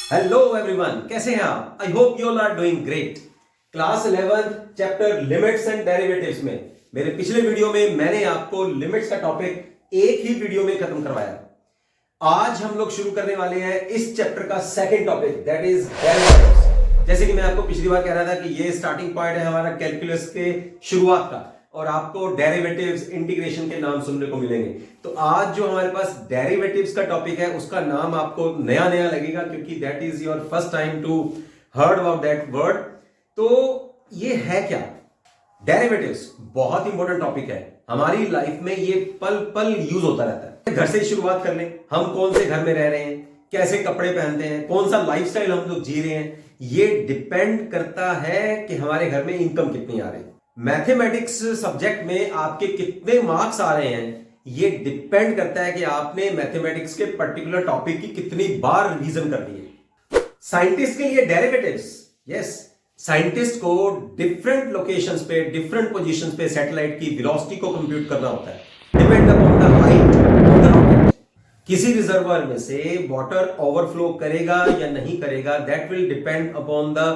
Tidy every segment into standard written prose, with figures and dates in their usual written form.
Hello everyone, कैसे हैं आप? I hope you all are doing great. Class 11 chapter limits and derivatives में मेरे पिछले वीडियो में मैंने आपको लिमिट्स का टॉपिक एक ही वीडियो में खत्म करवाया। आज हम लोग शुरू करने वाले हैं इस चैप्टर का second topic, that is derivatives. जैसे कि मैं आपको पिछली बार कह रहा था कि ये स्टार्टिंग पॉइंट है हमारा कैलकुलस के शुरुआत का, और आपको डेरिवेटिव्स इंटीग्रेशन के नाम सुनने को मिलेंगे। तो आज जो हमारे पास डेरिवेटिव्स का टॉपिक है उसका नाम आपको नया नया लगेगा, क्योंकि that is your first time to heard about that word. तो ये है क्या? डेरिवेटिव्स बहुत इंपॉर्टेंट टॉपिक है हमारी लाइफ में, ये पल पल यूज होता रहता है। घर से ही शुरुआत कर लें, हम कौन से घर में रह रहे हैं, कैसे कपड़े पहनते हैं, कौन सा लाइफस्टाइल हम लोग जी रहे हैं, ये डिपेंड करता है कि हमारे घर में इनकम कितनी आ रही है। मैथमेटिक्स सब्जेक्ट में आपके कितने मार्क्स आ रहे हैं, ये डिपेंड करता है कि आपने मैथमेटिक्स के पर्टिकुलर टॉपिक की कितनी बार रिवीजन कर ली है। साइंटिस्ट के लिए डेरिवेटिव्स, यस, साइंटिस्ट को डिफरेंट लोकेशंस पे, डिफरेंट पोजीशंस पे सैटेलाइट की वेलोसिटी को कंप्यूट करना होता है, depend upon the height of the rocket. किसी रिजर्वर में से वाटर ओवरफ्लो करेगा या नहीं करेगा, that will depend upon the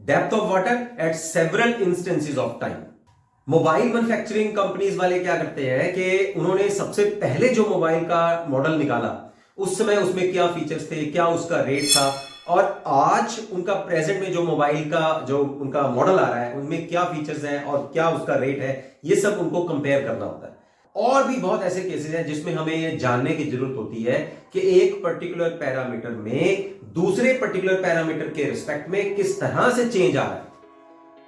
depth of water at several instances of time. Mobile manufacturing companies वाले क्या करते हैं कि उन्होंने सबसे पहले जो मोबाइल का मॉडल निकाला, उस समय उसमें क्या फीचर्स थे, क्या उसका रेट था, और आज उनका प्रेजेंट में जो मोबाइल का जो उनका मॉडल आ रहा है उनमें क्या फीचर्स हैं और क्या उसका रेट है, ये सब उनको कंपेयर करना होता है। और भी बहुत ऐसे केसेस हैं जिसमें हमें ये जानने की जरूरत होती है कि एक पर्टिकुलर पैरामीटर में दूसरे पर्टिकुलर पैरामीटर के रिस्पेक्ट में किस तरह से चेंज आ रहा है,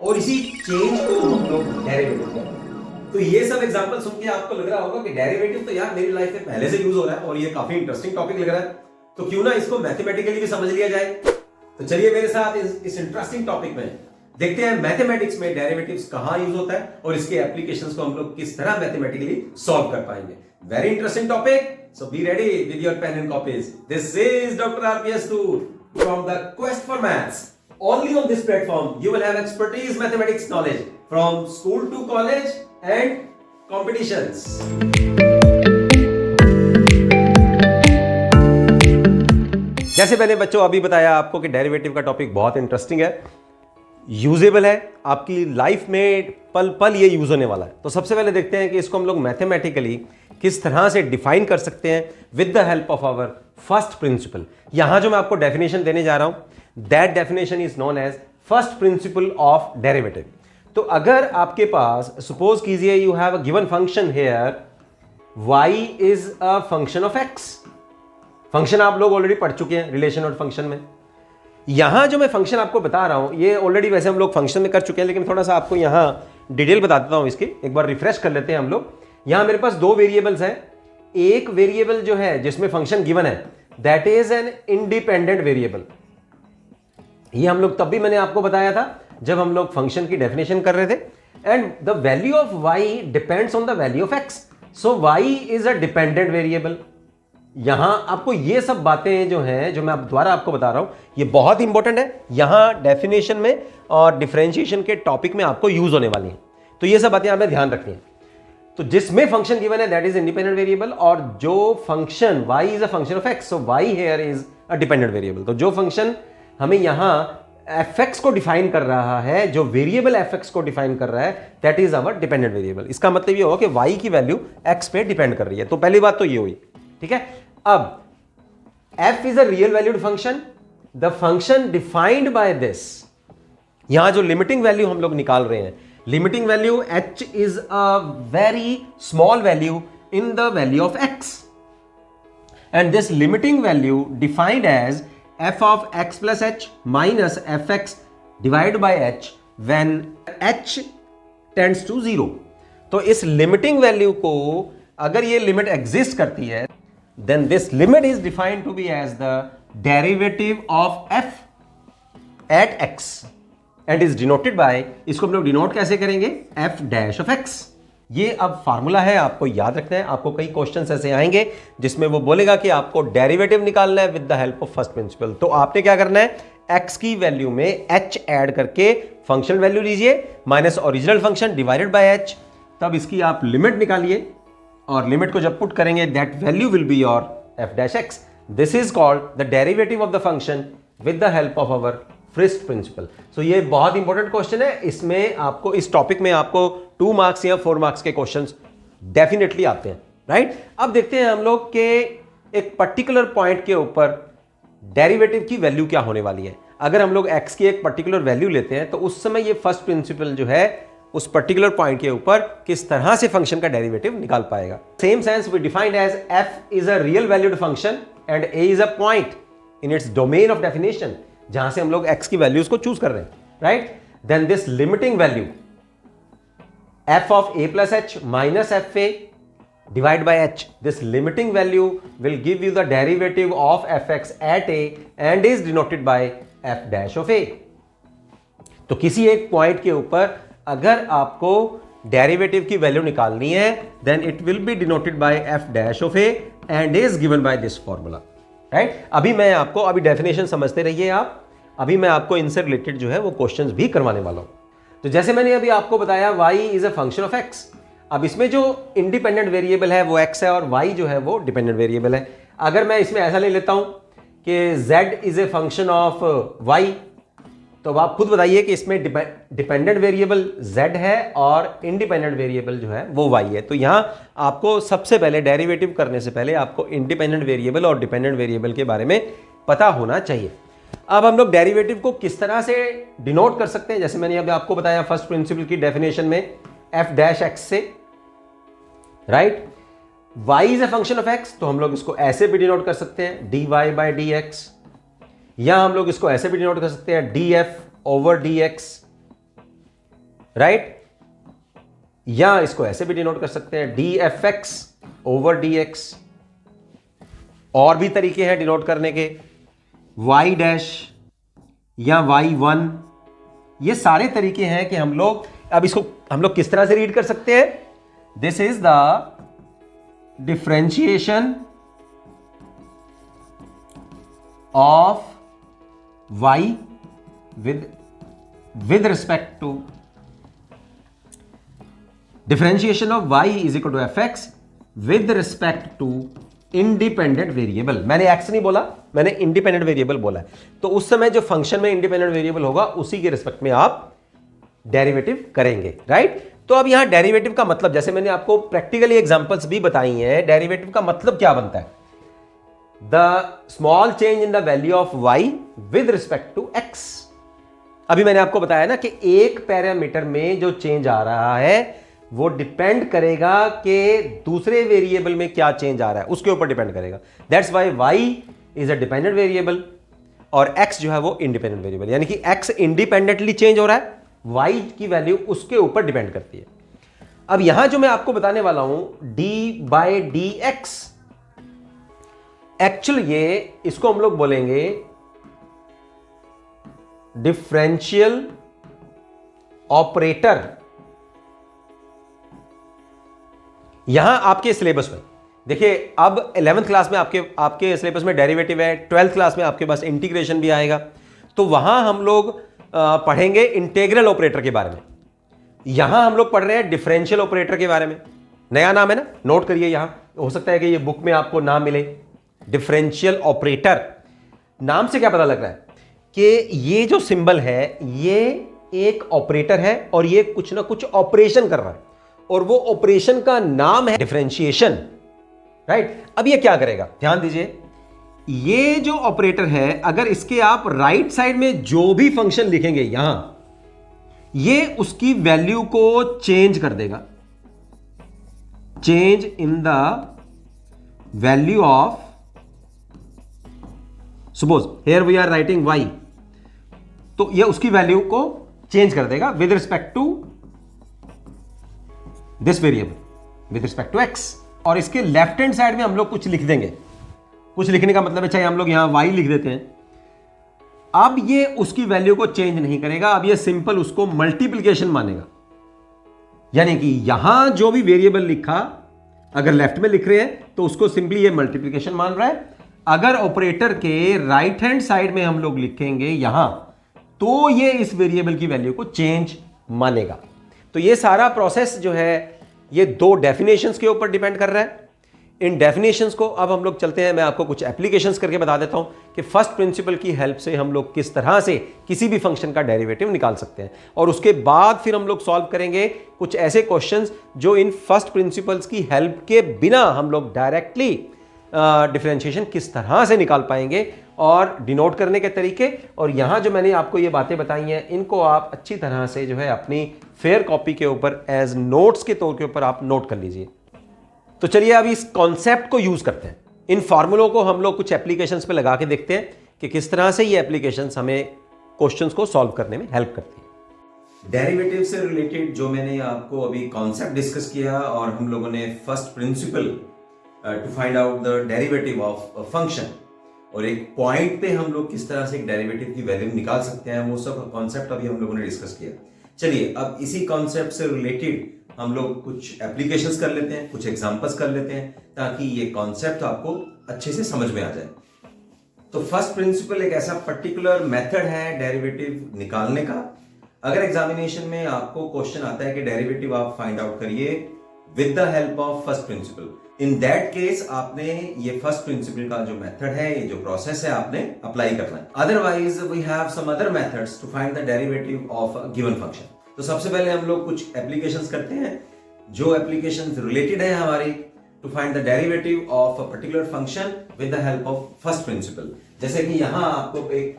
और इसी चेंज को हम लोग डेरिवेटिव कहते हैं। तो ये सब एग्जांपल सुन के आपको लग रहा होगा कि डेरिवेटिव तो यार मेरी लाइफ में पहले से यूज हो रहा है और ये काफी इंटरेस्टिंग टॉपिक लग रहा है, तो क्यों ना इसको मैथमेटिकली भी समझ लिया जाए। तो चलिए मेरे साथ इस इंटरेस्टिंग टॉपिक में देखते हैं मैथमेटिक्स में डेरिवेटिव्स कहां यूज होता है और इसके एप्लीकेशंस को हम लोग किस तरह मैथमेटिकली सॉल्व कर पाएंगे। Very interesting topic, so be ready with your pen and copies. This is doctor RPS Toor from the quest for maths. Only on this platform you will have expertise mathematics knowledge from school to college and competitions. जैसे मैंने बच्चों अभी बताया आपको कि derivative का topic बहुत interesting है, यूजेबल है, आपकी लाइफ में पल पल ये यूज होने वाला है। तो सबसे पहले देखते हैं कि इसको हम लोग मैथमेटिकली किस तरह से डिफाइन कर सकते हैं with the help of our first principle. यहां जो मैं आपको डेफिनेशन देने जा रहा हूं, that definition is known as first principle of derivative. तो अगर आपके पास सपोज कीजिए you have a given function here, y is a function of x। Function आप लोग ऑलरेडी पढ़ चुके हैं रिलेशन और फंक्शन में। यहां जो मैं फंक्शन आपको बता रहा हूं ये ऑलरेडी वैसे हम लोग फंक्शन में कर चुके हैं, लेकिन थोड़ा सा आपको यहां डिटेल बता देता हूं इसकी, एक बार रिफ्रेश कर लेते हैं हम लोग। यहां मेरे पास दो वेरिएबल्स हैं। एक वेरिएबल जो है जिसमें फंक्शन गिवन है that is an independent variable. ये हम लोग तब भी मैंने आपको बताया था जब हम लोग फंक्शन की डेफिनेशन कर रहे थे। And the value of y depends on the value of x, so y is a dependent variable. यहां आपको ये सब बातें जो हैं, जो मैं दोबारा आपको बता रहा हूं, ये बहुत इंपॉर्टेंट है, यहां डेफिनेशन में और डिफरेंशिएशन के टॉपिक में आपको यूज होने वाली हैं। तो ये सब बातें आपने ध्यान रखनी है। तो जिसमें फंक्शन गिवन है दैट इज इंडिपेंडेंट वेरिएबल, और जो function y is a function of x, so y here is a dependent variable. तो जो फंक्शन हमें यहां fx को डिफाइन कर रहा है, जो वेरिएबल fx को डिफाइन कर रहा है, that is our dependent variable. इसका मतलब ये होगा कि y की वैल्यू x पे डिपेंड कर रही है। तो पहली बात तो ये हुई, ठीक है। अब f is a real valued function, the function defined by this. यहां जो लिमिटिंग वैल्यू हम लोग निकाल रहे हैं, limiting value h is a very small value in the value of x, and this limiting value defined as f of x plus h minus fx divided by h when h tends to 0। तो इस limiting value को अगर ये limit exist करती है, then this limit is defined to be as the derivative of f at x and is denoted by, इसको हम लोग डिनोट कैसे करेंगे, f dash of x। ये अब फार्मूला है, आपको याद रखना है। आपको कई क्वेश्चंस ऐसे आएंगे जिसमें वो बोलेगा कि आपको डेरिवेटिव निकालना है with the help of first principal. तो आपने क्या करना है, x की वैल्यू में h ऐड करके फंक्शनल वैल्यू लीजिए minus original function divided by h, तब इसकी आप लिमिट निकालिए, और लिमिट को जब पुट करेंगे that value will be your f dash x। This is called the derivative of the function with the help of our first principle. So ये बहुत इंपॉर्टेंट क्वेश्चन है, इसमें आपको, इस टॉपिक में आपको 2 मार्क्स या 4 मार्क्स के क्वेश्चंस डेफिनेटली आते हैं, राइट। अब देखते हैं हम लोग के एक पर्टिकुलर पॉइंट के ऊपर डेरिवेटिव की वैल्यू क्या होने वाली है। अगर हम लोग x की एक पर्टिकुलर वैल्यू लेते हैं तो उस समय ये फर्स्ट प्रिंसिपल जो है उस पर्टिकुलर पॉइंट के ऊपर किस तरह से फंक्शन का डेरिवेटिव निकाल पाएगा। Same sense we defined as f is a real valued function and a is a point in its domain of definition, जहां से हम लोग x की वैल्यूज को चूज कर रहे हैं, right. Then this limiting value f of a plus h minus fa divided by h, this limiting value will give you the derivative of fx at a and is denoted by f dash of a। तो किसी एक point के ऊपर अगर आपको derivative की value निकालनी है then it will be denoted by f dash of a and is given by this formula, right. अभी मैं आपको, अभी डेफिनेशन समझते रहिए आप, अभी मैं आपको इनसे रिलेटेड जो है वो क्वेश्चंस भी करवाने वाला हूं। तो जैसे मैंने अभी आपको बताया y is a function of x, अब इसमें जो इंडिपेंडेंट वेरिएबल है वो x है और y जो है वो डिपेंडेंट वेरिएबल है। अगर मैं इसमें ऐसा ले लेता हूं कि z is a function of y, तो अब आप खुद बताइए कि इसमें डिपेंडेंट वेरिएबल z है और इंडिपेंडेंट वेरिएबल जो है वो y है। तो यहां आपको सबसे पहले डेरिवेटिव करने से पहले आपको इंडिपेंडेंट वेरिएबल और डिपेंडेंट वेरिएबल के बारे में पता होना चाहिए। अब हम लोग डेरिवेटिव को किस तरह से डिनोट कर सकते हैं, जैसे मैंने अभी आपको बताया फर्स्ट प्रिंसिपल की डेफिनेशन में f डैश x से, right. y is a function of x, तो हम लोग इसको ऐसे भी डिनोट कर सकते हैं dy बाई dx, या हम लोग इसको ऐसे भी डिनोट कर सकते हैं df ओवर dx, राइट। या इसको ऐसे भी डिनोट कर सकते हैं dfx ओवर dx। और भी तरीके हैं डिनोट करने के, y डैश या y1, ये सारे तरीके हैं कि हम लोग, अब इसको हम लोग किस तरह से रीड कर सकते हैं। This is the differentiation of y with respect to, differentiation of y is equal to fx with respect to independent variable. मैंने x नहीं बोला, मैंने इंडिपेंडेंट वेरिएबल बोला है। तो उस समय जो फंक्शन में इंडिपेंडेंट वेरिएबल होगा उसी के रिस्पेक्ट में आप डेरिवेटिव करेंगे, राइट। तो अब यहां डेरिवेटिव का मतलब, जैसे मैंने आपको प्रैक्टिकली एग्जांपल्स भी बताई हैं, डेरिवेटिव का मतलब क्या बनता है, the small change in the value of y with respect to x। अभी मैंने आपको बताया ना कि एक पैरामीटर में जो चेंज आ रहा है वो डिपेंड करेगा कि दूसरे वेरिएबल में क्या चेंज आ रहा है, उसके ऊपर डिपेंड करेगा। That's why y is a dependent variable और x जो है वो इंडिपेंडेंट वेरिएबल, यानी कि x इंडिपेंडेंटली चेंज हो रहा है, y की वैल्यू उसके ऊपर डिपेंड करती है। अब यहां जो मैं आपको बताने वाला हूं d by d x, actually ये, इसको हम लोग बोलेंगे डिफरेंशियल ऑपरेटर। यहां आपके सिलेबस में देखिए, अब 11th क्लास में आपके सिलेबस में डेरिवेटिव है, 12th क्लास में आपके पास इंटीग्रेशन भी आएगा, तो वहां हम लोग पढ़ेंगे इंटीग्रल ऑपरेटर के बारे में। यहां हम लोग पढ़ रहे हैं डिफरेंशियल ऑपरेटर के बारे में, नया नाम है ना, नोट करिए। यहां हो सकता है कि ये बुक में आपको नाम मिले, डिफरेंशियल ऑपरेटर। नाम से क्या पता लग रहा है कि ये जो सिंबल है ये एक ऑपरेटर है और ये कुछ ना कुछ ऑपरेशन कर रहा है, और वो ऑपरेशन का नाम है डिफरेंशिएशन, राइट। अब ये क्या करेगा, ध्यान दीजिए, ये जो ऑपरेटर है अगर इसके आप राइट साइड में जो भी फंक्शन लिखेंगे यहां, ये उसकी वैल्यू को चेंज कर देगा, change in the value of, suppose here we are writing y, तो ये उसकी वैल्यू को चेंज कर देगा with respect to this variable, with respect to x। और इसके लेफ्ट हैंड साइड में हम लोग कुछ लिख देंगे, कुछ लिखने का मतलब है, चाहे हम लोग यहां y लिख देते हैं। अब ये उसकी वैल्यू को चेंज नहीं करेगा, अब ये सिंपल उसको मल्टीप्लिकेशन मानेगा, यानी कि यहां जो भी वेरिएबल लिखा अगर लेफ्ट में लिख रहे हैं तो उसको सिंपली ये मल्टीप्लिकेशन मान रहा है। अगर ऑपरेटर के राइट हैंड साइड में हम लोग लिखेंगे यहां, तो ये इस वेरिएबल की वैल्यू को चेंज मानेगा। तो ये सारा प्रोसेस जो है ये दो डेफिनेशंस के ऊपर डिपेंड कर रहा है। इन डेफिनेशंस को अब हम लोग चलते हैं, मैं आपको कुछ एप्लीकेशंस करके बता देता हूं कि फर्स्ट प्रिंसिपल की हेल्प से हम लोग किस तरह से किसी भी फंक्शन का डेरिवेटिव निकाल सकते हैं, और उसके बाद फिर हम लोग सॉल्व करेंगे कुछ ऐसे क्वेश्चंस जो इन फर्स्ट प्रिंसिपल्स की हेल्प के बिना हम लोग डायरेक्टली डिफरेंशिएशन किस तरह से निकाल पाएंगे, और डिनोट करने के तरीके। और यहां जो मैंने आपको ये बातें बताई हैं इनको आप अच्छी तरह से जो है अपनी फेयर कॉपी के ऊपर एज नोट्स के तौर के ऊपर आप नोट कर लीजिए। तो चलिए अब इस कॉन्सेप्ट को यूज करते हैं, इन फॉर्मूलों को हम लोग कुछ एप्लीकेशंस पे लगा के देखते हैं कि किस तरह से ये एप्लीकेशंस हमें क्वेश्चंस को सॉल्व करने में हेल्प करती है। डेरिवेटिव से रिलेटेड जो मैंने आपको अभी कॉन्सेप्ट डिस्कस किया, और हम लोगों ने first principle to find out the derivative of a function, और एक पॉइंट पे हम लोग किस तरह से एक डेरिवेटिव की वैल्यू निकाल सकते हैं, वो सब कॉन्सेप्ट अभी हम लोगों ने डिस्कस किया। चलिए अब इसी कॉन्सेप्ट से रिलेटेड हम लोग कुछ एप्लीकेशंस कर लेते हैं, कुछ एग्जांपल्स कर लेते हैं, ताकि ये कॉन्सेप्ट आपको अच्छे से समझ में आ जाए। तो फर्स्ट प्रिंसिपल एक ऐसा पर्टिकुलर मेथड है डेरिवेटिव निकालने का। अगर एग्जामिनेशन में आपको क्वेश्चन आता है कि डेरिवेटिव आप फाइंड आउट करिए with the help of first principal, in that case आपने ये फर्स्ट प्रिंसिपल का जो मेथड है, ये जो प्रोसेस है, आपने अप्लाई करना है। Otherwise we have some other methods to find the derivative of a given function. तो सबसे पहले हम लोग कुछ एप्लीकेशंस करते हैं, जो एप्लीकेशंस रिलेटेड है हमारी to find the derivative of a particular function with the help of first principle. जैसे कि यहां आपको एक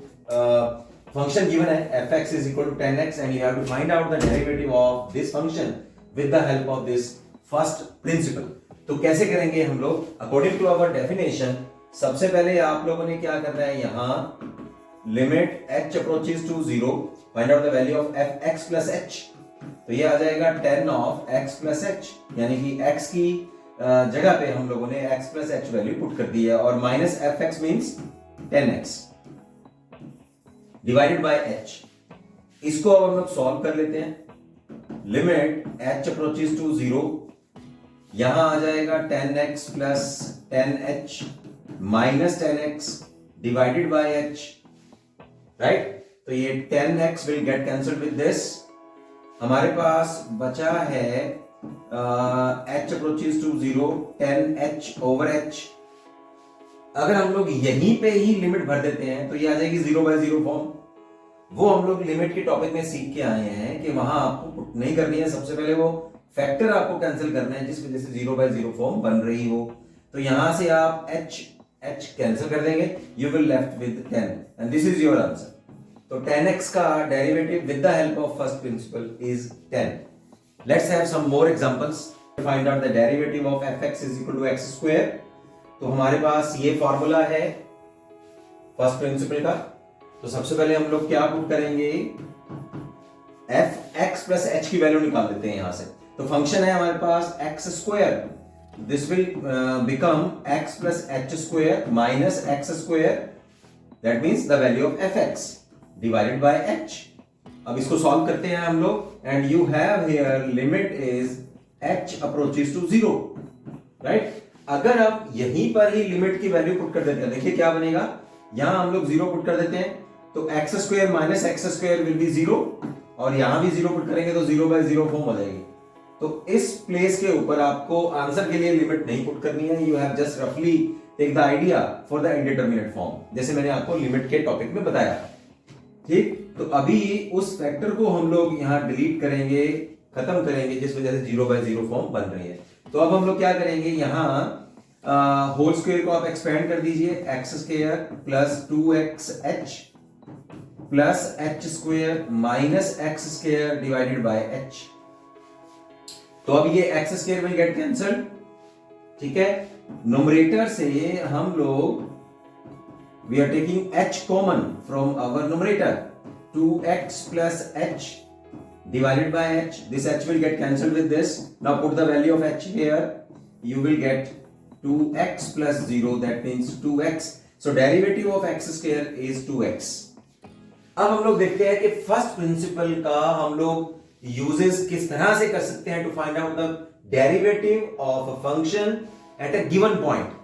फंक्शन गिवन है f(x) is equal to 10x and you have to find out the derivative of this function with the help of this first principle। तो कैसे करेंगे हम लोग? अकॉर्डिंग टू आवर डेफिनेशन, सबसे पहले आप लोगों ने क्या करना है, यहां limit h approaches to 0, find out the value of f(x) plus h। तो ये आ जाएगा 10 of x plus h, यानी कि x की जगह पे हम लोगों ने x plus h value put कर दी है, और minus f(x) means 10x divided by h। इसको अब हम लोग सॉल्व कर लेते हैं। लिमिट h अप्रोचेस टू 0, यहां आ जाएगा 10x plus 10h minus 10x divided by h, right. तो ये 10x will get cancelled with this, हमारे पास बचा है h approaches to 0 10h over h। अगर हम लोग यहीं पे ही लिमिट भर देते हैं तो ये आ जाएगी 0/0 फॉर्म। वो हम लोग लिमिट के टॉपिक में सीख के आए हैं कि वहां आपको पुट नहीं करनी है, सबसे पहले वो फैक्टर आपको कैंसिल करना है जिस वजह से 0/0 फॉर्म बन रही हो। तो यहां से आप h कैंसिल कर देंगे, you will left with 10 and this is your answer. तो 10x का derivative with the help of first principle is 10। Let's have some more examples. Find out the derivative of f(x) is equal to x²। तो हमारे पास ये formula है first principle का। तो सबसे पहले हम लोग क्या पुट करेंगे, f(x) plus h की वैल्यू निकाल देते हैं यहां से। तो फंक्शन है हमारे पास x², this will become x plus h² minus x², that means the value of f(x) divided by h। अब इसको सॉल्व करते हैं हम लोग, and you have here limit is h approaches to 0, right. अगर आप यहीं पर ही लिमिट की वैल्यू पुट कर देते हैं, देखिए क्या बनेगा, यहां हम लोग 0 पुट कर देते हैं तो x² minus x² will be 0, और यहां भी 0 पुट करेंगे तो 0/0 फॉर्म हो जाएगी। तो इस प्लेस के ऊपर आपको आंसर के लिए लिमिट नहीं पुट करनी है, यू हैव जस्ट रफली take the idea for the indeterminate form, जैसे मैंने आपको लिमिट के टॉपिक में बताया, ठीक। तो अभी उस फैक्टर को हम लोग यहाँ डिलीट करेंगे, खत्म करेंगे, जिस वजह से 0/0 फॉर्म बन रही है। तो अब हम लोग क्या करेंगे, यहाँ होल स्क्वायर को आप एक्सपेंड कर दीजिए, x² plus 2xh plus h² minus x² divided by h। तो अब ये x² विल गेट कैंसल्ड, ठीक है। न्यूमरेटर से हम लोग we are taking h common from our numerator, 2x plus h divided by h, this h will get cancelled with this, now put the value of h here, you will get 2x plus 0, that means 2x, so derivative of x² is 2x। अब हम लोग देखते हैं कि first principle का हम लोग uses किस तरह से कर सकते हैं to find out the derivative of a function at a given point.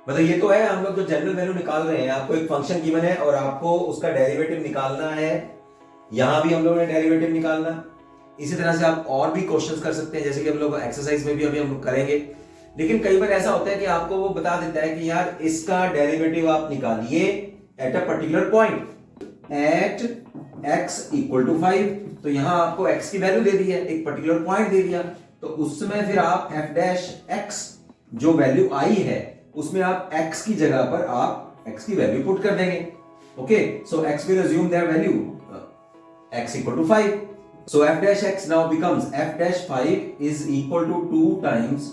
मतलब ये तो है हम लोग जो जनरल वैल्यू निकाल रहे हैं, आपको एक फंक्शन गिवन है और आपको उसका डेरिवेटिव निकालना है, यहां भी हम लोगों ने डेरिवेटिव निकालना। इसी तरह से आप और भी क्वेश्चंस कर सकते हैं, जैसे कि हम लोग एक्सरसाइज में भी अभी हम लोग करेंगे। लेकिन कई बार ऐसा होता है कि आपको वो बता देता है कि यार इसका डेरिवेटिव आप निकालिए at a particular point at x equal to 5। तो यहां आपको x की वैल्यू दे दी है, एक पर्टिकुलर पॉइंट दे दिया, तो उस समय फिर आप f डैश x जो वैल्यू आई है उसमें आप x की जगह पर आप x की वैल्यू पुट कर देंगे। Okay, so x will assume their value x equal to 5. So f dash x now becomes f dash 5 is equal to 2 times.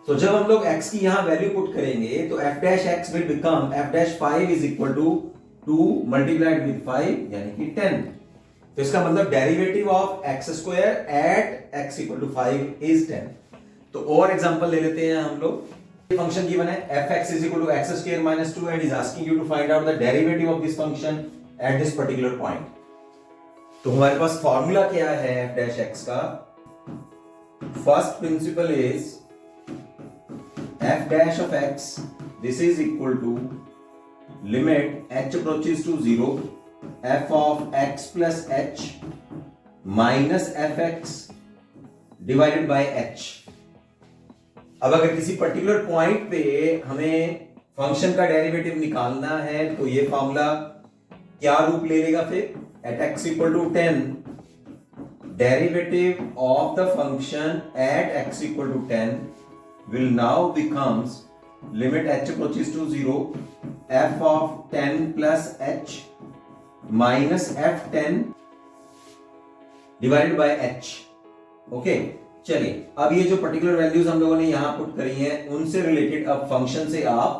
तो जब हम लोग x की यहां वैल्यू पुट करेंगे तो f dash x will become f dash 5 is equal to 2 multiplied with 5 यानी कि 10। तो इसका मतलब derivative of x square at x equal to 5 is 10। तो और एग्जांपल ले लेते हैं हम लोग। फंक्शन गिवन है fx is equal to x square minus 2 and is asking you to find out the derivative of this function at this particular point। तो हमारे पास फॉर्मूला क्या है f dash x का? First principle is f dash of x, this is equal to limit h approaches to 0 f of x plus h minus fx divided by h। अब अगर किसी particular point पे हमें function का derivative निकालना है तो ये फॉर्मूला क्या रूप ले लेगा फिर? At x equal to 10 derivative of the function at x equal to 10 will now becomes limit h approaches to 0 f of 10 plus h minus f10 divided by h। Okay, चलिए अब ये जो पर्टिकुलर वैल्यूज हम लोगों ने यहां put करी हैं उनसे रिलेटेड अब फंक्शन से आप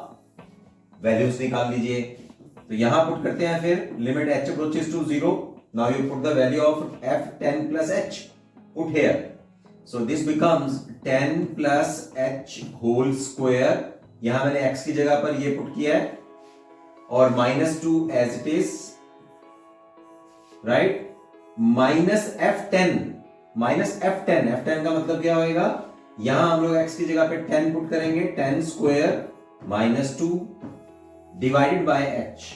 वैल्यूज निकाल लीजिए। तो यहां पुट करते हैं फिर limit h approaches to 0, now you put the value of f10 plus h, put here, so this becomes 10 plus h whole square, यहां मैंने x की जगह पर ये पुट किया है और -2 as it is, right, minus f10 का मतलब क्या होएगा? यहां हम लोग x की जगह पे 10 पुट करेंगे, 10 स्क्वायर -2 डिवाइडेड बाय h।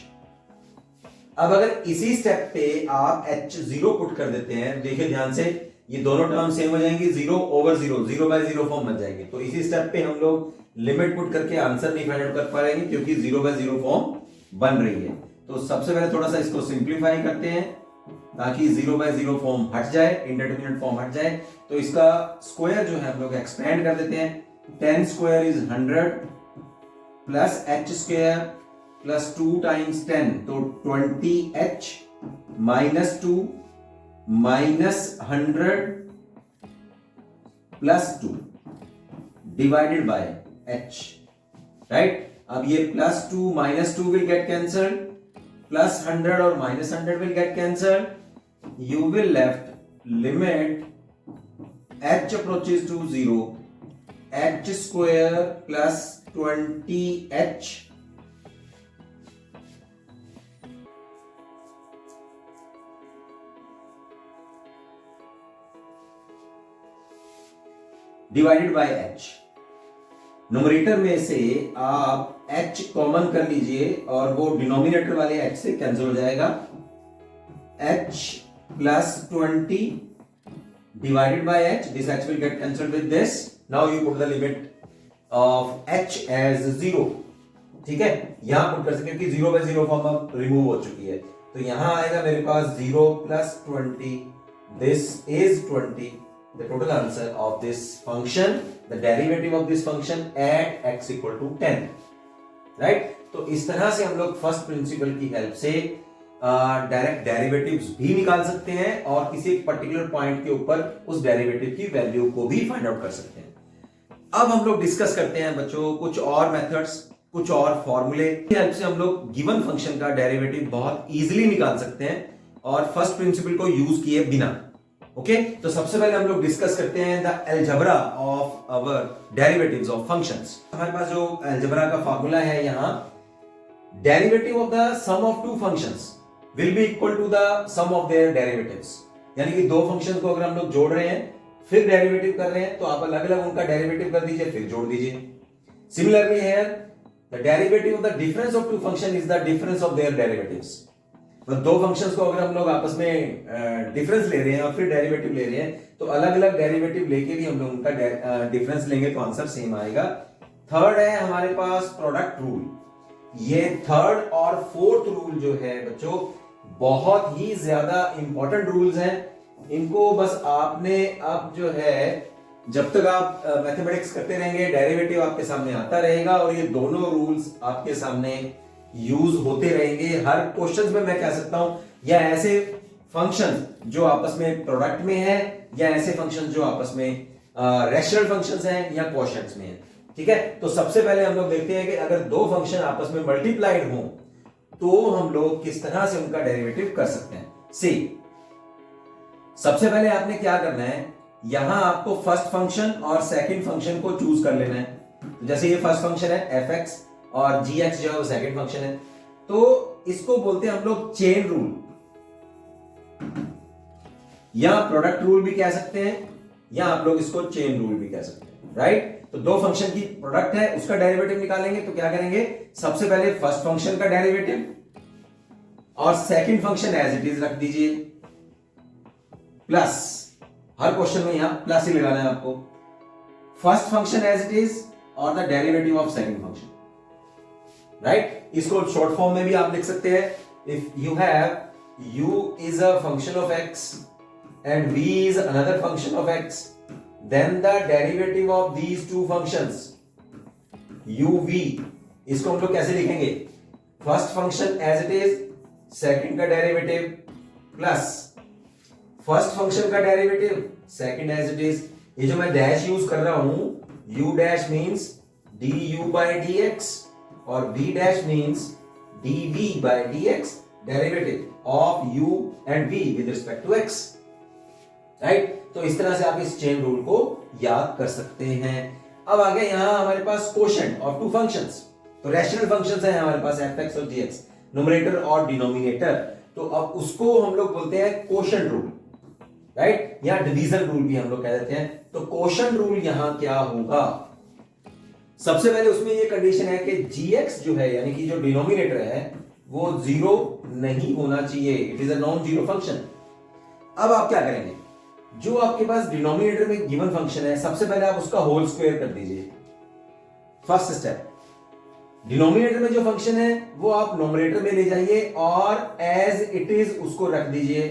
अब अगर इसी स्टेप पे आप h0 पुट कर देते हैं, देखिए ध्यान से, ये दोनों टर्म सेम हो जाएंगी, 0 ओवर 0, 0 बाय 0 फॉर्म बन जाएगी। तो इसी स्टेप पे हम लोग लिमिट पुट करके आंसर नहीं फाइंड आउट कर पाएंगे क्योंकि 0 बाय 0 फॉर्म बन रही है। तो सबसे पहले थोड़ा सा इसको सिंप्लीफाई करते हैं ताकि 0 बाय 0 फॉर्म हट जाए, इंडिटरमिनेट फॉर्म हट जाए। तो इसका स्क्वायर जो है हम लोग एक्सपेंड कर देते हैं। 10 square is 100 plus h square plus 2 times 10, तो 20h minus 2 minus 100 plus 2 divided by h, right. अब ये plus 2 minus 2 will get cancelled, plus 100 और minus 100 will get cancelled, you will left limit h approaches to 0 h square plus 20h divided by h। Numerator में से आप h common कर लीजिए और वो डिनोमिनेटर वाले h से कैंसिल हो जाएगा। h plus 20 divided by h, this h will get cancelled with this, now you put the limit of h as 0, ठीक है, यहां पुट कर सकते क्योंकि 0 by 0 फॉर्म अब रिमूव हो चुकी है। तो यहां आएगा मेरे पास 0 plus 20, this is 20, the total answer of this function, the derivative of this function at x equal to 10, right। तो इस तरह से हम लोग फर्स्ट प्रिंसिपल की हेल्प से डायरेक्ट डेरिवेटिव्स भी निकाल सकते हैं और किसी एक पर्टिकुलर पॉइंट के ऊपर उस डेरिवेटिव की वैल्यू को भी फाइंड आउट कर सकते हैं। अब हम लोग डिस्कस करते हैं बच्चों कुछ और मेथड्स, कुछ और फॉर्मूले की हेल्प से हम लोग गिवन फंक्शन का डेरिवेटिव बहुत इजीली निकाल सकते हैं और फर्स्ट प्रिंसिपल को यूज किए बिना। ओके, तो सबसे पहले हम लोग डिस्कस करते हैं the algebra of our derivatives of functions. हमारे पास जो अलजेब्रा का फॉर्मूला है यहाँ, derivative of the sum of two functions will be equal to the sum of their derivatives, यानी कि दो फंक्शन को अगर हम लोग जोड़ रहे हैं फिर डेरिवेटिव कर रहे हैं तो आप अलग अलग उनका डेरिवेटिव कर दीजिए फिर जोड़ दीजिए। Similarly here the derivative of the difference of two function is the difference of their derivatives. तो दो फंक्शंस को अगर हम लोग आपस में डिफरेंस ले रहे हैं और फिर डेरिवेटिव ले रहे हैं तो अलग अलग डेरिवेटिव लेके भी हम लोग उनका डिफरेंस लेंगे तो आंसर सेम आएगा। थर्ड है हमारे पास प्रोडक्ट रूल। ये थर्ड और फोर्थ रूल जो है बच्चों बहुत ही ज्यादा इंपॉर्टेंट रूल्स हैं। इनको बस आपने अब जो है जब तक आप मैथमेटिक्स करते रहेंगे डेरिवेटिव आपके सामने आता रहेगा और ये दोनों रूल्स आपके सामने यूज होते रहेंगे हर क्वेश्चन में। मैं कह सकता हूं या ऐसे फंक्शन जो आपस में प्रोडक्ट में है या ऐसे फंक्शन जो आपस में रैशनल फंक्शंस हैं या क्वोशंट्स में है। ठीक है, तो सबसे पहले हम लोग देखते हैं कि अगर दो फंक्शन आपस में मल्टीप्लाइड हो तो हम लोग किस तरह से उनका डेरिवेटिव कर सकते हैं। सी, सबसे पहले आपने क्या करना है, यहां आपको फर्स्ट फंक्शन और सेकंड फंक्शन को चूज कर लेना है। तो जैसे ये फर्स्ट फंक्शन है एफ एक्स और जी एक्स जो है वो सेकंड फंक्शन है, तो इसको बोलते हैं हम लोग चेन रूल या प्रोडक्ट रूल भी कह सकते हैं या आप लोग इसको चेन रूल भी कह सकते हैं। राइट, तो दो फंक्शन की प्रोडक्ट है उसका डेरिवेटिव निकालेंगे तो क्या करेंगे, सबसे पहले फर्स्ट फंक्शन का डेरिवेटिव और second function as it is रख दीजिए प्लस, हर क्वेश्चन में यहां प्लस ही लगाना है आपको, first function as it is और the derivative of second function. Right, इसको शॉर्ट फॉर्म में भी आप लिख सकते हैं, if you have u is a function of x and v is another function of x, then the derivative of these two functions uv, इसको हम लोग कैसे लिखेंगे, first function as it is, second का डेरिवेटिव प्लस फर्स्ट फंक्शन का derivative second as it is. ये जो मैं डैश यूज कर रहा हूं, u dash means du by dx और v dash means dv by dx, derivative of u and v with respect to x। Right, तो इस तरह से आप इस चेन रूल को याद कर सकते हैं। अब आगे यहां हमारे पास कोशेंट ऑफ टू फंक्शंस, तो रैशनल फंक्शंस हैं हमारे पास fx और gx, न्यूमरेटर और डिनोमिनेटर, तो अब उसको हम लोग बोलते हैं कोशेंट रूल। राइट, या डिवीजन रूल भी हम लोग कह देते हैं। तो कोशेंट रूल यहां क्या होगा, सबसे पहले उसमें ये कंडीशन है कि gx जो है यानी कि जो डिनोमिनेटर है वो जीरो नहीं होना चाहिए, it is a non zero function. अब आप क्या करेंगे, जो आपके पास डिनोमिनेटर में गिवन फंक्शन है सबसे पहले आप उसका होल स्क्वायर कर दीजिए। फर्स्ट स्टेप, डिनोमिनेटर में जो फंक्शन है वो आप नोमिनेटर में ले जाइए और एज इट इज उसको रख दीजिए,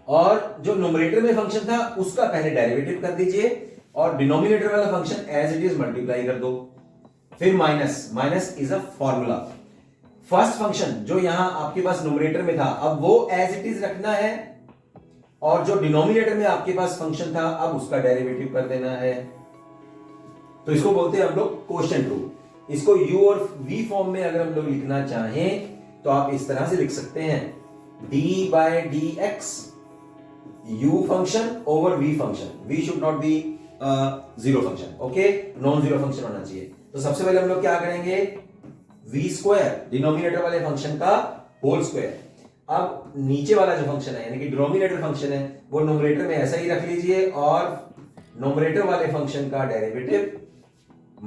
और जो नोमिनेटर में फंक्शन था उसका पहले डेरिवेटिव कर दीजिए और डिनोमिनेटर वाला function as it is multiply कर दो। फिर minus, minus is a formula. First function जो यहां आपके पास नोमिनेटर में था अब वो एज इट इज रखना है और जो डिनोमिनेटर में आपके पास फंक्शन था अब उसका डेरिवेटिव कर देना है। तो इसको बोलते हैं हम लोग कोशेंट रूल। इसको u और v फॉर्म में अगर हम लोग लिखना चाहें तो आप इस तरह से लिख सकते हैं, d by dx u function over v function, v should not be zero function, okay, non zero function होना चाहिए। तो सबसे पहले हम लोग क्या करेंगे, v स्क्वायर डिनोमिनेटर वाले फंक्शन का होल स्क्वायर। अब नीचे वाला जो फंक्शन है यानी कि डिनोमिनेटर फंक्शन है वो नोमिनेटर में ऐसा ही रख लीजिए और नोमिनेटर वाले फंक्शन का डेरिवेटिव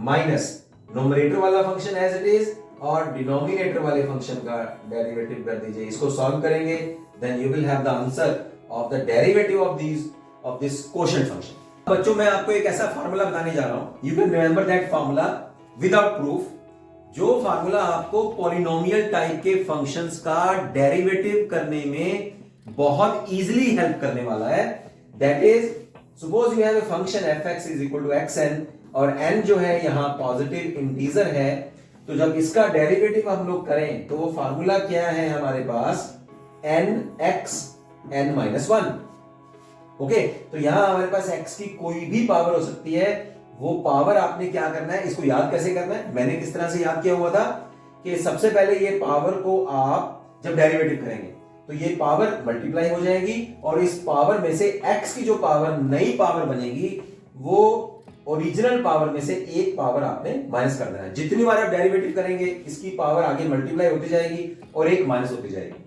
माइनस नोमिनेटर वाला फंक्शन एज इट इज और डिनोमिनेटर वाले फंक्शन का डेरिवेटिव कर दीजिए। इसको सॉल्व करेंगे then you will have the answer of the derivative of this quotient function. बच्चों मैं आपको एक ऐसा फार्मूला बताने जा रहा हूं, you can remember that formula without proof, जो फार्मूला आपको पॉलिनोमियल टाइप के फंक्शंस का डेरिवेटिव करने में बहुत इजीली हेल्प करने वाला है। That is, suppose you have a function fx is equal टू xn और n जो है यहां पॉजिटिव इंटीजर है, तो जब इसका डेरिवेटिव हम लोग करें तो वो फार्मूला क्या है हमारे पास, nx n-1। ओके, तो यहां हमारे पास x की कोई भी पावर हो सकती है, वो पावर आपने क्या करना है, इसको याद कैसे करना है, मैंने किस तरह से याद किया हुआ था कि सबसे पहले ये पावर को आप जब डेरिवेटिव करेंगे तो ये पावर मल्टीप्लाई हो जाएगी और इस पावर में से x की जो पावर नई पावर बनेगी वो ओरिजिनल पावर में से एक पावर आपने माइनस कर देना है। जितनी बार आप डेरिवेटिव करेंगे इसकी पावर आगे मल्टीप्लाई होती जाएगी और एक माइनस होती जाएगी।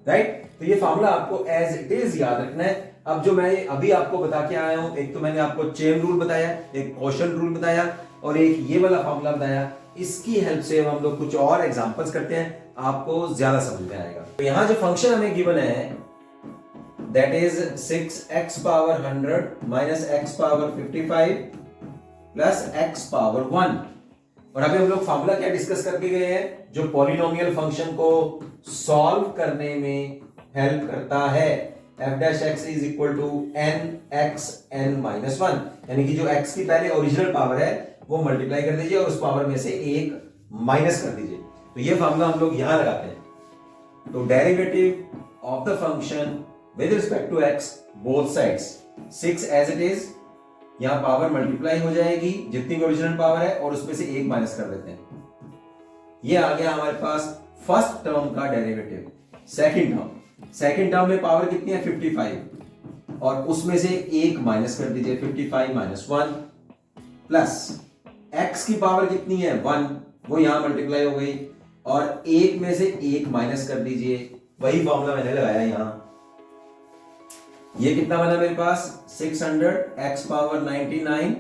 राइट, तो ये फार्मूला आपको एज इट इज याद रखना है। अब जो मैं अभी आपको बता के आया हूं, एक तो मैंने आपको चेन रूल बताया, एक कोशेंट रूल बताया और एक ये वाला फार्मूला बताया, इसकी हेल्प से हम लोग कुछ और एग्जांपल्स करते हैं, आपको ज्यादा समझ में आएगा। तो यहां जो फंक्शन हमें गिवन है that is 6x power 100 minus x power 55 plus x power 1। और अभी हम लोग फॉर्मूला क्या डिस्कस करके गए हैं, जो पॉलिनोमियल फंक्शन को सॉल्व करने में हेल्प करता है, f dash x is equal to nxn minus 1, यानी कि जो x की पहले ओरिजिनल पावर है वो मल्टीप्लाई कर दीजिए और उस पावर में से एक माइनस कर दीजिए। तो ये फॉर्मूला हम लोग यहां लगाते हैं। तो derivative of the function with respect to x both sides, 6 as it is, यहां पावर मल्टीप्लाई हो जाएगी जितनी भी ओरिजिनल पावर है और उसमें से एक माइनस कर देते हैं। ये आ गया हमारे पास फर्स्ट टर्म का डेरिवेटिव। सेकंड टर्म में पावर कितनी है 55 और उसमें से एक माइनस कर दीजिए, 55 माइनस 1 प्लस x की पावर कितनी है 1, वो यहां मल्टीप्लाई हो गई और एक में से एक माइनस कर दीजिए, वही फॉर्मूला मैंने लगाया यहां। ये कितना बना मेरे पास 600 x power 99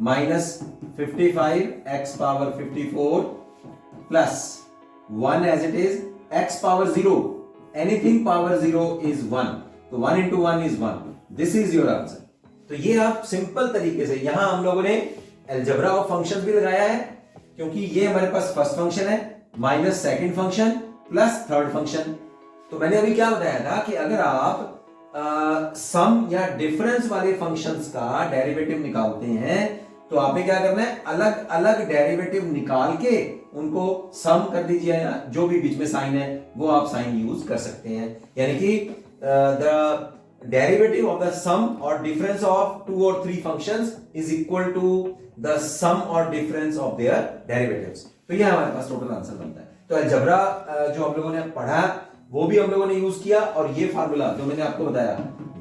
minus 55 x power 54 plus 1 as it is x power 0, anything power 0 is 1, तो 1 into 1 is 1, this is your answer. तो ये आप सिंपल तरीके से, यहां हम लोगों ने अलजेब्रा ऑफ फंक्शंस भी लगाया है क्योंकि ये हमारे पास फर्स्ट फंक्शन है minus second function plus third function. तो मैंने अभी क्या बताया था कि अगर आप सम या डिफरेंस वाले फंक्शंस का डेरिवेटिव निकालते हैं तो आपने क्या करना है, अलग अलग डेरिवेटिव निकाल के उनको सम कर दीजिए, जो भी बीच में साइन है वो आप साइन यूज कर सकते हैं। यानी कि the derivative of the sum और डिफरेंस ऑफ 2 और 3 functions is equal to the sum और डिफरेंस ऑफ देयर डेरिवेटिव्स। तो ये हमारे पास टोटल आंसर बनता है। तो अलजेब्रा जो हम लोगों ने पढ़ा वो भी हम लोगों ने यूज किया और ये फार्मूला जो मैंने आपको बताया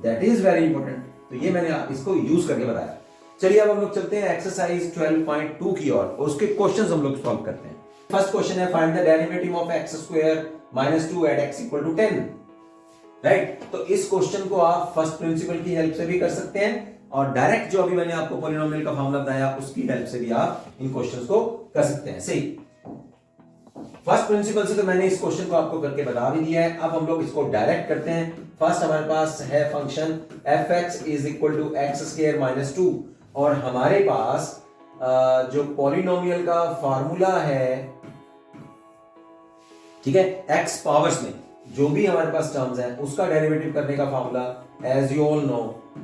दैट इज वेरी इंपॉर्टेंट, तो ये मैंने इसको यूज करके बताया। चलिए अब हम लोग चलते हैं एक्सरसाइज 12.2 की ओर और उसके क्वेश्चंस हम लोग सॉल्व करते हैं। फर्स्ट क्वेश्चन है find the derivative of x square minus 2 at x equal to 10, right. तो इस क्वेश्चन को आप फर्स्ट प्रिंसिपल की हेल्प से भी कर सकते हैं और डायरेक्ट जो अभी मैंने आपको पॉलिनोमियल का फार्मूला बताया उसकी हेल्प से भी आप इन क्वेश्चंस को कर सकते हैं। सही, फर्स्ट प्रिंसिपल से तो मैंने इस क्वेश्चन को आपको करके बता भी दिया है। अब हम लोग इसको डायरेक्ट करते हैं। फर्स्ट हमारे पास है function fx is equal to x square minus 2 और हमारे पास जो पॉलिनोमियल का फार्मूला है, ठीक है, x पावर्स में जो भी हमारे पास टर्म्स हैं उसका डेरिवेटिव करने का formula as you all know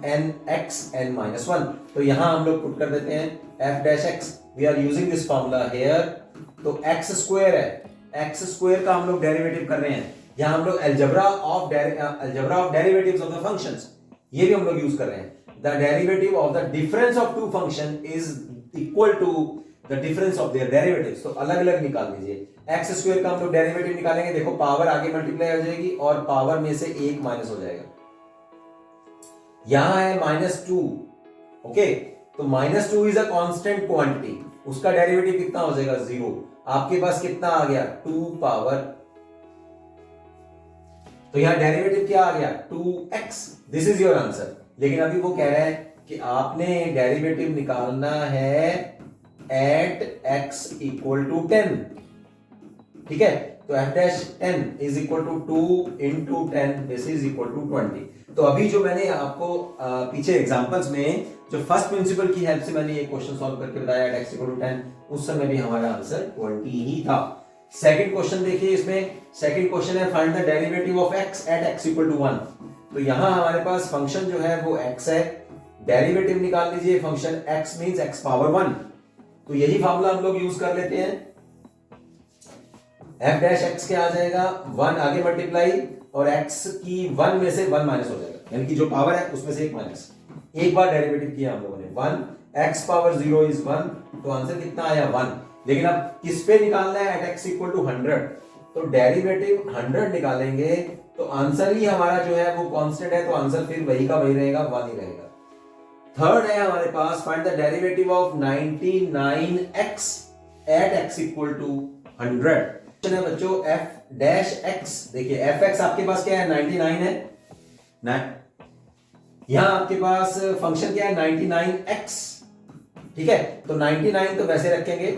nxn minus 1। तो यहां हम लोग पुट कर देते हैं f dash x, we are using this formula here. तो x स्क्वायर है, x स्क्वायर का हम लोग डेरिवेटिव कर रहे हैं। यहां हम लोग algebra of derivatives of the functions ये भी हम लोग यूज कर रहे हैं। The derivative of the difference of two function is equal to the difference of their derivatives. तो अलग अलग निकाल लीजिए। x स्क्वायर का हम लोग डेरिवेटिव निकालेंगे, देखो पावर आगे मल्टीप्लाई हो जाएगी और पावर में से एक माइनस हो जाएगा। यहां है माइनस 2, ओके, तो minus 2 is a constant quantity, उसका डेरिवेटिव कितना हो जाएगा 0। आपके पास कितना आ गया 2 पावर, तो यहां डेरिवेटिव क्या आ गया 2x, this is your answer. लेकिन अभी वो कह रहा है कि आपने डेरिवेटिव निकालना है एट x इक्वल टू 10, ठीक है। तो f dash 10 is equal to 2 into 10, this is equal to 20। तो अभी जो मैंने आपको पीछे एग्जांपल्स में जो फर्स्ट प्रिंसिपल की हेल्प से मैंने ये क्वेश्चन सॉल्व करके बताया एट x इक्वल टू 10, उस समय भी हमारा आंसर 20 ही था। सेकंड क्वेश्चन देखिए, इसमें सेकंड क्वेश्चन है find the derivative of x at x equal to 1। तो यहां हमारे पास फंक्शन जो है वो x है, डेरिवेटिव निकाल लीजिए function x means x power 1। तो यही फार्मूला हम लोग यूज कर लेते हैं। f डैश x क्या आ जाएगा 1 आगे मल्टीप्लाई और x की 1 में से 1 माइनस हो जाएगा, यानी कि जो पावर है उसमें से एक माइनस। एक बार डेरिवेटिव किया हम लोगों ने 1, x पावर 0 इज 1, तो आंसर कितना आया 1। लेकिन अब किस पे निकालना है एट x इक्वल टू 100, तो डेरिवेटिव 100 निकालेंगे तो आंसर ही हमारा जो है वो कांस्टेंट है, तो आंसर फिर वही का वही रहेगा, 1 ही रहेगा। थर्ड है हमारे पास find the derivative of 99x at x equal to 100। Question है बच्चों f डैश x, देखिए fx आपके पास क्या है 99 है, यहां आपके पास फंक्शन क्या है 99x, ठीक है। तो 99 तो वैसे रखेंगे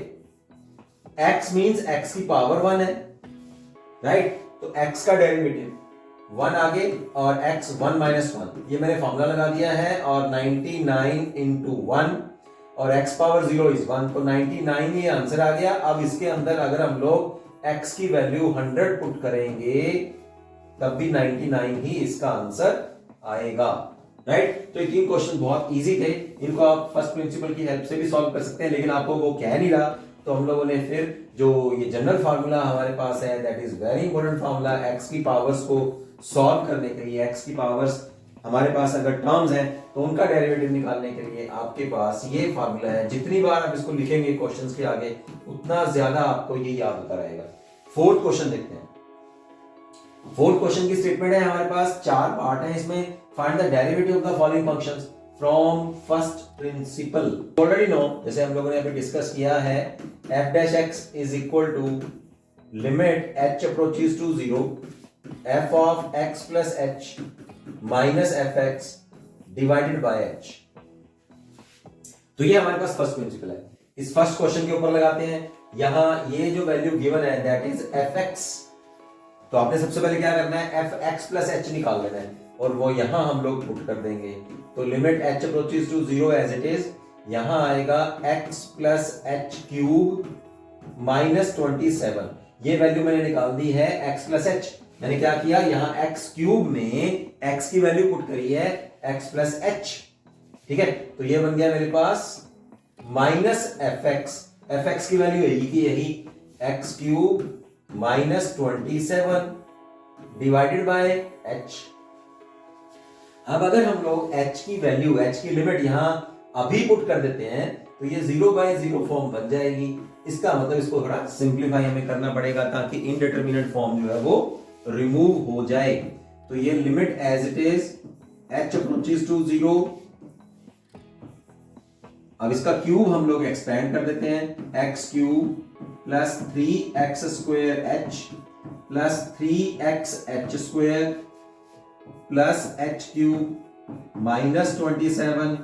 x मींस x की पावर 1 है, राइट? तो x का डेरिवेटिव 1 आगे और x 1 माइनस 1, ये मैंने फॉर्मूला लगा दिया है, और 99 इंटू 1 और x पावर 0 इज 1, तो 99 ये आंसर आ गया। अब इसके अंदर अगर हम लोग x की वैल्यू 100 पुट करेंगे तब भी 99 ही इसका आंसर आएगा, राइट? तो ये 3 क्वेश्चन बहुत इजी थे, इनको आप फर्स्ट प्रिंसिपल की हेल्प से भी सॉल्व कर सकते हैं, लेकिन आपको वो कह नहीं रहा, तो हम लोगों ने फिर जो ये जनरल फार्मूला हमारे पास है, that is very important formula, x की पावर्स को सॉल्व करने के लिए, x की पावर्स हमारे पास अगर टर्म्स हैं तो उनका डेरिवेटिव निकालने के लिए आपके पास ये फार्मूला है। जितनी बार आप इसको लिखेंगे क्वेश्चंस के आगे, उतना ज्यादा आपको ये याद होता रहेगा। फोर्थ क्वेश्चन देखते हैं। फोर्थ क्वेश्चन की स्टेटमेंट है हमारे पास, 4 पार्ट है इसमें। Find the derivative of the following functions from first principle. Already know, जैसे हम लोगों ने अभी डिस्कस किया है, f dash x is equal to limit h approaches to 0 f of x plus h minus f x divided by h। तो ये हमारे पास फर्स्ट प्रिंसिपल है। इस फर्स्ट क्वेश्चन के ऊपर लगाते हैं, यहां ये जो वैल्यू गिवन है दैट इज एफ एक्स, तो आपने सबसे पहले क्या करना है, एफ एक्स प्लस एच निकाल लेना है, और वो यहां हम लोग पुट कर देंगे। तो limit h approaches to 0 as it is, यहां आएगा x plus h cube minus 27। ये वैल्यू मैंने निकाल दी है x प्लस एच। मैंने क्या किया, यहां x क्यूब में x की वैल्यू पुट करी है x प्लस एच, ठीक है? तो ये बन गया मेरे पास माइनस एफ एक्स की वैल्यू यही की यही, x cube minus 27 divided by h। अब अगर हम लोग h की वैल्यू, h की लिमिट यहां अभी पुट कर देते हैं तो ये 0/0 फॉर्म बन जाएगी। इसका मतलब इसको थोड़ा सिंप्लीफाई हमें करना पड़ेगा ताकि इनडिटरमिनेट फॉर्म जो है वो रिमूव हो जाए। तो ये limit as it is h approaches to 0, अब इसका क्यूब हम लोग एक्सपेंड कर देते हैं, x cube plus 3x square h plus 3x h square plus h cube minus 27,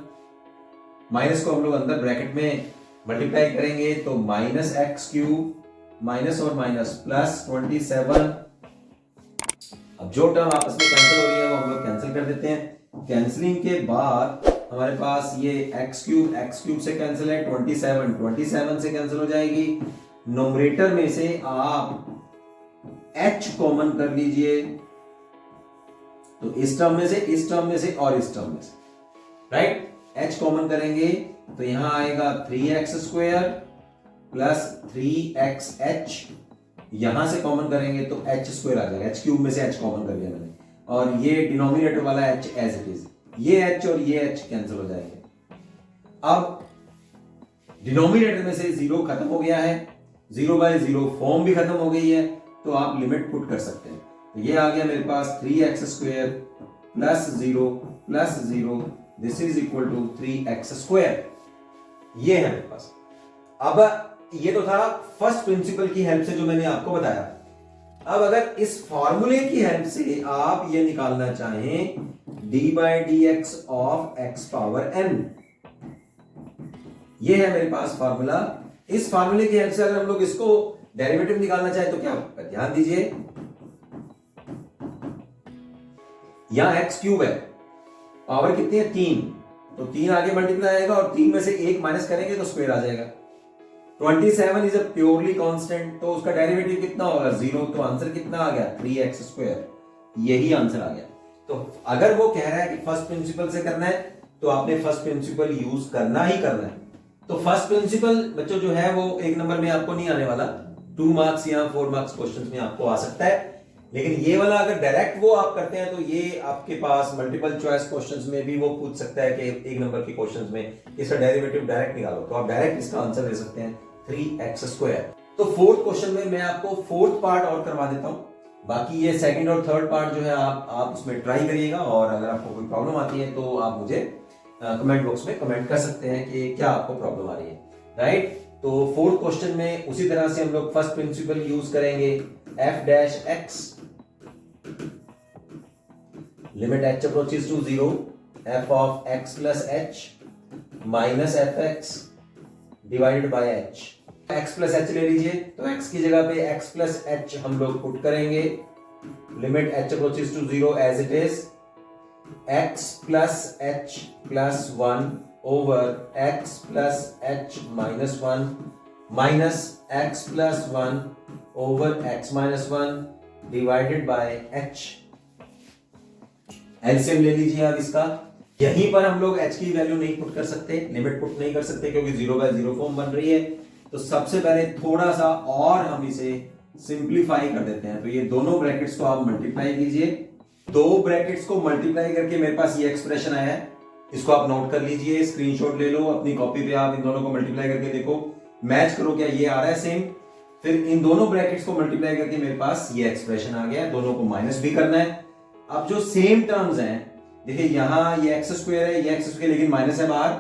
minus को हम लोग अंदर ब्रैकेट में मल्टीप्लाई करेंगे तो माइनस एक्स क्यूब माइनस और माइनस प्लस 27। अब जो टर्म आपस में कैंसिल हो रही है वो हम लोग कैंसिल कर देते हैं। कैंसिलिंग के बाद हमारे पास ये एक्स क्यूब से कैंसिल है, 27 से कैंसिल हो जाएगी। नोमरेटर में से आप h कॉमन कर लीजिए, तो इस टर्म में से, इस टर्म में से और इस टर्म में से, राइट? h कॉमन करेंगे तो यहां आएगा 3x स्क्वायर प्लस 3xh, यहां से कॉमन करेंगे तो h स्क्वायर आ जाएगा, h क्यूब में से h कॉमन कर लिया मैंने, और ये डिनोमिनेटर वाला h एज इट इज, ये h और ये h कैंसिल हो जाएंगे। अब डिनोमिनेटर में से 0 खत्म हो गया है, 0/0 फॉर्म भी खत्म हो गई है, तो आप लिमिट पुट कर सकते हैं। तो ये आ गया मेरे पास 3x square plus 0 this is equal to 3x square, ये है मेरे पास। अब ये तो था फर्स्ट प्रिंसिपल की हेल्प से जो मैंने आपको बताया। अब अगर इस फॉर्मूले की हेल्प से आप ये निकालना चाहें d/dx of x power n, ये है मेरे पास फॉर्मूला। इस फॉर्मूले की हेल्प से अगर हम लोग इसको डेरिवेटिव निकालना चाहें तो क्या, ध्यान दीजिए, यहां x क्यूब है, पावर कितनी है 3, तो 3 आगे मल्टीप्लाई आएगा और 3 में से 1 माइनस करेंगे तो स्क्वायर आ जाएगा। 27 इज अ प्योरली कांस्टेंट, तो उसका डेरिवेटिव कितना होगा 0, तो आंसर कितना आ गया 3x स्क्वायर, यही आंसर आ गया। तो अगर वो कह रहा है कि फर्स्ट प्रिंसिपल से करना है तो आपने फर्स्ट प्रिंसिपल यूज करना ही करना है। तो फर्स्ट प्रिंसिपल बच्चों जो है वो 1 नंबर में आपको नहीं आने वाला, 2 मार्क्स या 4 मार्क्स क्वेश्चन में आपको आ सकता है, लेकिन ये वाला अगर डायरेक्ट वो आप करते हैं तो ये आपके पास मल्टीपल चॉइस क्वेश्चंस में भी वो पूछ सकता है कि 1 नंबर के क्वेश्चंस में इसका डेरिवेटिव डायरेक्ट निकालो, तो आप डायरेक्ट इसका आंसर दे सकते हैं 3x स्क्वायर। तो फोर्थ क्वेश्चन में मैं आपको फोर्थ पार्ट और करवा देता हूं, बाकी ये सेकंड और थर्ड पार्ट जो है आप उसमें ट्राई करिएगा, और अगर आपको कोई प्रॉब्लम आती है तो आप मुझे कमेंट बॉक्स में कमेंट कर सकते हैं कि क्या आपको प्रॉब्लम आ रही है, राइट? तो फोर्थ क्वेश्चन में उसी तरह से हम लोग फर्स्ट प्रिंसिपल यूज करेंगे, f dash x limit h approaches to 0 f of x plus h minus f x divided by h। x plus h ले लीजिए, तो x की जगह पे x प्लस एच हम लोग पुट करेंगे, limit h approaches to 0 as it is x plus h plus 1 over x plus h minus 1 minus x plus 1 over x minus 1 divided by h। LCM ले लीजिए अब इसका। यहीं पर हम लोग h की वैल्यू नहीं पुट कर सकते, लिमिट पुट नहीं कर सकते क्योंकि 0/0 फॉर्म बन रही है। तो सबसे पहले थोड़ा सा और हम इसे सिंप्लीफाई कर देते हैं। तो ये दोनों ब्रैकेट्स को आप मल्टीप्लाई कीजिए, दो ब्रैकेट्स को मल्टीप्लाई करके मेरे पास ये एक्सप्रेशन आया है, इसको आप नोट कर लीजिए, स्क्रीनशॉट ले लो अपनी कॉपी पे, आप इन दोनों को मल्टीप्लाई करके देखो, मैच करो क्या ये आ रहा है सेम। फिर इन दोनों ब्रैकेट्स को मल्टीप्लाई करके मेरे पास ये एक्सप्रेशन आ गया, दोनों को माइनस भी करना है। अब जो सेम टर्म्स हैं, देखिए यहां ये एक्स स्क्वायर है, ये एक्स स्क्वायर, लेकिन माइनस है बाहर,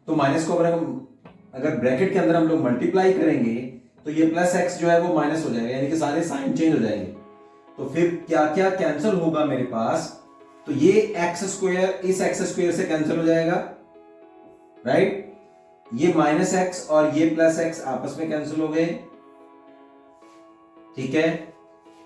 तो माइनस को अगर ब्रैकेट के अंदर हम लोग मल्टीप्लाई करेंगे तो ये प्लस एक्स जो है वो माइनस हो जाएगा, यानी कि सारे साइन चेंज हो जाएंगे। तो फिर क्या क्या कैंसिल होगा मेरे पास, तो ये एक्स स्क्वायर इस एक्स स्क्वायर से कैंसिल हो जाएगा, राइट। ये माइनस एक्स और ये प्लस एक्स आपस में कैंसिल हो गए, ठीक है।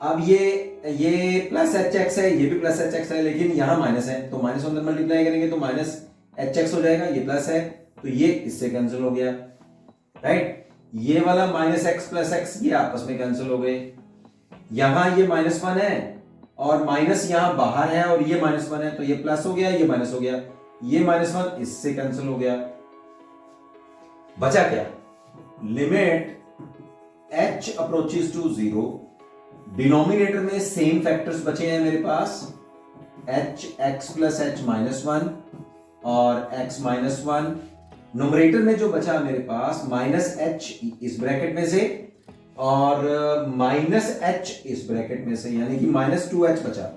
अब ये प्लस एच एक्स है, ये भी प्लस एच एक्स है, लेकिन यहां माइनस है, तो माइनस अंदर मल्टीप्लाई करेंगे तो माइनस एच एक्स हो जाएगा, ये प्लस है तो ये इससे कैंसिल हो गया, राइट। ये वाला माइनस एक्स प्लस एक्स ये आपस में कैंसिल हो गए। यहां ये -1 है और माइनस यहां बाहर है और ये -1 है, तो ये प्लस हो गया, ये माइनस हो गया, ये -1 इससे कैंसिल हो गया। बचा क्या, limit h approaches to 0, denominator में सेम फैक्टर्स बचे हैं मेरे पास, h x प्लस एच -1 और x -1। न्यूमरेटर में जो बचा मेरे पास माइनस एच इस ब्रैकेट में से और माइनस एच इस ब्रैकेट में से, यानी कि -2h बचा,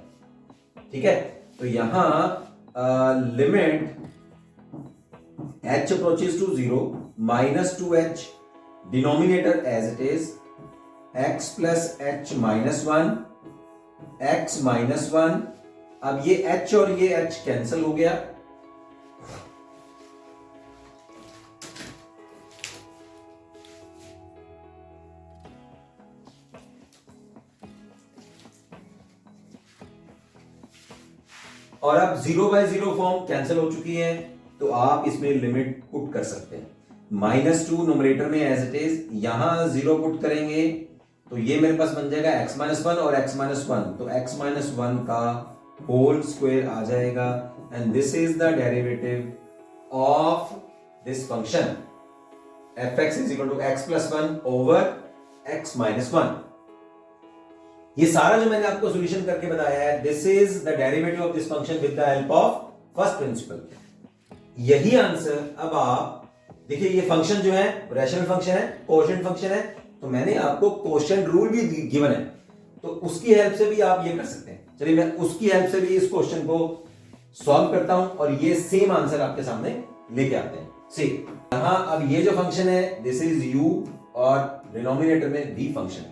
ठीक है। तो यहां limit h approaches to 0 -2h, denominator as it is x plus h -1 x -1। अब ये h और ये h कैंसिल हो गया, और अब 0/0 फॉर्म कैंसिल हो चुकी है, तो आप इसमें लिमिट पुट कर सकते हैं। -2 न्यूमरेटर में एज इट इज, यहां 0 पुट करेंगे तो ये मेरे पास बन जाएगा x -1 और x -1, तो x -1 का होल स्क्वायर आ जाएगा, and this is the derivative of this function fx is equal to x plus 1 over x -1। ये सारा जो मैंने आपको सॉल्यूशन करके बताया है, this is the derivative of this function with the help of first principal. यही आंसर, अब आप देखिए ये फंक्शन जो है रैशनल फंक्शन है, कोशेंट फंक्शन है, तो मैंने आपको कोशेंट रूल भी गिवन है, तो उसकी हेल्प से भी आप ये कर सकते हैं। चलिए मैं उसकी हेल्प से भी इस क्वेश्चन को सॉल्व करता हूं और ये सेम आंसर आपके सामने लेके आते हैं। सी यहां अब ये जो फंक्शन है दिस इज u और डिनोमिनेटर में v फंक्शन।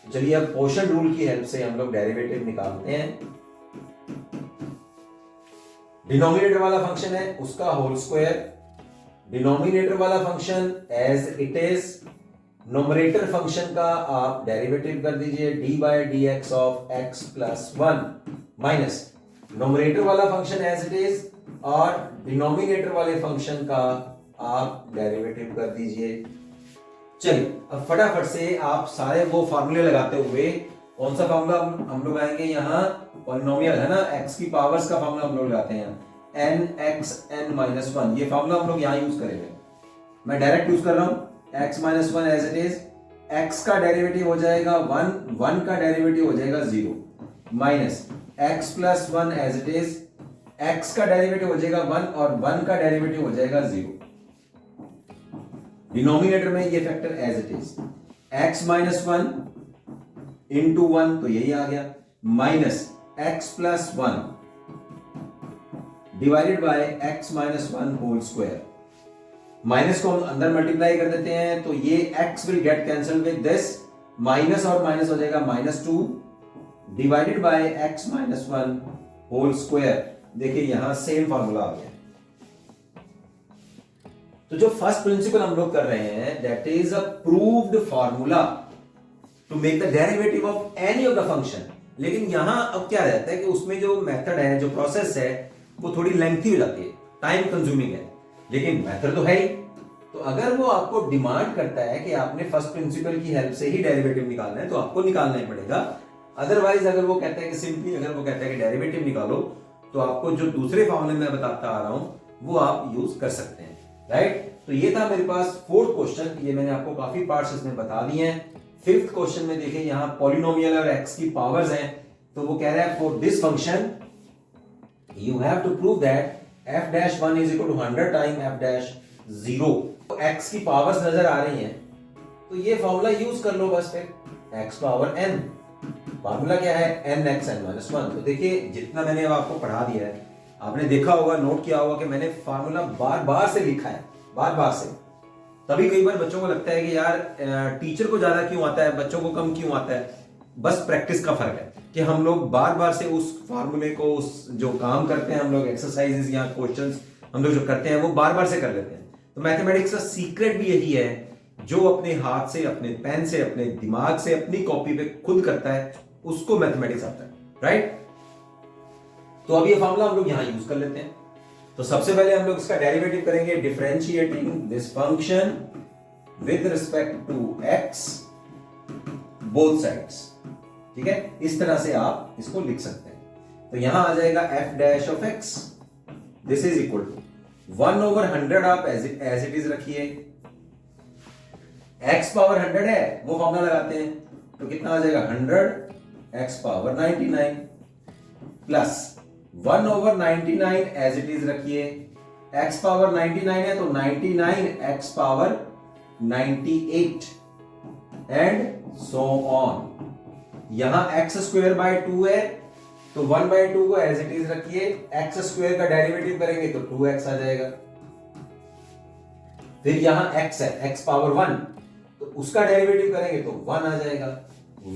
चलिए अब कोशेंट रूल की हेल्प से हम लोग डेरिवेटिव निकालते हैं। डिनोमिनेटर वाला फंक्शन है उसका होल स्क्वायर, डिनोमिनेटर वाला function as it is, numerator function का आप डेरिवेटिव कर दीजिए d/dx of x plus 1 minus numerator वाला फंक्शन एज इट इज और डिनोमिनेटर वाले फंक्शन का आप डेरिवेटिव कर दीजिए। चलिए अब फटाफट से आप सारे वो फार्मूले लगाते हुए, कौन सा फार्मूला हम लोग आएंगे, यहाँ पॉलिनोमियल है ना, x की पावर्स का फार्मूला हम लोग लगाते हैं, n(x(n-1), ये फार्मूला हम लोग यहाँ यूज करेंगे। मैं डायरेक्ट यूज कर रहा हूँ, x -1 as it is, x का डेरिवेटिव हो जाएगा 1, 1 का डेरिवेटिव हो जाएगा 0, minus x plus 1 as it is, x का डेरिवेटिव हो जाएगा 1 और 1 का डेरिवेटिव हो जाएगा 0। डिनोमिनेटर में ये factor as it is, x -1 into 1 तो यही आ गया, minus x plus 1 divided by x -1 whole square. Minus को हम अंदर मल्टीप्लाई कर देते हैं तो ये x will get cancel with this, minus और माइनस हो जाएगा -2 divided by x -1 whole square. देखिए यहां सेम फार्मूला आ गया। तो जो फर्स्ट प्रिंसिपल हम लोग कर रहे हैं that is a proved formula to make the derivative of any of the function. लेकिन यहां अब क्या रहता है कि उसमें जो मेथड है, जो प्रोसेस है, वो थोड़ी लेंथी हो जाती है, टाइम कंज्यूमिंग है, लेकिन मेथड तो है ही। तो अगर वो आपको डिमांड करता है कि आपने फर्स्ट प्रिंसिपल की हेल्प से ही डेरिवेटिव निकालना है तो आपको निकालना ही पड़ेगा। अदरवाइज अगर वो कहता है कि सिंपली अगर वो कहता है कि डेरिवेटिव निकालो तो आपको जो दूसरे फॉर्मूले में बताता आ रहा हूं वो आप यूज कर सकते हैं, राइट। तो ये था मेरे पास फोर्थ क्वेश्चन, ये मैंने आपको काफी पार्ट्स इसमें बता दिए हैं। फिफ्थ क्वेश्चन में देखिए यहाँ पॉलिनोमियल और एक्स की पावर्स हैं, तो वो कह रहा है for this function you have to prove that f dash 1 is equal to 100 time f dash 0। तो x की पावर्स नजर आ रही हैं तो ये फॉर्मूला यूज कर लो बस, फिर x पावर n, फॉर्मूला क्या है n(x(n-1)। तो देखिए जितना मैंने अब आपको पढ़ा दिया है, आपने देखा होगा, नोट किया होगा कि मैंने फॉर्मूला बार बार से लिखा है, बार बार से। तभी कई बार बच्चों को लगता है कि यार टीचर को ज्यादा क्यों आता है, बच्चों को कम क्यों आता है। बस प्रैक्टिस का फर्क है कि हम लोग बार बार से उस फार्मूले को, उस जो काम करते हैं हम लोग, एक्सरसाइजेस या क्वेश्चंस हम लोग जो करते हैं वो बार बार से कर लेते हैं। तो मैथमेटिक्स का सीक्रेट भी यही है, जो अपने हाथ से, अपने पेन से, अपने दिमाग से, अपनी कॉपी पे खुद करता है उसको मैथमेटिक्स आता है, राइट। तो अब ये फॉर्मूला हम लोग यहां यूज कर लेते हैं। तो सबसे पहले हम लोग इसका डेरिवेटिव करेंगे, differentiating this function with respect to x both sides, ठीक है। इस तरह से आप इसको लिख सकते हैं। तो यहां आ जाएगा f dash of x, this is equal to 1/100 आप एज इट इज रखिए, x पावर 100 है वो फॉर्मूला लगाते हैं तो कितना आ जाएगा 100 x power 99 plus 1/99 as it is रखिए, x पावर 99 है तो 99 x power 98 and so on. यहां x स्क्वायर बाय 2 है तो 1/2 को एज इट इज रखिए, x स्क्वायर का डेरिवेटिव करेंगे तो 2x आ जाएगा। फिर यहां x है, x पावर 1, तो उसका डेरिवेटिव करेंगे तो 1 आ जाएगा,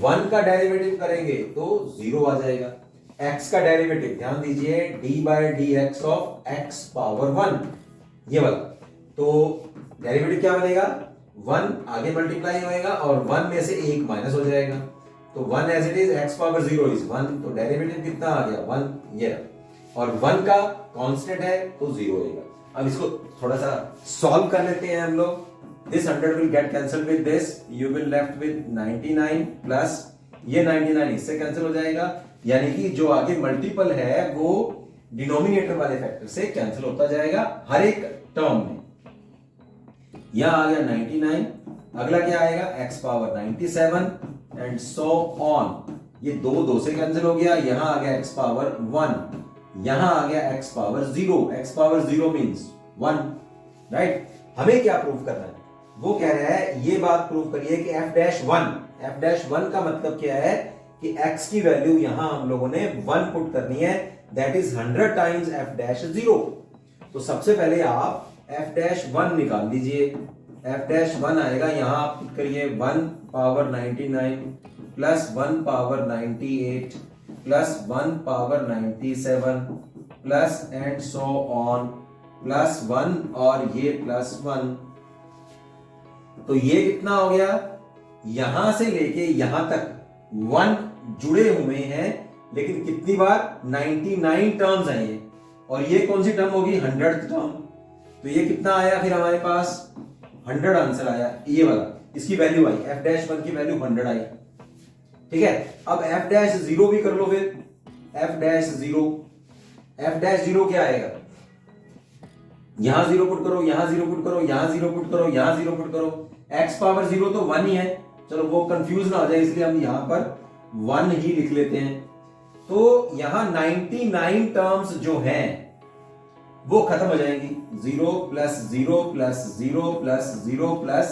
1 का डेरिवेटिव करेंगे तो 0 आ जाएगा। x का डेरिवेटिव ध्यान दीजिए d/dx ऑफ x पावर 1, ये वाला। तो डेरिवेटिव क्या बनेगा, 1 आगे मल्टीप्लाई होएगा और 1 में से 1 माइनस हो जाएगा, तो 1 as it is, x power 0 is 1, तो डेरिवेटिव कितना आ गया 1, ये रहा। और 1 का कांस्टेंट है तो 0 होएगा। अब इसको थोड़ा सा सॉल्व कर लेते हैं हम लोग। This 100 will get cancelled with this, you will left with 99 plus ये 99 इससे कैंसिल हो जाएगा, यानी कि जो आगे मल्टीपल है वो डिनोमिनेटर वाले फैक्टर से कैंसिल होता जाएगा हर एक टर्म में। यहां आ गया 99, अगला क्या आएगा x power 97 and so on. ये 2 से कैंसिल हो गया, यहां आ गया x पावर 1, यहां आ गया x power 0, x power 0 means 1, right. हमें क्या प्रूव करना है, वो कह रहा है ये बात प्रूव करिए कि f-1 का मतलब क्या है कि x की वैल्यू यहां हम लोगों ने 1 पुट करनी है, दैट इज 100 टाइम्स f-0। तो सबसे पहले आप f-1 निकाल दीजिए, f-1 आएगा, यहां आप पुट करिए 1 power 99 plus 1 power 98 plus 1 power 97 plus and so on plus 1 और ये प्लस 1। तो ये कितना हो गया, यहां से लेके यहां तक 1 जुड़े हुए हैं, लेकिन कितनी बार 99 टर्म्स हैं ये, और ये कौन सी टर्म होगी 100th टर्म। तो ये कितना आया फिर हमारे पास 100 आंसर आया, ये वाला, इसकी वैल्यू आई, f-1 की वैल्यू 100 आई, ठीक है। अब f-0 भी कर लो, फिर f-0 क्या आएगा, यहां 0 पुट करो, यहां 0 पुट करो, यहां 0 पुट करो, यहां 0 पुट करो, x पावर 0 तो 1 ही है, चलो वो कंफ्यूज ना हो जाए इसलिए हम यहां पर 1 ही लिख लेते हैं। तो यहां 99 टर्म्स जो हैं वो खत्म हो जाएंगी, 0 प्लस 0 प्लस 0 प्लस 0 प्लस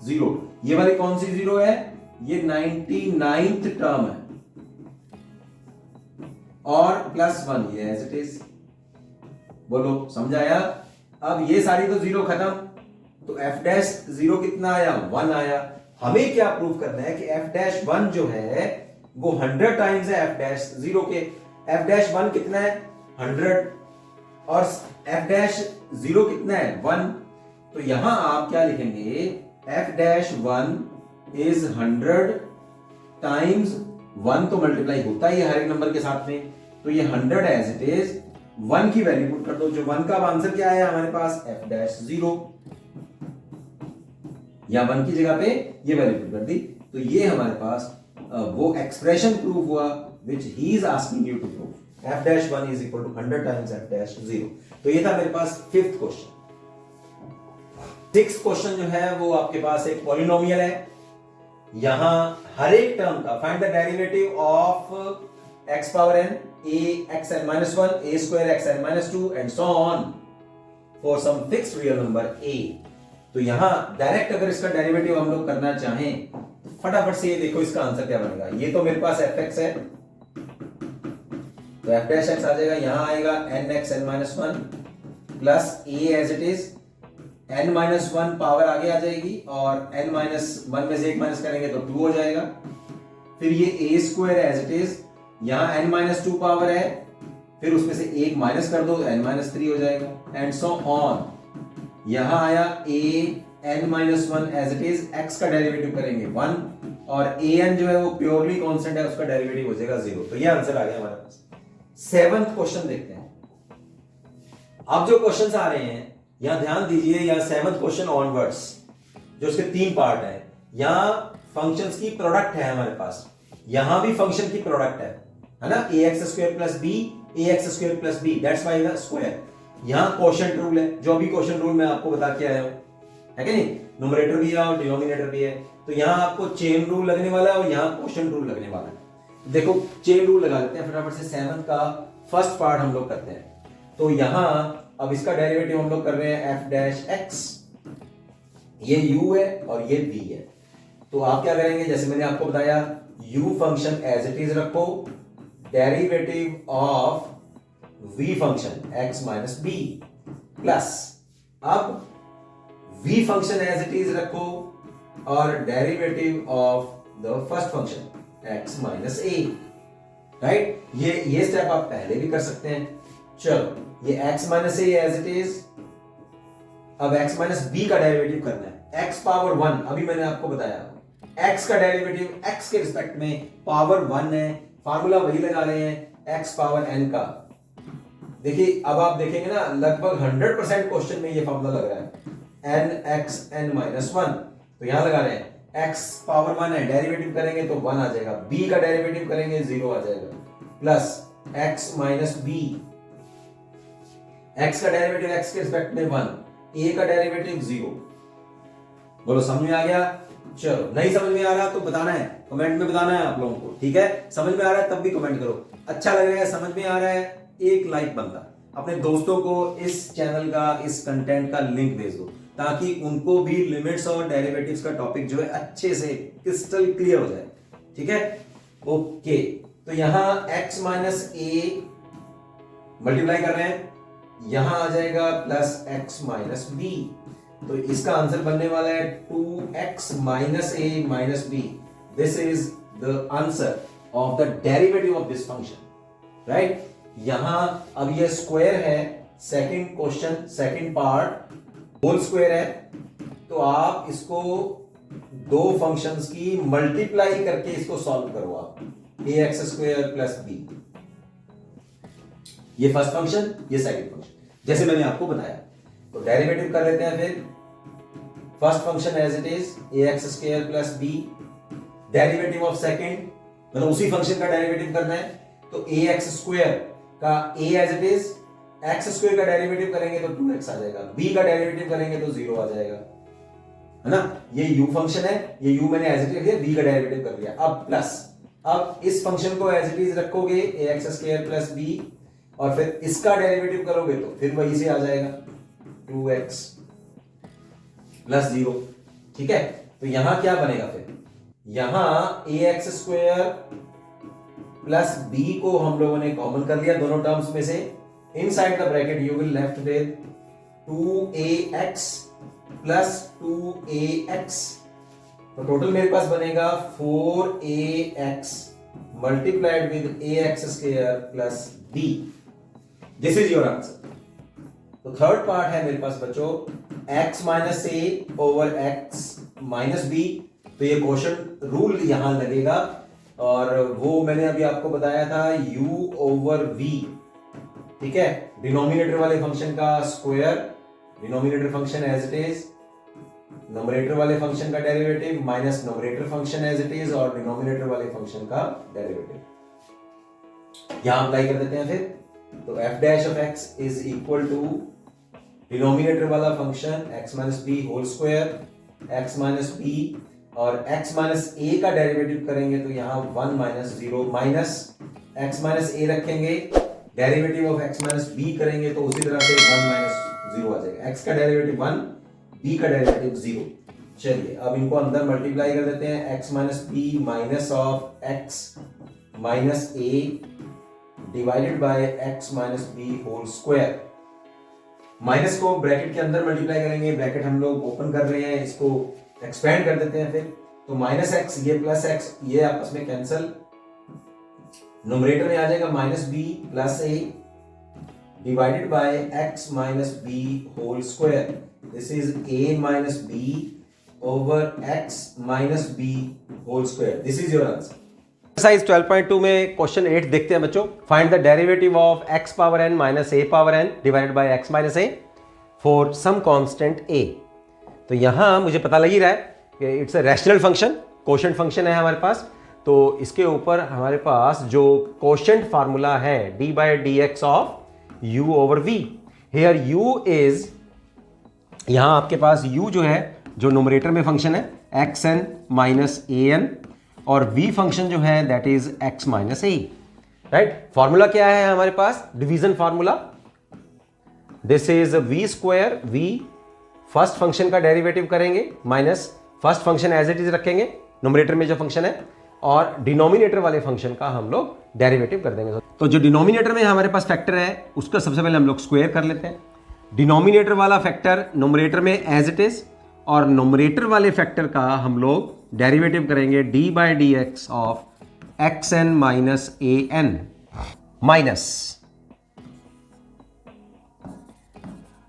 0। ये वाली कौन सी 0 है, ये 99th टर्म है, और प्लस 1 ये एज इट इज। बोलो समझ आया। अब ये सारी तो 0 खत्म, तो f-0 कितना आया 1 आया। हमें क्या प्रूव करना है कि f-1 जो है वो 100 टाइम्स है f-0 के। f-1 कितना है 100 और f-0 कितना है 1, तो यहां आप क्या लिखेंगे, f-1 इज 100 टाइम्स 1 तो मल्टीप्लाई होता ही है हर एक नंबर के साथ में, तो ये 100 एज इट इज 1 की वैल्यू पुट कर दो। जो 1 का आंसर क्या है हमारे पास, f-0, या 1 की जगह पे ये वैल्यू पुट कर दी। तो ये हमारे पास वो एक्सप्रेशन प्रूव हुआ which he is asking you to prove. f-1 is equal to 100 times f-0. तो ये था मेरे पास फिफ्थ क्वेश्चन। सिक्स्थ क्वेश्चन जो है वो आपके पास एक पॉलिनोमियल है। यहां हर एक टर्म का find the derivative of x power n, a xn minus 1, a square xn minus 2 and so on for some fixed real number a। तो यहां डायरेक्ट अगर इसका डेरिवेटिव हम लोग करना चाहें तो फटाफट से ये देखो इसका आंसर क्या बनेगा। ये तो मेरे पास fx है, तो f डैश x आ जाएगा, यहां आएगा n(x(n minus 1) plus a as it is, n-1 power आगे आ जाएगी और n-1 में से एक माइनस करेंगे तो 2 हो जाएगा। फिर ये a square as it is, यहां n-2 पावर है, फिर उसमें से एक माइनस कर दो n-3 हो जाएगा एंड सो ऑन। यहां आया a n-1 as it is, x का डेरिवेटिव करेंगे 1 और an जो है वो प्योरली कांस्टेंट है, उसका डेरिवेटिव हो जाएगा 0। तो ये आंसर आ गया हमारे पास। सेवंथ क्वेश्चन देखते हैं। अब जो क्वेश्चंस आ रहे हैं यहां ध्यान दीजिए, यहां सेवंथ क्वेश्चन ऑनवर्ड्स, जो उसके 3 पार्ट है। यहां फंक्शंस की प्रोडक्ट है हमारे पास, यहां भी फंक्शन की प्रोडक्ट है ना, ax² plus b, ax² plus b, that's why the square. यहां क्वोशिएंट रूल है, जो अभी क्वोशिएंट रूल मैं आपको बता के आया हूं, है कि नहीं, न्यूमरेटर भी है और डिनोमिनेटर भी है। तो यहां आपको चेन रूल लगने वाला है और यहां क्वोशिएंट रूल लगने वाला है। देखो चेन रूल लगा लेते हैं फटाफट से। सेवंथ का फर्स्ट पार्ट हम लोग करते हैं। तो यहां अब इसका डेरिवेटिव हम लोग कर रहे हैं f'(x), ये u है और ये v है। तो आप क्या करेंगे, जैसे मैंने आपको बताया, u function as it is रखो, derivative of v function x minus b plus, अब v function as it is रखो और derivative of the first function x minus a, right. ये स्टेप आप पहले भी कर सकते हैं। चलो ये x minus a as it is, अब x माइनस b का डेरिवेटिव करना है, x पावर 1, अभी मैंने आपको बताया x का डेरिवेटिव x के रिस्पेक्ट में पावर 1 है, फार्मूला वही लगा रहे हैं x पावर n का। देखिए अब आप देखेंगे ना, लगभग 100% क्वेश्चन में ये फार्मूला लग रहा है, n(x(n minus 1), तो यहां लगा रहे हैं x पावर 1 है, डेरिवेटिव करेंगे तो 1 आ जाएगा, b का डेरिवेटिव करेंगे 0 आ जाएगा, plus x minus b, x का डेरिवेटिव x के रिस्पेक्ट में 1, a का डेरिवेटिव 0। बोलो समझ में आ गया? चलो नहीं समझ में आ रहा तो बताना है, कमेंट में बताना है आप लोगों को, ठीक है। समझ में आ रहा है तब भी कमेंट करो, अच्छा लग रहा है, समझ में आ रहा है, एक लाइक बनता, अपने दोस्तों को इस चैनल का, इस कंटेंट का लिंक भेज दो ताकि उनको भी लिमिट्स और डेरिवेटिव्स का टॉपिक जो है अच्छे से क्रिस्टल क्लियर हो जाए, ठीक है। ओके, तो यहां x माइनस a मल्टीप्लाई कर रहे हैं, यहां आ जाएगा प्लस x माइनस b, तो इसका आंसर बनने वाला है 2x minus a minus b। This is the answer of the derivative of this function, right. यहां अब ये स्क्वायर है, second question second part whole square है, तो आप इसको दो फंक्शंस की मल्टीप्लाई करके इसको सॉल्व करो आप, ax² प्लस b, ये फर्स्ट फंक्शन ये सेकंड फंक्शन, जैसे मैंने आपको बताया। तो डेरिवेटिव कर लेते हैं फिर, first function as it is ax² plus b, derivative of second मतलब उसी फंक्शन का डेरिवेटिव करना है, तो ax² का a as it is, x² का डेरिवेटिव करेंगे तो 2x आ जाएगा, b का डेरिवेटिव करेंगे तो 0 आ जाएगा, है ना। ये u फंक्शन है, ये u मैंने एज इट इज b का डेरिवेटिव कर लिया। अब प्लस, अब इस फंक्शन को एज इट इज रखोगे ax² प्लस b और फिर इसका डेरिवेटिव करोगे तो फिर वही से आ जाएगा 2x प्लस 0, ठीक है। तो यहां क्या बनेगा फिर, यहां ax² प्लस b को हम लोगों ने कॉमन कर लिया दोनों टर्म्स में से, inside the bracket you will left with 2ax plus 2ax, तो टोटल मेरे पास बनेगा 4ax multiplied with ax² plus b। This is your answer. तो थर्ड पार्ट है मेरे पास बच्चों x माइनस ए ओवर x माइनस बी, तो ये क्वोशंट रूल यहां लगेगा और वो मैंने अभी आपको बताया था u ओवर v, ठीक है, डिनोमिनेटर वाले फंक्शन का square, denominator function as it is, numerator वाले फंक्शन का derivative minus numerator function as it is और डिनोमिनेटर वाले फंक्शन का डेरिवेटिव यहां अप्लाई कर देते हैं फिर। तो f dash of x is equal to denominator वाला function x minus b whole square, x minus b और x माइनस ए का डेरिवेटिव करेंगे तो यहां 1 minus 0 minus x minus a रखेंगे, derivative of x minus B करेंगे तो उसी तरह से 1 माइनस 0 आ जाएगा, x का डेरिवेटिव 1, b का डेरिवेटिव 0। चलिए अब इनको अंदर मल्टीप्लाई कर देते हैं, x minus b minus of x minus a divided by x minus b whole square. Minus को ब्रैकेट के अंदर मल्टीप्लाई करेंगे, ब्रैकेट हम लोग ओपन कर रहे हैं, इसको एक्सपेंड कर देते हैं फिर, तो माइनस एक्स ये प्लस एक्स ये आपस में कैंसल, न्यूमरेटर में आ जाएगा minus b plus a divided by x minus b whole square, this is a minus b over x minus b whole square, this is your answer. Exercise 12.2 में question 8 देखते हैं बच्चों, find the derivative of x power n minus a power n divided by x minus a for some constant a। तो यहां मुझे पता लग ही रहा है कि it's a rational function, quotient function है हमारे पास, तो इसके ऊपर हमारे पास जो कोशेंट फार्मूला है d by d x of u over v, here u is, यहां आपके पास u जो है जो न्यूमरेटर में फंक्शन है xn माइनस an और v फंक्शन जो है that is x minus a, right. Formula क्या है हमारे पास, division formula, this is v square, v first function का डेरिवेटिव करेंगे minus first function as it is रखेंगे न्यूमरेटर में जो फंक्शन है और डिनोमिनेटर वाले फंक्शन का हम लोग डेरिवेटिव कर देंगे। तो जो डिनोमिनेटर में हमारे पास फैक्टर है उसका सबसे पहले हम लोग स्क्वायर कर लेते हैं, डिनोमिनेटर वाला फैक्टर न्यूमरेटर में एज इट इज और न्यूमरेटर वाले फैक्टर का हम लोग डेरिवेटिव करेंगे d by d x of x n minus a n minus,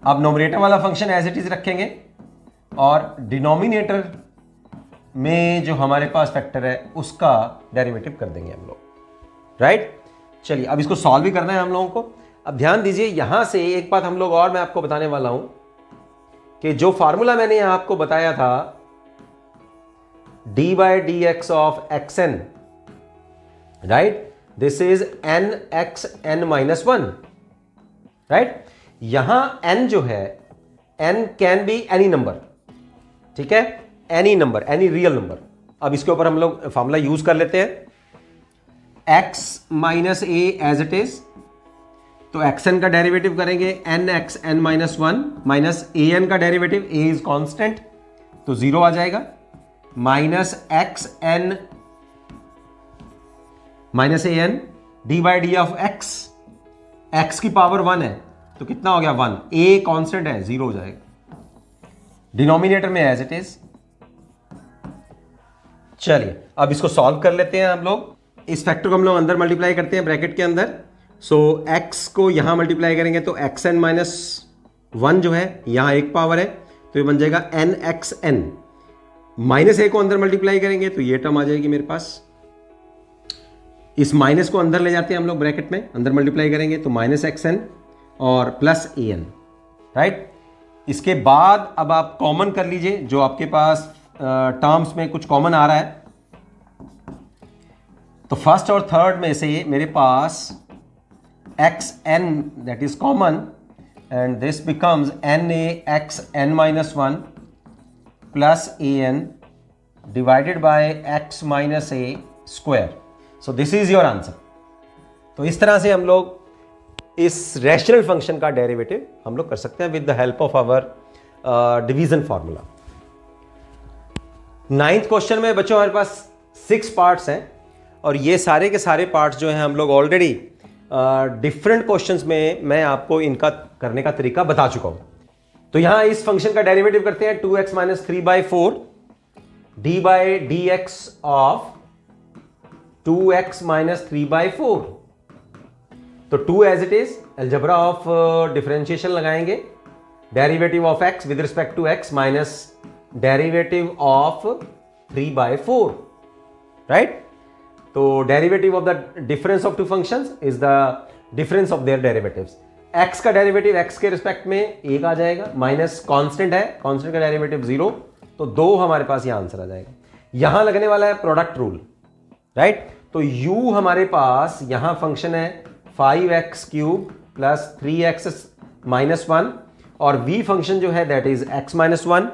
अब न्यूमरेटर वाला फंक्शन एज इट इज रखेंगे और डिनोमिनेटर में जो हमारे पास फैक्टर है उसका डेरिवेटिव कर देंगे हम लोग, राइट। चलिए अब इसको सॉल्व भी करना है हम लोगों को। अब ध्यान दीजिए यहां से एक बात हम लोग और मैं आपको बताने वाला हूं कि जो फार्मूला मैंने यहां आपको बताया था d by d x of x n, right, this is n x n minus 1, right. यहां n जो है n can be any number, ठीक है, any number, any real number. अब इसके ऊपर हम लोग फॉर्मूला यूज कर लेते हैं, x minus a as it is, तो xn का डेरिवेटिव करेंगे n x n minus 1 minus a n का डेरिवेटिव, a इज कांस्टेंट तो 0 आ जाएगा, minus x n minus a n d by d of x, x की power 1 है तो कितना हो गया 1, a कांस्टेंट है 0 हो जाएगा, डिनोमिनेटर में एज इट इज। चलिए अब इसको सॉल्व कर लेते हैं हम लोग, इस फैक्टर को हम लोग अंदर मल्टीप्लाई करते हैं ब्रैकेट के अंदर, सो x को यहां मल्टीप्लाई करेंगे तो एक्स एन माइनस 1 जो है यहां एक पावर है तो ये बन जाएगा एन एक्स एन, माइनस ए को अंदर मल्टीप्लाई करेंगे तो ये टर्म आ जाएगी मेरे पास, इस माइनस को अंदर ले जाते हैं हम लोग ब्रैकेट में, अंदर मल्टीप्लाई करेंगे तो माइनस एक्स एन और प्लस ए एन, राइट। इसके बाद अब आप कॉमन कर लीजिए जो आपके पास टर्म्स में कुछ कॉमन आ रहा है, तो फर्स्ट और थर्ड में से मेरे पास x n that is common and this becomes n a x n minus 1 plus a n divided by x minus a square, so this is your answer. तो इस तरह से हम लोग इस रैशनल फंक्शन का डेरिवेटिव हम लोग कर सकते हैं with the help of our division formula. 9th question में बच्चों हमारे पास 6 पार्ट्स हैं और ये सारे के सारे पार्ट्स जो हैं हम लोग ऑलरेडी डिफरेंट क्वेश्चंस में मैं आपको इनका करने का तरीका बता चुका हूं। तो यहां इस फंक्शन का डेरिवेटिव करते हैं 2x minus 3/4 d by d x of 2x minus 3/4, तो 2 as it is, algebra of differentiation लगाएंगे derivative of x with respect to x minus derivative of 3/4, right. तो derivative of the difference of two functions is the difference of their derivatives. x का derivative x के respect में 1 आ जाएगा, minus constant है, constant का derivative 0, तो 2 हमारे पास यहां आंसर आ जाएगा। यहां लगने वाला है प्रोडक्ट रूल, राइट। तो u हमारे पास यहां फंक्शन है 5x³ प्लस 3x माइनस 1 और v फंक्शन जो है that is x minus 1।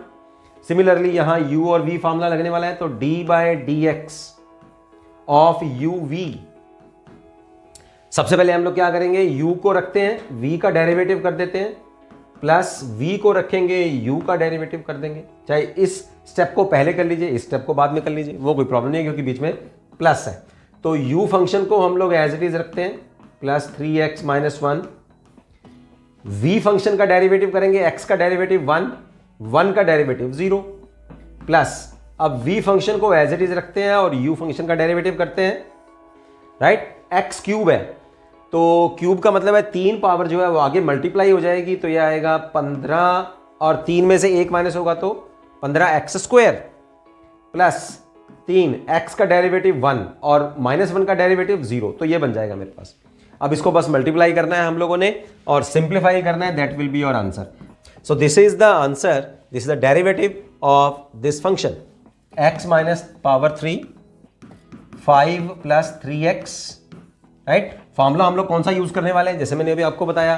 Similarly यहां u और v फॉर्मूला लगने वाला है, तो d/dx ऑफ uv। सबसे पहले हम लोग क्या करेंगे, u को रखते हैं, v का डेरिवेटिव कर देते हैं, प्लस v को रखेंगे, u का डेरिवेटिव कर देंगे। चाहे इस स्टेप को पहले कर लीजिए, इस स्टेप को बाद में कर लीजिए, वो कोई प्रॉब्लम नहीं है क्योंकि बीच में प्लस है। तो u फंक्शन को हम लोग एज इट इज रखते हैं, plus 3x minus 1। v function का डेरिवेटिव करेंगे, x का डेरिवेटिव 1, 1 का डेरिवेटिव 0, प्लस अब v फंक्शन को एज इट इज रखते हैं और u फंक्शन का डेरिवेटिव करते हैं, राइट। x³ है तो क्यूब का मतलब है 3 पावर जो है वो आगे मल्टीप्लाई हो जाएगी, तो यह आएगा 15 और 3 में से 1 माइनस होगा तो 15x² प्लस 3 x का डेरिवेटिव 1 और माइनस 1 का डेरिवेटिव 0, तो ये बन जाएगा मेरे पास। अब इसको बस मल्टीप्लाई करना है हम लोगों ने और सिंप्लीफाई करना है, that will be your answer. So this is the answer, this is the derivative of this function x minus power 3 5 plus 3x, right. Formula हम लोग कौन सा यूज करने वाले हैं, जैसे मैंने अभी आपको बताया,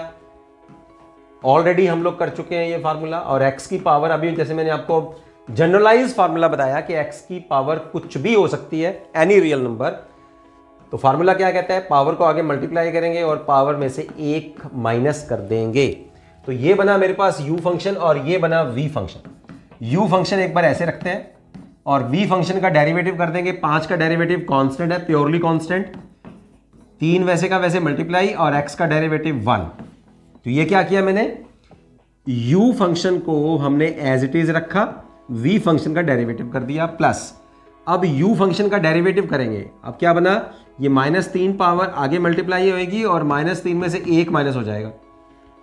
ऑलरेडी हम लोग कर चुके हैं ये फार्मूला। और x की पावर अभी जैसे मैंने आपको जनरलाइज फार्मूला बताया कि x की पावर कुछ भी हो सकती है, एनी रियल नंबर। तो फार्मूला क्या कहता है, पावर को आगे मल्टीप्लाई करेंगे और पावर में से 1 माइनस कर देंगे। तो ये बना मेरे पास u फंक्शन और ये बना v फंक्शन। u फंक्शन एक बार ऐसे रखते हैं और v फंक्शन का डेरिवेटिव कर देंगे। 5 का डेरिवेटिव कांस्टेंट है, प्योरली कांस्टेंट, 3 वैसे का वैसे मल्टीप्लाई और x का डेरिवेटिव 1। तो ये क्या किया मैंने, u फंक्शन को हमने एज इट इज रखा, v फंक्शन का डेरिवेटिव कर दिया, प्लस अब u फंक्शन का डेरिवेटिव करेंगे। अब क्या बना, ये -3 पावर आगे मल्टीप्लाई होगी और -3 में से 1 माइनस हो जाएगा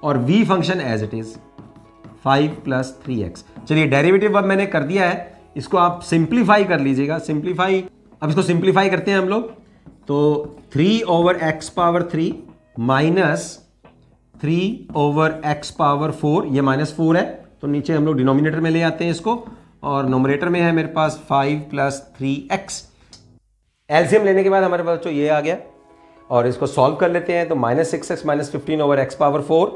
और v function as it is 5 plus 3x। चलिए डेरिवेटिव अब मैंने कर दिया है, इसको आप सिंप्लीफाई कर लीजिएगा। सिंप्लीफाई, अब इसको सिंप्लीफाई करते हैं हम लोग, तो 3/x power 3 minus 3/x power 4, ये -4 है तो नीचे हम लोग डिनोमिनेटर में ले आते हैं इसको, और नोमिनेटर में है मेरे पास 5 प्लस 3x। एलसीएम लेने के बाद हमारे पास तो ये आ गया और इसको सॉल्व कर लेते हैं। तो -6x minus 15/x power 4,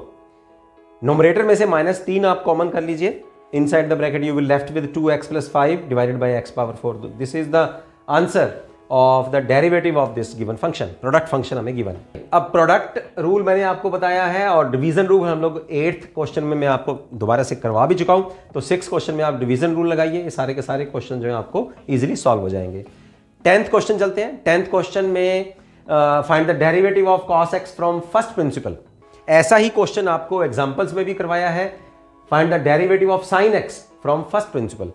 nominator में से -3 आप कॉमन कर लीजिए, inside the bracket you will left with 2x plus 5 divided by x power 4। This is the answer of the derivative of this given function. Product function हमें given है। अब product rule मैंने आपको बताया है और डिवीजन रूल हम लोग 8th क्वेश्चन में मैं आपको दोबारा से करवा भी चुका हूं। तो 6th क्वेश्चन में आप डिवीजन रूल लगाइए, ये सारे के सारे क्वेश्चन जो है आपको इजीली सॉल्व हो जाएंगे। 10th क्वेश्चन चलते हैं। 10th क्वेश्चन में find the derivative of cos x from first principal. ऐसा ही क्वेश्चन आपको एग्जांपल्स में भी करवाया है। Find the derivative of sin x from first principal.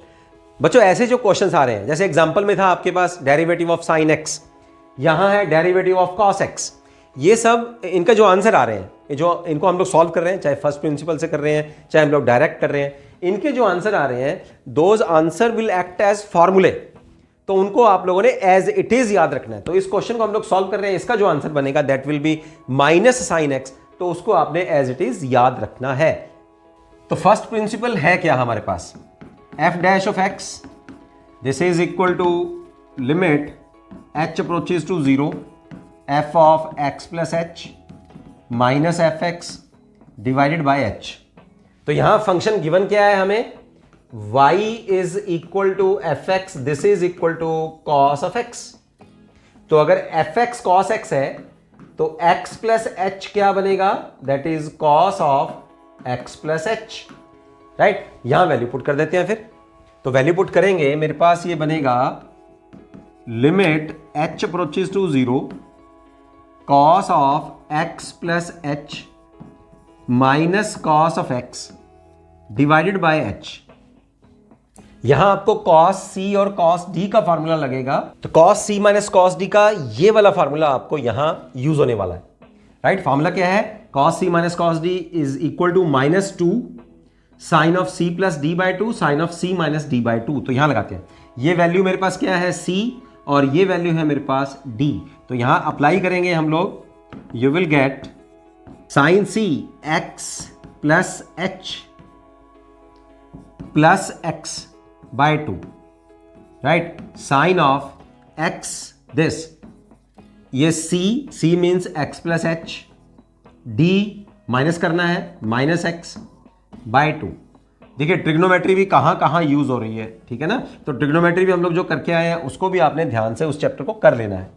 बच्चों ऐसे जो क्वेश्चंस आ रहे हैं, जैसे एग्जांपल में था आपके पास डेरिवेटिव ऑफ sin x, यहां है डेरिवेटिव ऑफ cos x, ये सब इनका जो आंसर आ रहे हैं, ये जो इनको हम लोग सॉल्व कर रहे हैं, चाहे फर्स्ट प्रिंसिपल से कर रहे हैं चाहे हम लोग डायरेक्ट कर रहे हैं, इनके जो आंसर आ रहे हैं those answers will act as फॉर्मूले। तो उनको आप लोगों ने एज इट इज याद रखना है। तो इस क्वेश्चन को हम लोग सॉल्व कर रहे हैं, इसका जो आंसर बनेगा that will be -sin x, तो उसको आपने एज इट इज याद रखना है। तो फर्स्ट प्रिंसिपल है क्या हमारे पास, f dash of x, this is equal to limit h approaches to 0 f of x plus h minus fx divided by h। तो यहां फंक्शन गिवन क्या है हमें, y is equal to fx, this is equal to cos of x। तो अगर fx cos x है तो x plus h क्या बनेगा, that is cos of x plus h, right. यहां वैल्यू पुट कर देते हैं। फिर तो वैल्यू पुट करेंगे, मेरे पास ये बनेगा limit h approaches to 0 cos of x plus h minus cos of x divided by h। यहां आपको cos c और cos d का फॉर्मूला लगेगा, तो cos c minus cos d का ये वाला फॉर्मूला आपको यहां यूज होने वाला है, राइट। फॉर्मूला क्या है, cos c minus cos d is equal to -2 sine of c plus d by two, sine of c minus d by two. तो यहां लगाते हैं, ये वैल्यू मेरे पास क्या है सी और ये वैल्यू है मेरे पास डी। तो यहां अप्लाई करेंगे हम लोग, you will get sine c x plus h plus x by two, right. Sine of x this, ये c means x plus h, d minus करना है माइनस एक्स बाय टू। देखिए ट्रिग्नोमेट्री भी कहां कहां यूज हो रही है, ठीक है ना। तो ट्रिग्नोमेट्री भी हम लोग जो करके आए हैं उसको भी आपने ध्यान से उस चैप्टर को कर लेना है।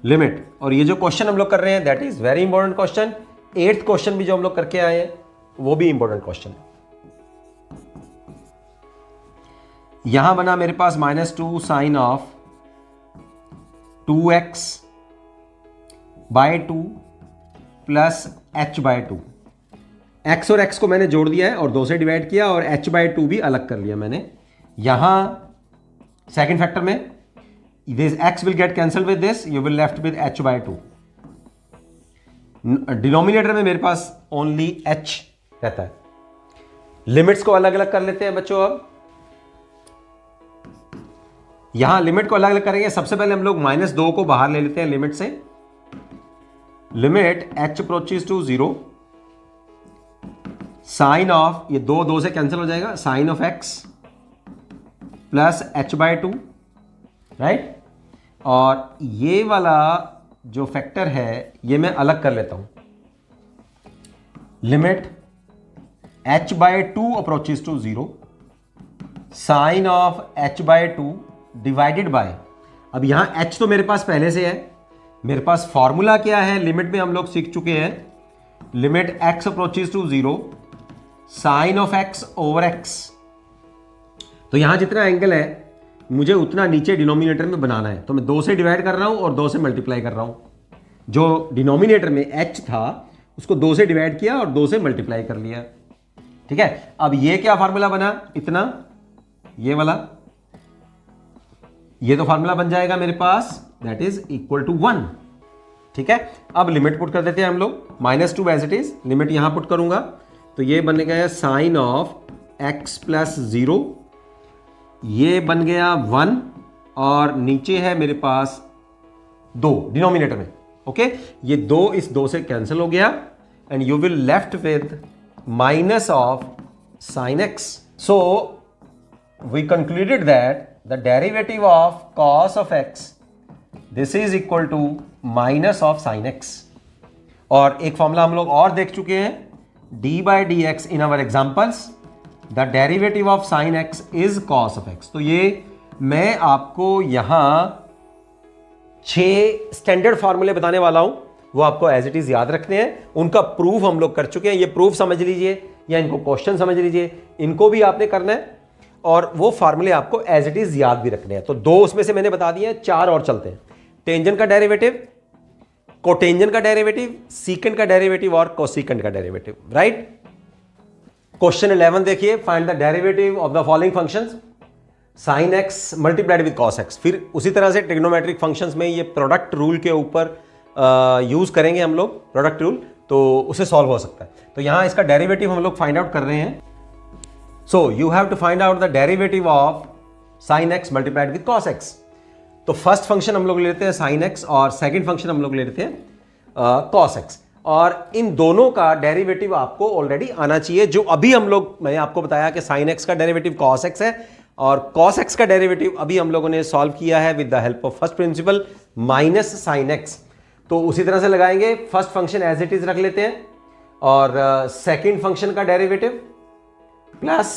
लिमिट, और ये जो क्वेश्चन हम लोग कर रहे हैं that is very important question. 8th question भी जो हम लोग करके आए हैं वो भी इंपॉर्टेंट क्वेश्चन है। यहां बना मेरे पास -2 sine of 2x by 2 plus h by 2। x और x को मैंने जोड़ दिया है और 2 से डिवाइड किया और h बाय 2 भी अलग कर लिया मैंने। यहां सेकेंड फैक्टर में this x will get cancel with this, you will left with h by 2। डिनोमिनेटर में मेरे पास ओनली h रहता है। लिमिट्स को अलग अलग कर लेते हैं बच्चों। अब यहां लिमिट को अलग अलग करेंगे। सबसे पहले हम लोग -2 को बाहर ले लेते हैं लिमिट से। Limit h approaches to 0, sine of, ये 2 से कैंसिल हो जाएगा, sine of x plus h by 2, right. और ये वाला जो फैक्टर है ये मैं अलग कर लेता हूं। Limit h by 2 approaches to 0, sine of h by 2 divided by, अब यहां h तो मेरे पास पहले से है, मेरे पास फॉर्मूला क्या है लिमिट में हम लोग सीख चुके हैं। Limit x approaches to 0, sine of x over x। तो यहां जितना एंगल है मुझे उतना नीचे डिनोमिनेटर में बनाना है, तो मैं 2 से डिवाइड कर रहा हूं और 2 से मल्टीप्लाई कर रहा हूं। जो डिनोमिनेटर में h था उसको 2 से डिवाइड किया और 2 से मल्टीप्लाई कर लिया, ठीक है। अब ये क्या फार्मूला बना, इतना, ये वाला, ये तो फार्मूला बन जाएगा मेरे पास दैट इज इक्वल टू 1, ठीक है। अब लिमिट पुट कर देते हैं हम लोग, -2 एज इट इज, लिमिट यहां पुट करूंगा तो ये बन गया साइन ऑफ x प्लस 0, ये बन गया 1 और नीचे है मेरे पास 2 डिनोमिनेटर में, ओके। ये 2 इस 2 से कैंसिल हो गया and you will left with minus of sine x। So we concluded that the derivative of cos of x this is equal to minus of sin x। और एक फॉर्मूला हम लोग और देख चुके हैं, d by dx in our examples, the derivative of sin x is cos of x। तो ये मैं आपको यहां 6 स्टैंडर्ड फॉर्मूले बताने वाला हूं, वो आपको एज इट इज याद रखते हैं। उनका प्रूफ हम लोग कर चुके हैं, ये प्रूफ समझ लीजिए या इनको क्वेश्चन समझ लीजिए, इनको भी आपने करना है और वो फार्मूले आपको एज इट इज याद भी रखने हैं। तो 2 उसमें से मैंने बता दिए हैं, 4 और चलते हैं। टेंजेंट का डेरिवेटिव, कोटेंजेंट का डेरिवेटिव, सीकेंट का डेरिवेटिव और कोसीकेंट का डेरिवेटिव, राइट। क्वेश्चन 11 देखिए, find the derivative of the following functions, sine x multiplied with cos x. फिर उसी तरह से ट्रिग्नोमेट्रिक फंक्शंस में ये प्रोडक्ट रूल के ऊपर यूज करेंगे हम लोग, प्रोडक्ट रूल, तो उसे सॉल्व हो सकता है। तो यहां इसका डेरिवेटिव हम लोग फाइंड आउट कर रहे हैं। So you have to find out the derivative of sin x multiplied with cos x। तो फर्स्ट फंक्शन हम लोग ले लेते हैं sin x और सेकंड फंक्शन हम लोग ले लेते हैं cos x, और इन दोनों का डेरिवेटिव आपको ऑलरेडी आना चाहिए। जो अभी हम लोग, मैंने आपको बताया कि sin x का डेरिवेटिव cos x है और cos x का डेरिवेटिव अभी हम लोगों ने सॉल्व किया है with the help of first principle minus sin x। तो उसी तरह से लगाएंगे, first function as it is रख लेते हैं और सेकेंड फंक्शन का derivative plus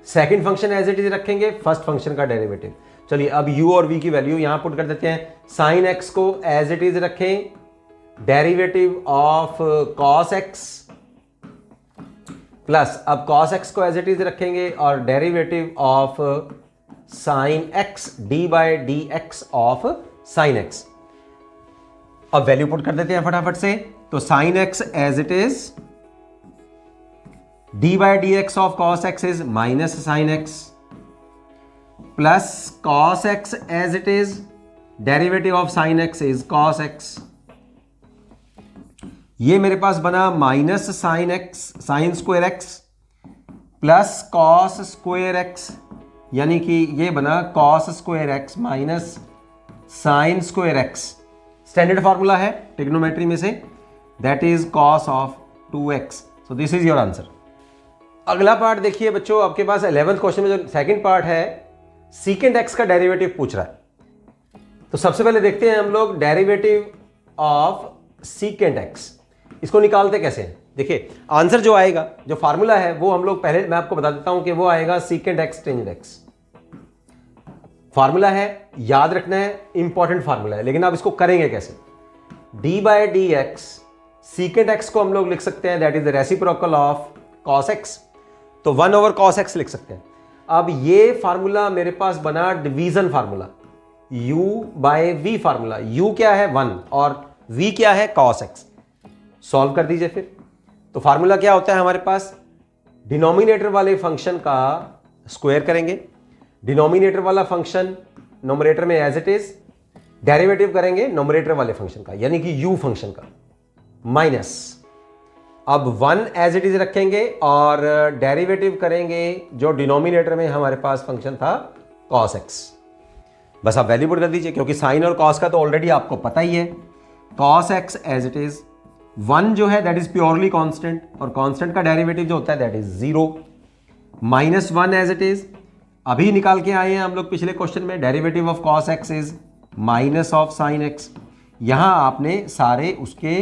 second function as it is रखेंगे, फर्स्ट फंक्शन का डेरिवेटिव। चलिए अब u और v की वैल्यू यहां पुट कर देते हैं। साइन x को एज इट इज रखें, derivative of cos x plus, अब cos x को एज इट इज रखेंगे और derivative of sine x d by d x of sine x। अब वैल्यू पुट कर देते हैं फटाफट से। तो sine x as it is, d by dx of cos x is minus sin x plus cos x as it is, derivative of sin x is cos x। ये मेरे पास बना minus sine x, sine square x plus cos square x, यानी कि ये बना cos square x minus sine square x. Standard formula है trigonometry में से, that is cos of 2x। So this is your answer. अगला पार्ट देखिए बच्चों, आपके पास 11th क्वेश्चन में जो सेकंड पार्ट है, सीकेंट एक्स का डेरिवेटिव पूछ रहा है। तो सबसे पहले देखते हैं हम लोग डेरिवेटिव ऑफ सीकेंट एक्स, इसको निकालते कैसे हैं। देखिए आंसर जो आएगा, जो फार्मूला है वो हम लोग पहले मैं आपको बता देता हूं कि वो आएगा secant x tangent x. Formula है, याद रखना है, इंपॉर्टेंट फार्मूला है, लेकिन आप इसको करेंगे कैसे। D by d x, secant x को हम लोग लिख सकते हैं that is the reciprocal of cos x, तो 1 ओवर कॉस एक्स लिख सकते हैं। अब ये फार्मूला मेरे पास बना division formula, u by v formula. u क्या है 1 और v क्या है cos x। सॉल्व कर दीजिए फिर। तो फार्मूला क्या होता है हमारे पास, डिनोमिनेटर वाले फंक्शन का स्क्वायर करेंगे, डिनोमिनेटर वाला फंक्शन नोमरेटर में एज इट इज, डेरिवेटिव करेंगे नोमरेटर वाले फंक्शन का यानी कि u फंक्शन का, माइनस अब 1 एज इट इज रखेंगे और डेरिवेटिव करेंगे जो डिनोमिनेटर में हमारे पास फंक्शन था cos x। बस आप वैल्यू पुट कर दीजिए, क्योंकि साइन और कॉस का तो ऑलरेडी आपको पता ही है। cos x as it is, 1 जो है दैट इज प्योरली कांस्टेंट, और कांस्टेंट का डेरिवेटिव जो होता है that is 0, minus 1 as it is. अभी निकाल के आए हैं हम लोग पिछले क्वेश्चन में, derivative of cos x is minus of sine x। यहां आपने सारे उसके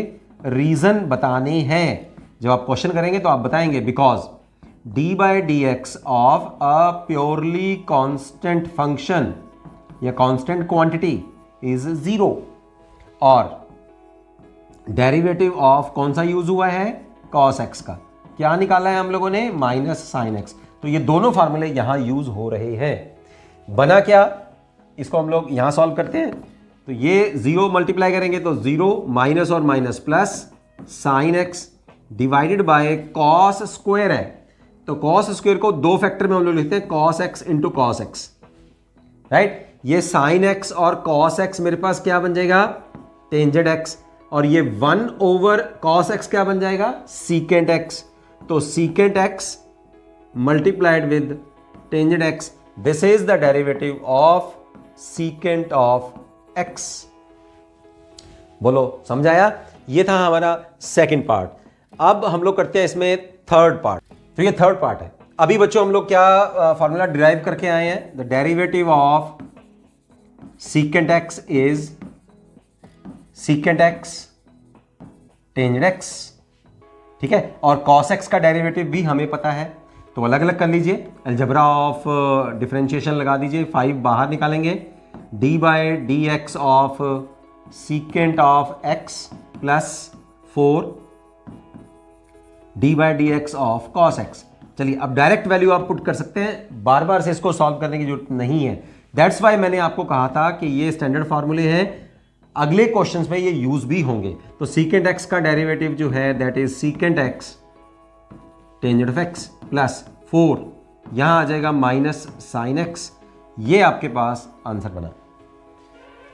रीजन बताने हैं, जब आप क्वेश्चन करेंगे तो आप बताएंगे because D by d x of a purely constant function या कांस्टेंट क्वांटिटी इज 0, और डेरिवेटिव ऑफ कौन सा यूज हुआ है, cos x का। क्या निकाला है हम लोगों ने, माइनस साइन x। तो ये दोनों फार्मूले यहां यूज हो रहे हैं। बना क्या, इसको हम लोग यहां सॉल्व करते हैं। तो ये 0 मल्टीप्लाई करेंगे तो 0 माइनस और minus plus sign x divided by cos square है, तो कॉस स्क्वायर को 2 फैक्टर में हम लोग लिखते हैं, cos x into cos x, right. ये साइन x और cos x मेरे पास क्या बन जाएगा, टेंजेंट x, और ये 1 ओवर cos x क्या बन जाएगा, सीकेंट x। तो secant x multiplied with tangent x, this is the derivative of secant of x। बोलो समझ आया। ये था हमारा सेकंड पार्ट। अब हम लोग करते हैं इसमें थर्ड पार्ट। तो ये थर्ड पार्ट है। अभी बच्चों हम लोग क्या फॉर्मूला डिराइव करके आए हैं, the derivative of secant x is secant x tangent x, ठीक है। और cos x का डेरिवेटिव भी हमें पता है, तो अलग अलग कर लीजिए, अलजेब्रा ऑफ डिफरेंशिएशन लगा दीजिए, 5 बाहर निकालेंगे, D by d x of secant of x plus 4 D by d x of cos x. चलिए अब डायरेक्ट वैल्यू आप पुट कर सकते हैं, बार बार से इसको सॉल्व करने की जरूरत नहीं है। दैट्स वाई मैंने आपको कहा था कि ये स्टैंडर्ड फार्मूले हैं, अगले क्वेश्चंस में ये यूज भी होंगे। तो सीकेंट एक्स का डेरिवेटिव जो है that is secant x tangent of x plus 4, यहां आ जाएगा माइनस साइन एक्स। ये आपके पास आंसर बना।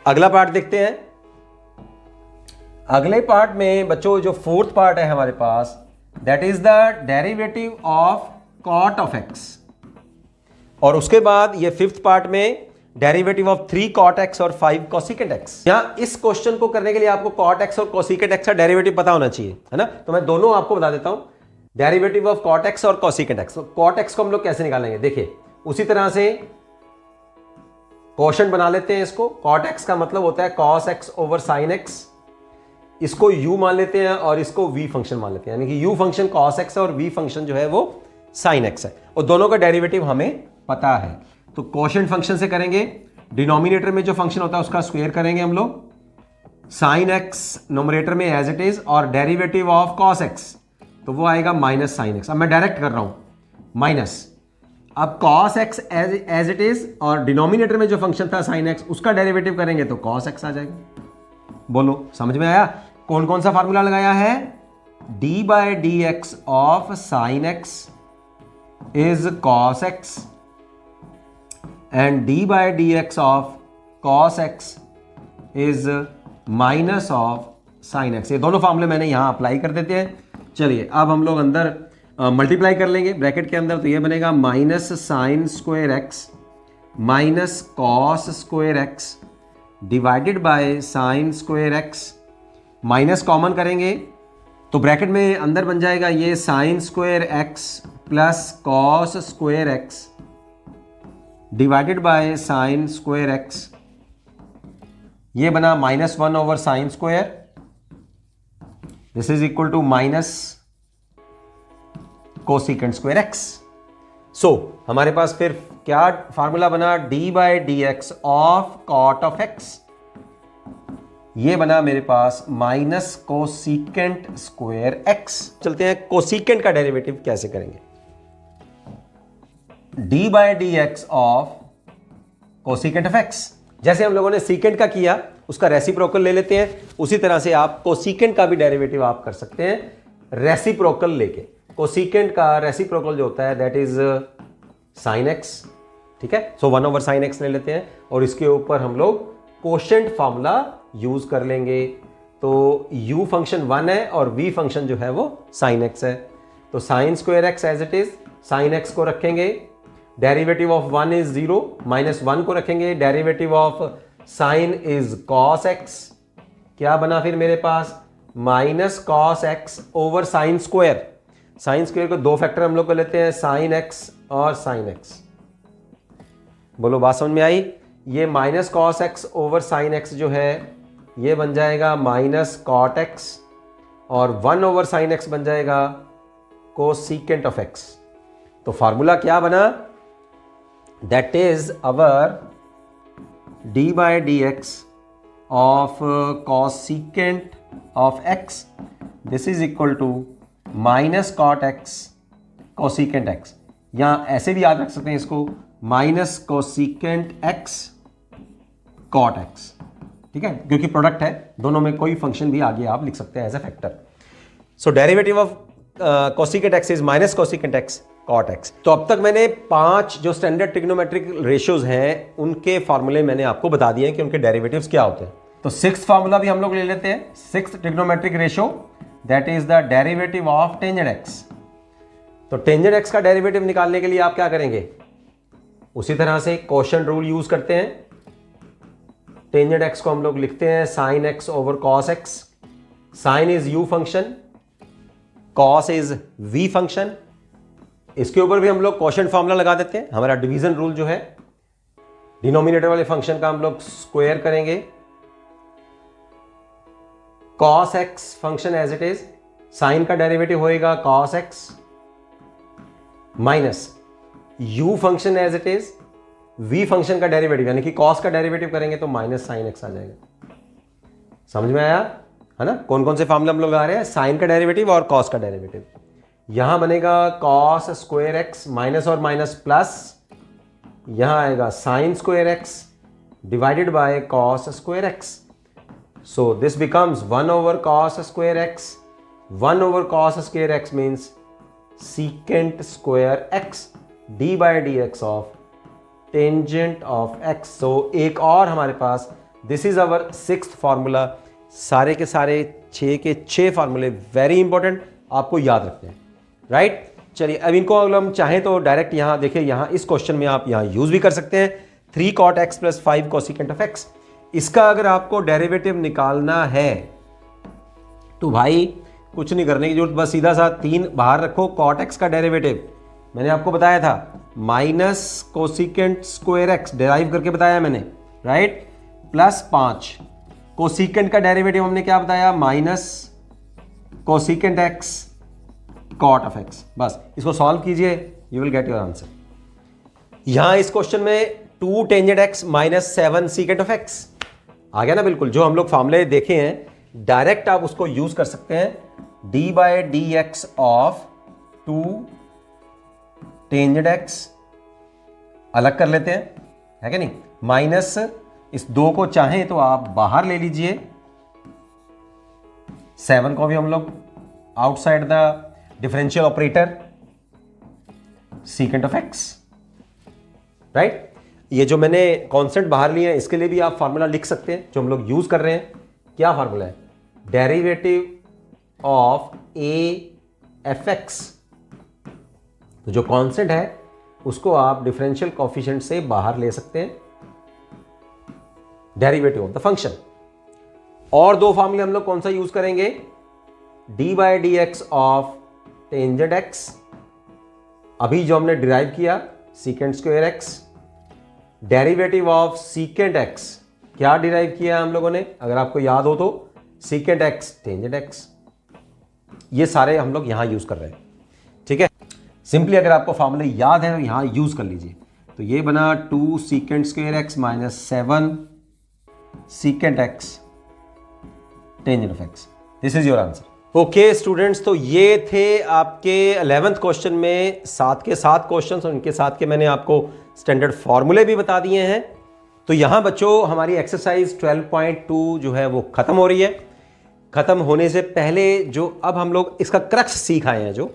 अगला पार्ट देखते हैं। अगले पार्ट में बच्चों जो फोर्थ पार्ट है हमारे पास, that is the derivative of cot of x, और उसके बाद ये फिफ्थ पार्ट में डेरिवेटिव ऑफ 3 cot x और 5 cosecant x। यहां इस क्वेश्चन को करने के लिए आपको cot x और cosecant x का डेरिवेटिव पता होना चाहिए, है ना। तो मैं दोनों आपको बता देता हूं, डेरिवेटिव ऑफ cot x और cosecant x। तो cot x को हम लोग कैसे निकालेंगे, देखिए उसी तरह से क्वेश्चन बना लेते हैं इसको। cot x का मतलब होता है cos x over sin x, इसको u मान लेते हैं और इसको v फंक्शन मान लेते हैं, यानी कि u फंक्शन cos x है और v फंक्शन जो है वो sin x है, और दोनों का डेरिवेटिव हमें पता है। तो कोशेंट फंक्शन से करेंगे, डिनोमिनेटर में जो फंक्शन होता है उसका स्क्वायर करेंगे हम लोग, साइन एक्स नोमरेटर में एज इट इज, और डेरिवेटिव ऑफ कॉस एक्स तो वो आएगा माइनस साइन एक्स। अब मैं डायरेक्ट कर रहा हूं, माइनस, अब cos x as it is, और डिनोमिनेटर में जो फंक्शन था साइन एक्स उसका डेरिवेटिव करेंगे तो कॉस एक्स आ जाएगा। बोलो समझ में आया। कौन कौन सा फॉर्मूला लगाया है, D by d x of sine x is cos x and d by dx of cos x is minus of sin x। ये दोनों फॉर्मूले मैंने यहां अप्लाई कर देते हैं। चलिए अब हम लोग अंदर मल्टीप्लाई कर लेंगे ब्रैकेट के अंदर, तो ये बनेगा minus sine square x minus cos square x divided by sine square x, minus common करेंगे तो ब्रैकेट में अंदर बन जाएगा ये sine square x plus cos square x divided by sine square x, ये बना -1 over sine square, this is equal to minus cosecant square x. So हमारे पास फिर क्या फार्मूला बना, d by d x of cot of x, ये बना मेरे पास माइनस कोसेकेंट स्क्वायर एक्स। चलते हैं कोसेकेंट का डेरिवेटिव कैसे करेंगे, d by d x of cosecant of x. जैसे हम लोगों ने सीकेंट का किया उसका रेसिप्रोकल ले लेते हैं, उसी तरह से आप कोसेकेंट का भी डेरिवेटिव आप कर सकते हैं रेसिप्रोकल लेके। कोसेकेंट का रेसिप्रोकल जो होता है दैट इज साइन एक्स, ठीक है। सो 1 ओवर साइन एक्स ले लेते हैं और इसके ऊपर हम लोग कोशेंट फार्मूला यूज कर लेंगे। तो u फंक्शन 1 है और v फंक्शन जो है वो साइन x है, तो sine square x as it is, sine x को रखेंगे, डेरिवेटिव ऑफ 1 इज 0, -1 को रखेंगे, derivative of sine is cos x, क्या बना फिर मेरे पास minus cos x over sine square. Sine square को दो फैक्टर हम लोग को लेते हैं, साइन एक्स और साइन एक्स। बोलो बात समझ में आई। ये minus cos x over sine x जो है ये बन जाएगा माइनस कॉट एक्स और 1 ओवर साइन एक्स बन जाएगा कोसेकेंट ऑफ एक्स। तो फार्मूला क्या बना, that is our d by d x of cosecant of x, this is equal to minus cot x cosecant x, या ऐसे भी याद रख सकते हैं इसको minus cosecant x cot x, ठीक है, क्योंकि प्रोडक्ट है दोनों में, कोई फंक्शन भी आगे आप लिख सकते हैं as a factor. So derivative of cosecant x is minus cosecant x cot x. तो अब तक मैंने 5 जो स्टैंडर्ड ट्रिग्नोमेट्रिक रेशियोज हैं उनके फार्मूले मैंने आपको बता दिए हैं कि उनके डेरिवेटिव्स क्या होते हैं। तो 6th फार्मूला भी हम लोग ले लेते हैं, 6th trigonometric ratio that is the derivative of tangent x. तो टेंजेंट एक्स का डेरिवेटिव निकालने के लिए आप क्या करेंगे, उसी तरह से कोशेंट रूल यूज करते हैं। टेंजेंट एक्स को हम लोग लिखते हैं sine x over cos x, sine is u function, cos is v function. इसके ऊपर भी हम लोग कोशेंट फार्मूला लगा देते हैं। हमारा डिवीजन रूल जो है, डिनोमिनेटर वाले फंक्शन का हम लोग स्क्वायर करेंगे, cos x function as it is, sine का डेरिवेटिव होएगा cos x minus u function as it is, v function का डेरिवेटिव यानी कि cos का डेरिवेटिव करेंगे तो माइनस साइन एक्स आ जाएगा। समझ में आया है ना, कौन कौन से फार्मूले हम लोग आ रहे हैं, साइन का डेरिवेटिव और cos का डेरिवेटिव। यहां बनेगा cos स्क्वायर एक्स, माइनस और माइनस प्लस, यहां आएगा sine square x divided by cos square x. So this becomes 1 over cos square x, 1 over cos square x means secant square x d by d x of tangent of x. So एक और हमारे पास, this is our 6th formula. सारे के सारे 6 के 6 फार्मूले very important, आपको याद रखते हैं, राइट। चलिए अब इनको अगर हम चाहें तो डायरेक्ट यहाँ देखिए, यहाँ इस क्वेश्चन में आप यहाँ यूज भी कर सकते हैं 3 cot x plus 5 cosecant of x. इसका अगर आपको डेरिवेटिव निकालना है तो भाई कुछ नहीं करने की जरूरत, बस सीधा सा 3 बाहर रखो, cot x का डेरिवेटिव मैंने आपको बताया था minus cosecant square x, derive करके बताया मैंने, राइट, प्लस 5 कोसेकेंट का डेरिवेटिव हमने क्या बताया, minus cosecant x cot of x. बस इसको सॉल्व कीजिए, you will get your answer. यहां इस क्वेश्चन में 2 tangent x minus 7 secant of x आ गया ना, बिल्कुल जो हम लोग फार्मूले देखे हैं डायरेक्ट आप उसको यूज कर सकते हैं, d by d x of 2 tangent x अलग कर लेते हैं, है कि नहीं, माइनस इस 2 को चाहें तो आप बाहर ले लीजिए, 7 को भी हम लोग outside the differential operator secant of x, right. ये जो मैंने कॉन्सेप्ट बाहर लिए हैं इसके लिए भी आप फार्मूला लिख सकते हैं जो हम लोग यूज कर रहे हैं। क्या फार्मूला है, derivative of A F x तो जो कांस्टेंट है उसको आप डिफरेंशियल कोफिशिएंट से बाहर ले सकते हैं, डेरिवेटिव ऑफ द फंक्शन। और दो फॉर्मूले हम लोग कौन सा यूज करेंगे, D by d x of tangent x, अभी जो हमने डिराइव किया secant square x, derivative of secant x क्या डिराइव किया हम लोगों ने, अगर आपको याद हो तो सीकेंट एक्स टेंजेंट एक्स, ये सारे हम लोग यहां यूज कर रहे हैं। ठीक है, सिंपली अगर आपको फॉर्मूले याद है तो यहां यूज कर लीजिए। तो ये बना 2 secant square x minus 7 secant x tangent of x. This is your answer. Okay students, तो ये थे आपके 11th क्वेश्चन में 7 के 7 क्वेश्चन और इनके साथ के मैंने आपको स्टैंडर्ड फॉर्मूले भी बता दिए हैं। तो यहां बच्चों हमारी एक्सरसाइज 12.2 जो है वो खत्म हो रही है। खत्म होने से पहले जो अब हम लोग इसका क्रक्स सीख आए हैं, जो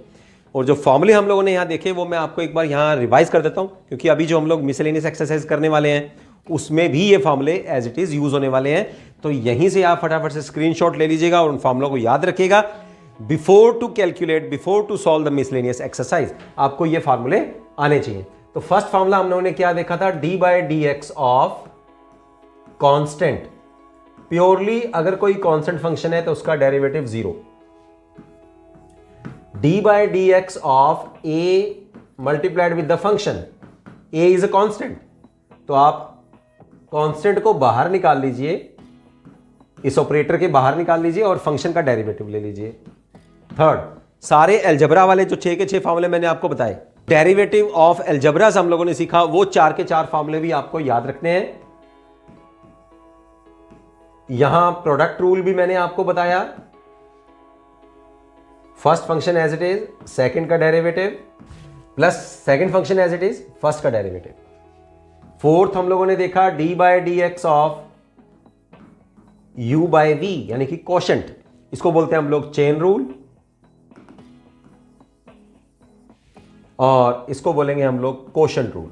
और जो फॉर्मूले हम लोगों ने यहाँ देखे वो मैं आपको एक बार यहाँ रिवाइज कर देता हूँ, क्योंकि अभी जो हम लोग मिसलेनियस एक्सरसाइज करने वाले हैं उसमें भी ये फॉर्मूले एज इट इज यूज होने वाले हैं। तो यहीं से आप फटाफट से स्क्रीनशॉट ले लीजिएगा और उन फॉर्मूलों को याद रखिएगा। Before to calculate, before to solve the miscellaneous exercise आपको ये फॉर्मूले आने चाहिए। तो फर्स्ट फॉर्मूला हम लोगों ने क्या देखा था, D by d x of constant. Purely अगर कोई कांस्टेंट फंक्शन है तो उसका derivative 0। D by d x of A multiplied with the function, A is a constant, तो आप कांस्टेंट को बाहर निकाल लीजिए, इस ऑपरेटर के बाहर निकाल लीजिए और फंक्शन का डेरिवेटिव ले लीजिए। थर्ड, सारे एल्जेब्रा वाले जो 6 के 6 फॉर्मूले मैंने आपको बताए, डेरिवेटिव ऑफ एल्जेब्रा हम लोगों ने सीखा, वो 4 के 4 फॉर्मूले भी आपको याद रखने हैं। यहां प्रोडक्ट रूल भी मैंने आपको बताया, first function as it is, second का derivative plus second function as it is, first का डेरिवेटिव। फोर्थ हम लोगों ने देखा d by d x of u by v, यानी कि कोशेंट, इसको बोलते हैं हम लोग चेन रूल, और इसको बोलेंगे हम लोग कोशेंट रूल।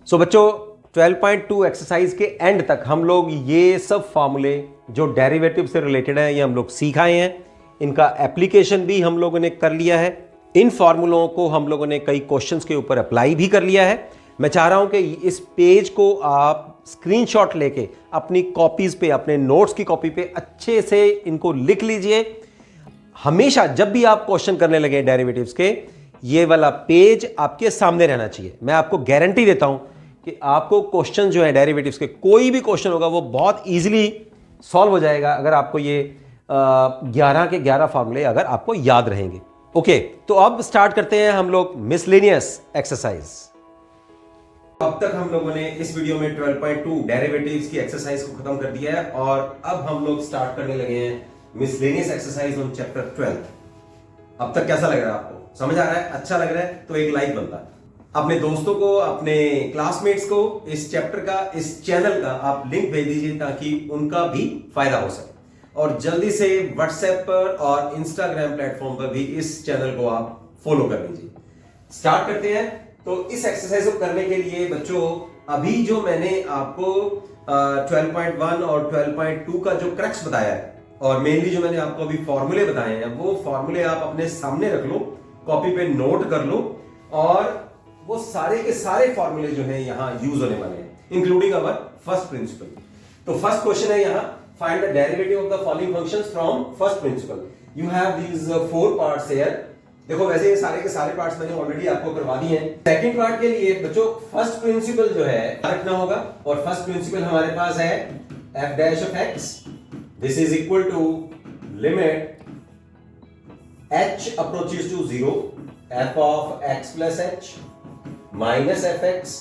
सो बच्चों 12.2 एक्सरसाइज के एंड तक हम लोग ये सब फॉर्मूले जो डेरिवेटिव से रिलेटेड है ये हम लोग सीख आए हैं। इनका एप्लीकेशन भी हम लोगों ने कर लिया है। इन फॉर्मूलों को हम लोगों ने कई क्वेश्चंस के ऊपर अप्लाई भी कर लिया है। मैं चाह रहा हूं कि इस पेज को आप स्क्रीनशॉट लेके अपनी कॉपीज पे, अपने नोट्स की कॉपी पे अच्छे से इनको लिख लीजिए। हमेशा जब भी आप क्वेश्चन करने लगे डेरिवेटिव्स के, ये वाला पेज आपके सामने रहना चाहिए। मैं आपको गारंटी देता हूं कि आपको क्वेश्चन जो है डेरिवेटिव्स के, कोई भी क्वेश्चन होगा वो बहुत इजीली सॉल्व हो जाएगा अगर आपको ये 11 के 11 फॉर्मूले अगर आपको याद रहेंगे। ओके, तो अब स्टार्ट करते हैं हम लोग मिसलेनियस एक्सरसाइज। अब तक हम लोगों ने इस वीडियो में 12.2 डेरिवेटिव्स की एक्सरसाइज को खत्म कर दिया है और अब हम लोग स्टार्ट करने लगे हैं मिसलेनियस एक्सरसाइज ऑन चैप्टर 12। अब तक कैसा लग रहा है आपको? समझ आ रहा है? अच्छा लग रहा है तो एक लाइक बनता है। अपने दोस्तों को, अपने क्लासमेट्स को इस चैप्टर का, इस चैनल का आप लिंक भेज दीजिए ताकि उनका भी फायदा हो सके। और जल्दी से व्हाट्सएप पर और इंस्टाग्राम प्लेटफॉर्म पर भी इस चैनल को आप फॉलो कर लीजिए। स्टार्ट करते हैं। तो इस एक्सरसाइज को करने के लिए बच्चों, अभी जो मैंने आपको 12.1 और 12.2 का जो क्रक्स बताया है और मेनली जो मैंने आपको अभी फॉर्मूले बताए हैं, वो फॉर्मूले आप अपने सामने रख लो, कॉपी पे नोट कर लो और वो सारे के सारे फॉर्मूले जो है यहां यूज होने वाले हैं, इंक्लूडिंग अवर फर्स्ट प्रिंसिपल। तो फर्स्ट क्वेश्चन है यहां, find the derivative of the following functions from first principal. You have these 4 parts here. देखो वैसे ये सारे के सारे पार्ट्स मैंने ऑलरेडी आपको करवा दिए हैं। सेकंड पार्ट के लिए बच्चों फर्स्ट प्रिंसिपल जो है रखना होगा और फर्स्ट प्रिंसिपल हमारे पास है f dash of x, this is equal to limit h approaches to 0 f of x plus h minus fx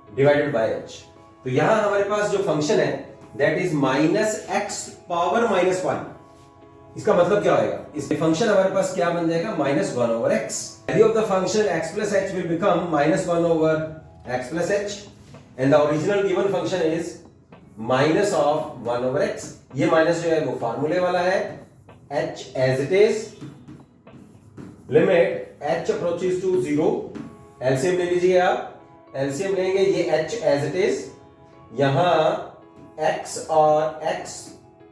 divided by h। तो यहां हमारे पास जो फंक्शन है that is minus x power minus 1। इसका मतलब क्या होगा? इस फंक्शन हमारे पास क्या बन जाएगा? Minus 1 over x। Value of the function x plus h will become minus 1 over x plus h and the original given function is minus of 1 over x। ये माइनस जो है वो फार्मूले वाला है, h as it is, limit h approaches to 0। LCM ले लीजिए आप, एलसीएम लेंगे ये h एज इट इज, यहां x और x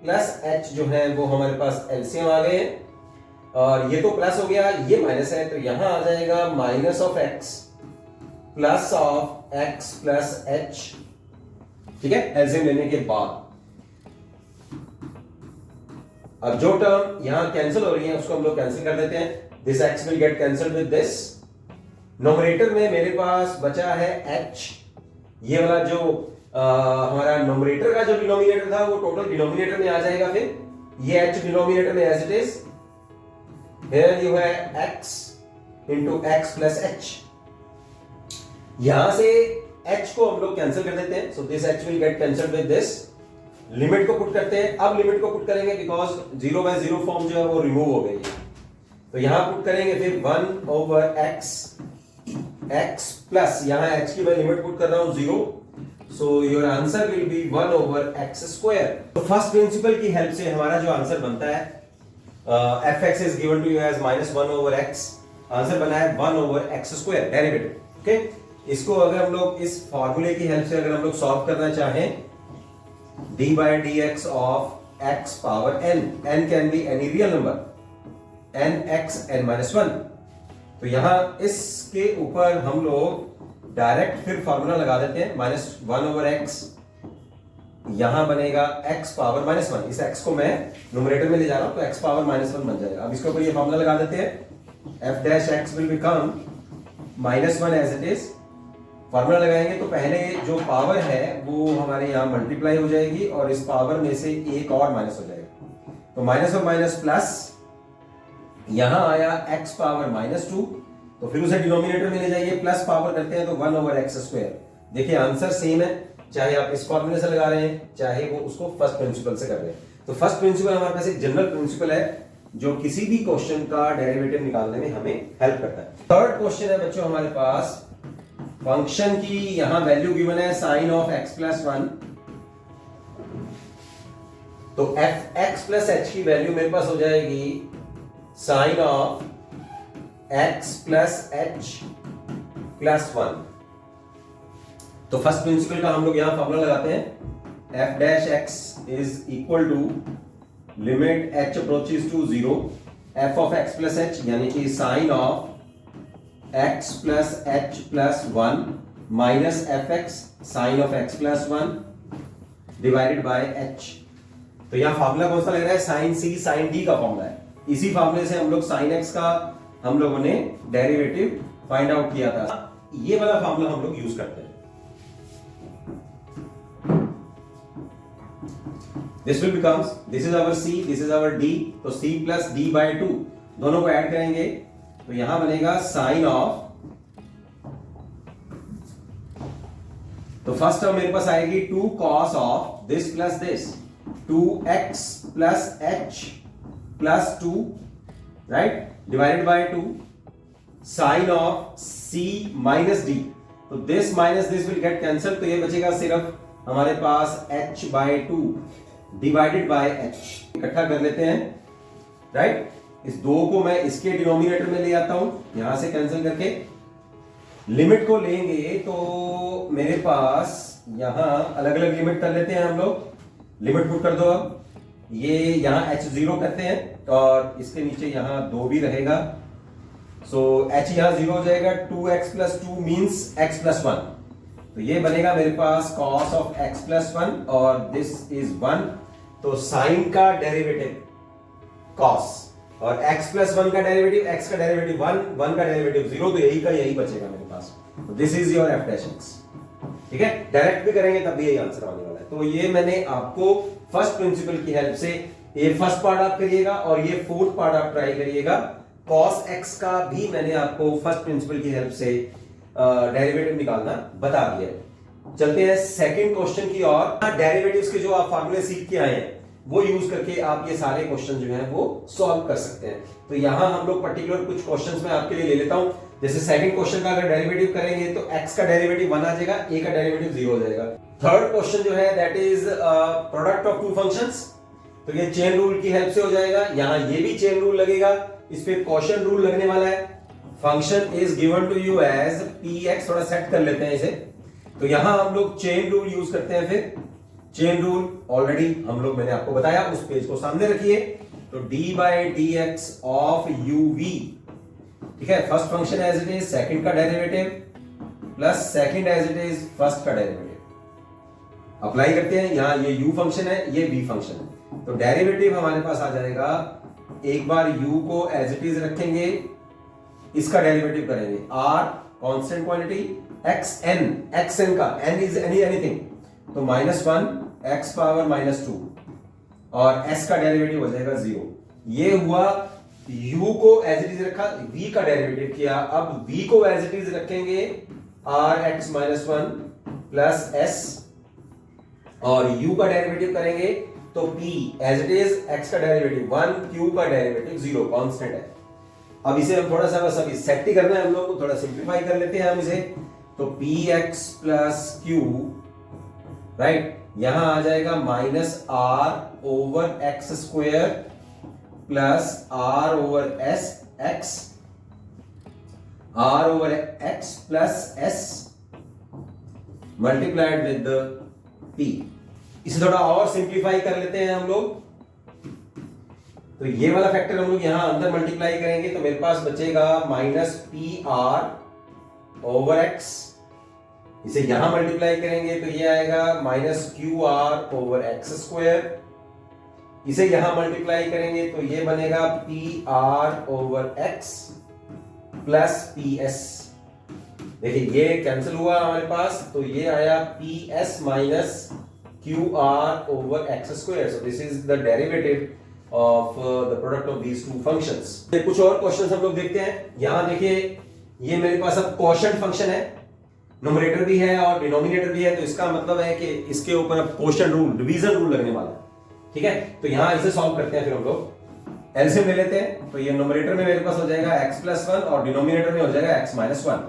प्लस h जो है वो हमारे पास एलसीएम आ गए हैं। और ये तो प्लस हो गया, ये माइनस है, तो यहां आ जाएगा minus of x plus of x plus H. ठीक है, एलसीएम लेने के बाद अब जो टर्म यहां कैंसिल हो रही है उसको हम लोग कैंसिल कर देते हैं। This x will get cancelled with this. Numerator में मेरे पास बचा है एच। ये वाला जो हमारा नोमरेटर का जो डिनोमिनेटर था वो टोटल डिनोमिनेटर में आ जाएगा। फिर ये एच डिनोमिनेटर में as it is, here u है x into x plus h. यहां से h को हम लोग कैंसिल कर देते हैं, so this h will get cancelled with this. Limit को पुट करते हैं। अब लिमिट को पुट करेंगे बिकॉज 0/0 फॉर्म जो है वो रिमूव हो गई है, तो यहां पुट करेंगे फिर 1 ओवर x प्लस यहां h की मैं लिमिट पुट कर रहा हूं 0, so your answer will be 1 over x square. तो फर्स्ट प्रिंसिपल की हेल्प से हमारा जो आंसर बनता है fx is given to you as -1 over x, answer बना है 1 over x square derivative. Okay, इसको अगर हम लोग इस फॉर्मूले की हेल्प से अगर हम लोग सॉल्व करना चाहें, d by dx of x power n can be any real number, n x n minus 1। तो यहां इसके ऊपर हम लोग डायरेक्ट फिर फॉर्मूला लगा देते हैं, -1 ओवर x, यहां बनेगा x पावर -1। इस x को मैं न्यूमरेटर में ले जा रहा हूं तो x पावर -1 बन जाएगा। अब इसके ऊपर ये फॉर्मूला लगा देते हैं, f dash x will become -1 as it is। Formula लगाएंगे तो पहले जो पावर है वो हमारे यहाँ मल्टीप्लाई हो जाएगी और इस पावर में से एक और माइनस हो जाएगा, तो माइनस और माइनस प्लस, यहां आया x पावर -2, तो फिर उसे डिनोमिनेटर में ले जाइए, प्लस पावर करते हैं तो 1 ओवर x स्क्वायर। देखिए आंसर सेम है, चाहे आप इस फॉर्मूले से लगा रहे हैं चाहे वो उसको फर्स्ट प्रिंसिपल से कर रहे हैं। तो फर्स्ट प्रिंसिपल हमारे पास एक जनरल प्रिंसिपल है जो किसी भी क्वेश्चन का डेरिवेटिव निकालने में हमें हेल्प करता है। थर्ड क्वेश्चन है बच्चों हमारे पास, फंक्शन की यहां वैल्यू गिवन है साइन ऑफ x प्लस 1, तो एफ एक्स प्लस एच की वैल्यू मेरे पास हो जाएगी sine of x plus h plus 1। तो फर्स्ट प्रिंसिपल का हम लोग यहां फॉर्मूला लगाते हैं, f dash x is equal to limit h approaches to 0 f of x plus h, यानी कि sine of x plus h plus 1 minus f x sine of x plus 1 divided by h। तो यहां formula कौन सा लग रहा है, sine c sine d का फॉर्मूला है। इसी फॉर्मूले से हम लोग साइन x का हम लोगों ने डेरिवेटिव फाइंड आउट किया था, ये वाला फॉर्मूला हम लोग यूज करते हैं। This will becomes, this is our c, this is our d, तो c प्लस d बाय 2 दोनों को ऐड करेंगे तो यहां बनेगा साइन ऑफ, तो फर्स्ट टर्म मेरे पास आएगी 2 cos of this plus this, 2x plus h plus 2 right divided by 2 sine of c minus d, तो this minus this will get cancel, तो ये बचेगा सिर्फ हमारे पास h by 2 divided by h। इकट्ठा कर लेते हैं राइट, इस 2 को मैं इसके डिनोमिनेटर में ले आता हूं, यहां से कैंसिल करके लिमिट को लेंगे तो मेरे पास यहां अलग अलग लिमिट कर लेते हैं हम लोग। लिमिट पुट कर दो, अब ये यहां h 0 करते हैं और इसके नीचे यहां 2 भी रहेगा, सो h यहां 0 हो जाएगा, 2x plus 2 means x plus 1, तो ये बनेगा मेरे पास cos ऑफ x प्लस 1 और दिस इज 1, तो साइन का डेरिवेटिव cos और x प्लस 1 का डेरिवेटिव, x का डेरिवेटिव 1, 1 का डेरिवेटिव 0, तो यही का यही बचेगा मेरे पास, तो this is your f dash x। ठीक है, डायरेक्ट भी करेंगे तब भी यही आंसर आने वाला है। तो ये मैंने आपको फर्स्ट प्रिंसिपल की हेल्प से, ये फर्स्ट पार्ट आप करिएगा और ये फोर्थ पार्ट आप ट्राई करिएगा। cos x का भी मैंने आपको फर्स्ट प्रिंसिपल की हेल्प से डेरिवेटिव निकालना बता दिया है। चलते हैं सेकंड क्वेश्चन की ओर। डेरिवेटिव्स के जो आप फार्मूले सीख के आए हैं वो यूज करके आप ये सारे क्वेश्चन जो हैं वो सॉल्व कर सकते हैं। तो यहां हम लोग पर्टिकुलर कुछ क्वेश्चंस में आपके लिए ले लेता हूं। जैसे सेकंड क्वेश्चन का अगर डेरिवेटिव करेंगे तो x का डेरिवेटिव 1 आ जाएगा, a का डेरिवेटिव 0 हो जाएगा। थर्ड क्वेश्चन जो है that is product of two functions, तो ये चेन रूल की हेल्प से हो जाएगा। यहां ये भी चेन रूल लगेगा, इस पे क्वेश्चन रूल लगने वाला है। Function is given to you as px, थोड़ा सेट कर लेते हैं इसे, तो यहां हम लोग चेन रूल यूज करते हैं। फिर चेन रूल ऑलरेडी हम लोग मैंने आपको बताया, उस पेज को सामने रखिए। तो d by d x of u v, ठीक है, first function as it is, second का derivative plus second as it is first का डेरिवेटिव। अप्लाई करते हैं, यहां ये u फंक्शन है, ये v फंक्शन है, तो डेरिवेटिव हमारे पास आ जाएगा, एक बार u को एज इट इज रखेंगे, इसका डेरिवेटिव करेंगे, r कांस्टेंट क्वांटिटी, xn का, n इज एनीथिंग, तो -1 x पावर -2 और s का डेरिवेटिव हो जाएगा 0। ये हुआ, u को एज इट इज रखा, v का डेरिवेटिव किया, अब v को एज इट इज रखेंगे, rx -1 प्लस s, और u का डेरिवेटिव करेंगे तो p as it is, x का डेरिवेटिव 1, q का डेरिवेटिव 0, कांस्टेंट है। अब इसे हम थोड़ा सा बस अभी सेट ही करना है, हम लोग को थोड़ा सिंप्लीफाई कर लेते हैं हम इसे, तो px प्लस q, राइट, यहां आ जाएगा -r over x square plus r over s, x, r over x plus s multiplied with p। इसे थोड़ा और सिंप्लीफाई कर लेते हैं हम लोग, तो ये वाला फैक्टर हम लोग यहां अंदर मल्टीप्लाई करेंगे, तो मेरे पास बचेगा -pr ओवर x, इसे यहां मल्टीप्लाई करेंगे तो ये आएगा -qr ओवर x स्क्वायर, इसे यहां मल्टीप्लाई करेंगे तो ये बनेगा pr over x plus ps। देखिए ये कैंसिल हुआ हमारे पास, तो ये आया ps minus qr over x square. So this is the derivative of the product of these two functions. कुछ और क्वेश्चंस हम लोग देखते हैं। यहां देखिए ये मेरे पास अब कोशेंट फंक्शन है, न्यूमरेटर भी है और डिनोमिनेटर भी है, तो इसका मतलब है कि इसके ऊपर अब कोशेंट रूल, डिवीजन रूल लगने वाला है, ठीक है। तो यहां इसे सॉल्व करते हैं, फिर हम लोग एलसीएम ले लेते हैं, तो ये न्यूमरेटर में मेरे पास हो जाएगा x प्लस 1 और डिनोमिनेटर में हो जाएगा x minus 1,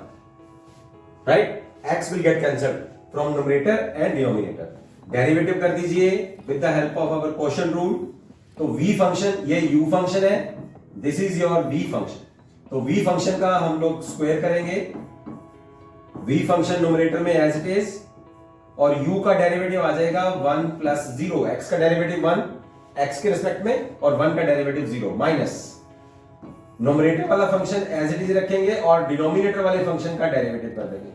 right. x will get cancelled from numerator and denominator. Derivative कर दीजिए with the help of our quotient rule, तो v फंक्शन, ये u फंक्शन है, this is your v function, तो v फंक्शन का हम लोग स्क्वायर करेंगे, v फंक्शन न्यूमरेटर में एज इट इज, और u का डेरिवेटिव आ जाएगा 1 प्लस 0, x का डेरिवेटिव 1 x के रिस्पेक्ट में और 1 का डेरिवेटिव 0, माइनस न्यूमरेटर वाला फंक्शन एज इट इज रखेंगे और डिनोमिनेटर वाले फंक्शन का डेरिवेटिव कर देंगे।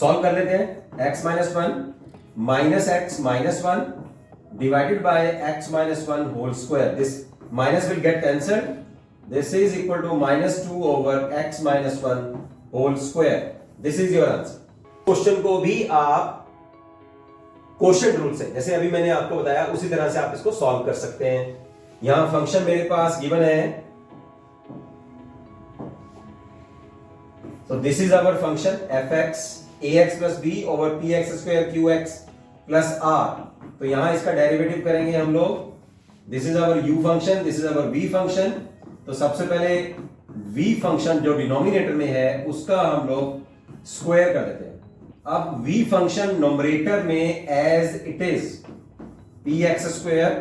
सॉल्व कर लेते हैं, x minus 1 minus x minus 1 divided by x minus 1 whole square, this minus will get cancelled, this is equal to -2 over x minus 1 whole square, this is your answer। Question को भी आप quotient rule से, जैसे अभी मैंने आपको बताया उसी तरह से आप इसको सॉल्व कर सकते हैं। यहां फंक्शन मेरे पास गिवन है, so this is our function fx ax plus b over px square qx plus r, तो यहां इसका डेरिवेटिव करेंगे हम लोग, this is our u function, this is our v function, तो सबसे पहले v फंक्शन जो डिनोमिनेटर में है उसका हम लोग स्क्वायर कर देते हैं। अब v फंक्शन न्यूमरेटर में as it is px square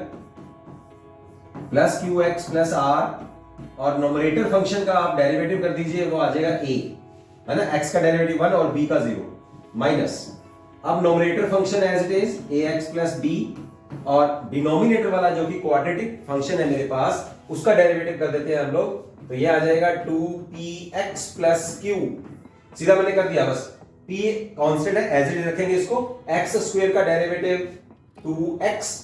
plus qx plus r, और न्यूमरेटर फंक्शन का आप डेरिवेटिव कर दीजिए, वो आ जाएगा a, है ना, x का डेरिवेटिव 1 और b का 0, माइनस, अब nominator function as it is ax plus b, और डिनोमिनेटर वाला जो कि क्वाड्रेटिक फंक्शन है मेरे पास उसका डेरिवेटिव कर देते हैं हम लोग, तो ये आ जाएगा 2px प्लस q, सीधा मैंने कर दिया, बस p कांस्टेंट है एज इट इज रखेंगे इसको, x स्क्वायर का डेरिवेटिव 2x,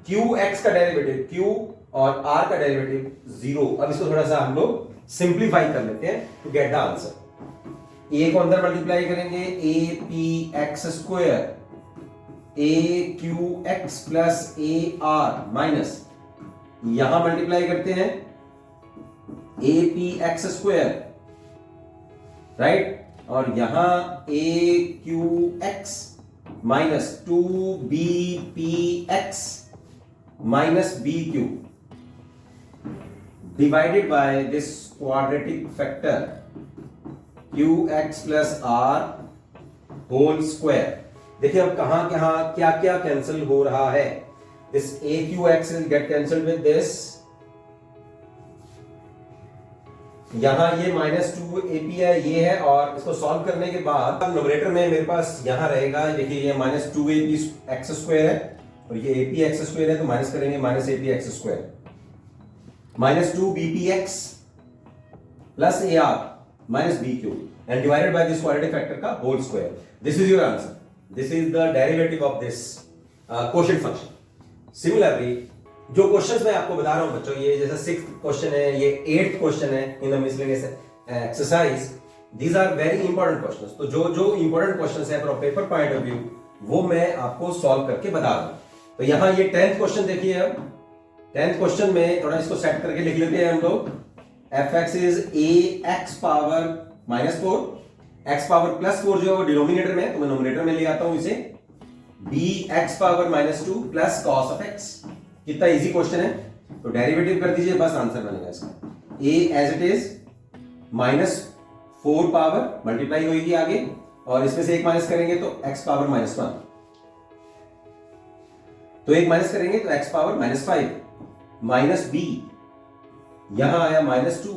qx का डेरिवेटिव q और r का डेरिवेटिव 0। अब इसको थोड़ा सा हम लोग सिंप्लीफाई कर लेते हैं to get the answer. a को अंदर मल्टीप्लाई करेंगे, a p x square a q x plus a r minus, यहां मल्टीप्लाई करते हैं a p x square, right, और यहां a q x minus 2b p x minus b q divided by this quadratic factor qx plus r whole square. देखिए अब कहां कहां क्या क्या कैंसिल हो रहा है, this aqx will get cancelled with this, यहां ये -2ap है, ये है, और इसको सॉल्व करने के बाद न्यूमरेटर में मेरे पास यहां रहेगा, देखिए ये -2ap x स्क्वायर है, और ये ए पी एक्स स्क्वायर है तो माइनस करेंगे minus a p x square minus 2 b p x plus a r minus b cube and divided by this quadratic factor का whole square. This is your answer. This is the derivative of this quotient function. Similarly जो questions मैं आपको बता रहा हूं बच्चों, ये जैसा 6th क्वेश्चन है, ये 8th क्वेश्चन है in the miscellaneous exercise, these are very important questions. तो जो जो इंपॉर्टेंट क्वेश्चंस है from paper point of view वो मैं आपको सॉल्व करके बता रहा हूं. तो यहां ये 10th क्वेश्चन देखिए. अब 10th क्वेश्चन में थोड़ा इसको सेट करके लिख लेते हैं हम लोग. F x is a x power -4, x power +4 जो डिनोमिनेटर में है तो मैं नोमिनेटर में ले आता हूं इसे. B x power -2 plus cos of x. कितना इजी क्वेश्चन है. तो डेरिवेटिव कर दीजिए, बस आंसर बनेगा इसका. A as it is -4 power multiply होगी आगे और इसमें से एक माइनस करेंगे तो x पावर -1, तो एक माइनस करेंगे तो x पावर -5 माइनस बी यहां आया -2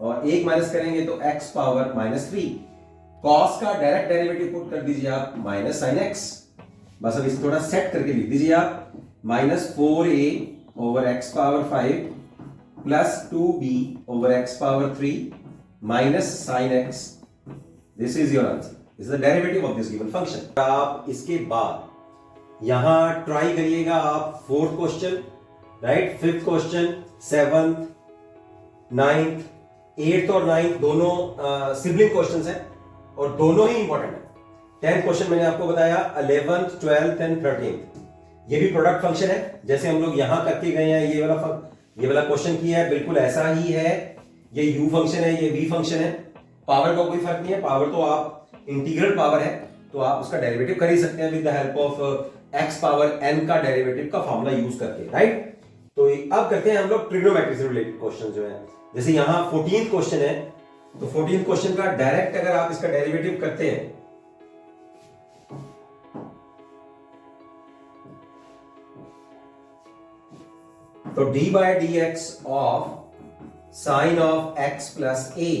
और एक माइनस करेंगे तो x पावर -3. cos का डायरेक्ट डेरिवेटिव पुट कर दीजिए आप माइनस साइन x. बस अब इसे थोड़ा सेट करके लिख दीजिए आप -4a over x power 5 plus 2b over x power 3 minus sine x. This is your answer. This is the derivative of this given function. आप इसके बाद यहां ट्राई करिएगा आप 4th question, right, 5th question, 7th, 9th, 8th और 9th दोनों sibling questions हैं और दोनों ही इंपॉर्टेंट है. 10th क्वेश्चन मैंने आपको बताया, 11th, 12th एंड 13th ये भी प्रोडक्ट फंक्शन है. जैसे हम लोग यहां करके गए हैं, ये वाला क्वेश्चन किया है, बिल्कुल ऐसा ही है. ये u फंक्शन है, ये v फंक्शन है. पावर का कोई फर्क नहीं है. पावर तो आप इंटीग्रल पावर है तो आप उसका डेरिवेटिव कर ही सकते हैं with the help of x power n का डेरिवेटिव का फॉर्मूला यूज करके, राइट. तो अब करते हैं हम लोग ट्रिग्नोमेट्री से रिलेटेड क्वेश्चन जो है. जैसे यहां 14th क्वेश्चन है तो 14th क्वेश्चन का डायरेक्ट अगर आप इसका डेरिवेटिव करते हैं तो d by d x of sine of x plus a.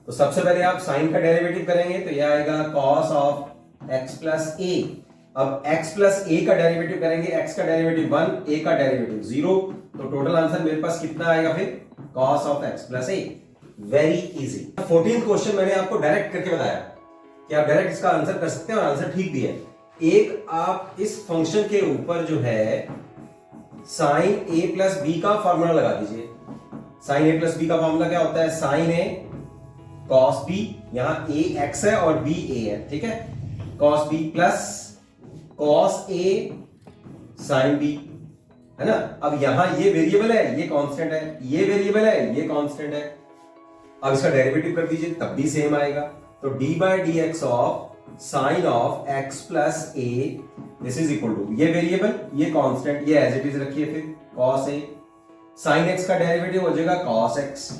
तो सबसे पहले आप साइन का डेरिवेटिव करेंगे तो यह आएगा cos of x plus a. अब x प्लस a का डेरिवेटिव करेंगे, x का डेरिवेटिव 1, a का डेरिवेटिव 0, तो टोटल आंसर मेरे पास कितना आएगा फिर cos of x plus a. Very easy. 14th question मैंने आपको डायरेक्ट करके बताया कि आप डायरेक्ट इसका आंसर कर सकते हैं और आंसर ठीक भी है. एक आप इस फंक्शन के ऊपर जो है साइन a प्लस बी का फॉर्मूला लगा दीजिए. साइन a प्लस बी का फॉर्मूला क्या होता है, साइन a कॉस b, यहां a x है और b a है, ठीक है. Cos b plus cos a sine b, है ना. अब यहां ये वेरिएबल है, ये कांस्टेंट है, ये वेरिएबल है, ये कांस्टेंट है. अब इसका डेरिवेटिव कर दीजिए तब भी सेम आएगा. तो d by d x of sine of x plus a this is equal to ये वेरिएबल, ये कांस्टेंट, ये एज इट इज रखिए फिर cos a. साइन x का डेरिवेटिव हो जाएगा cos x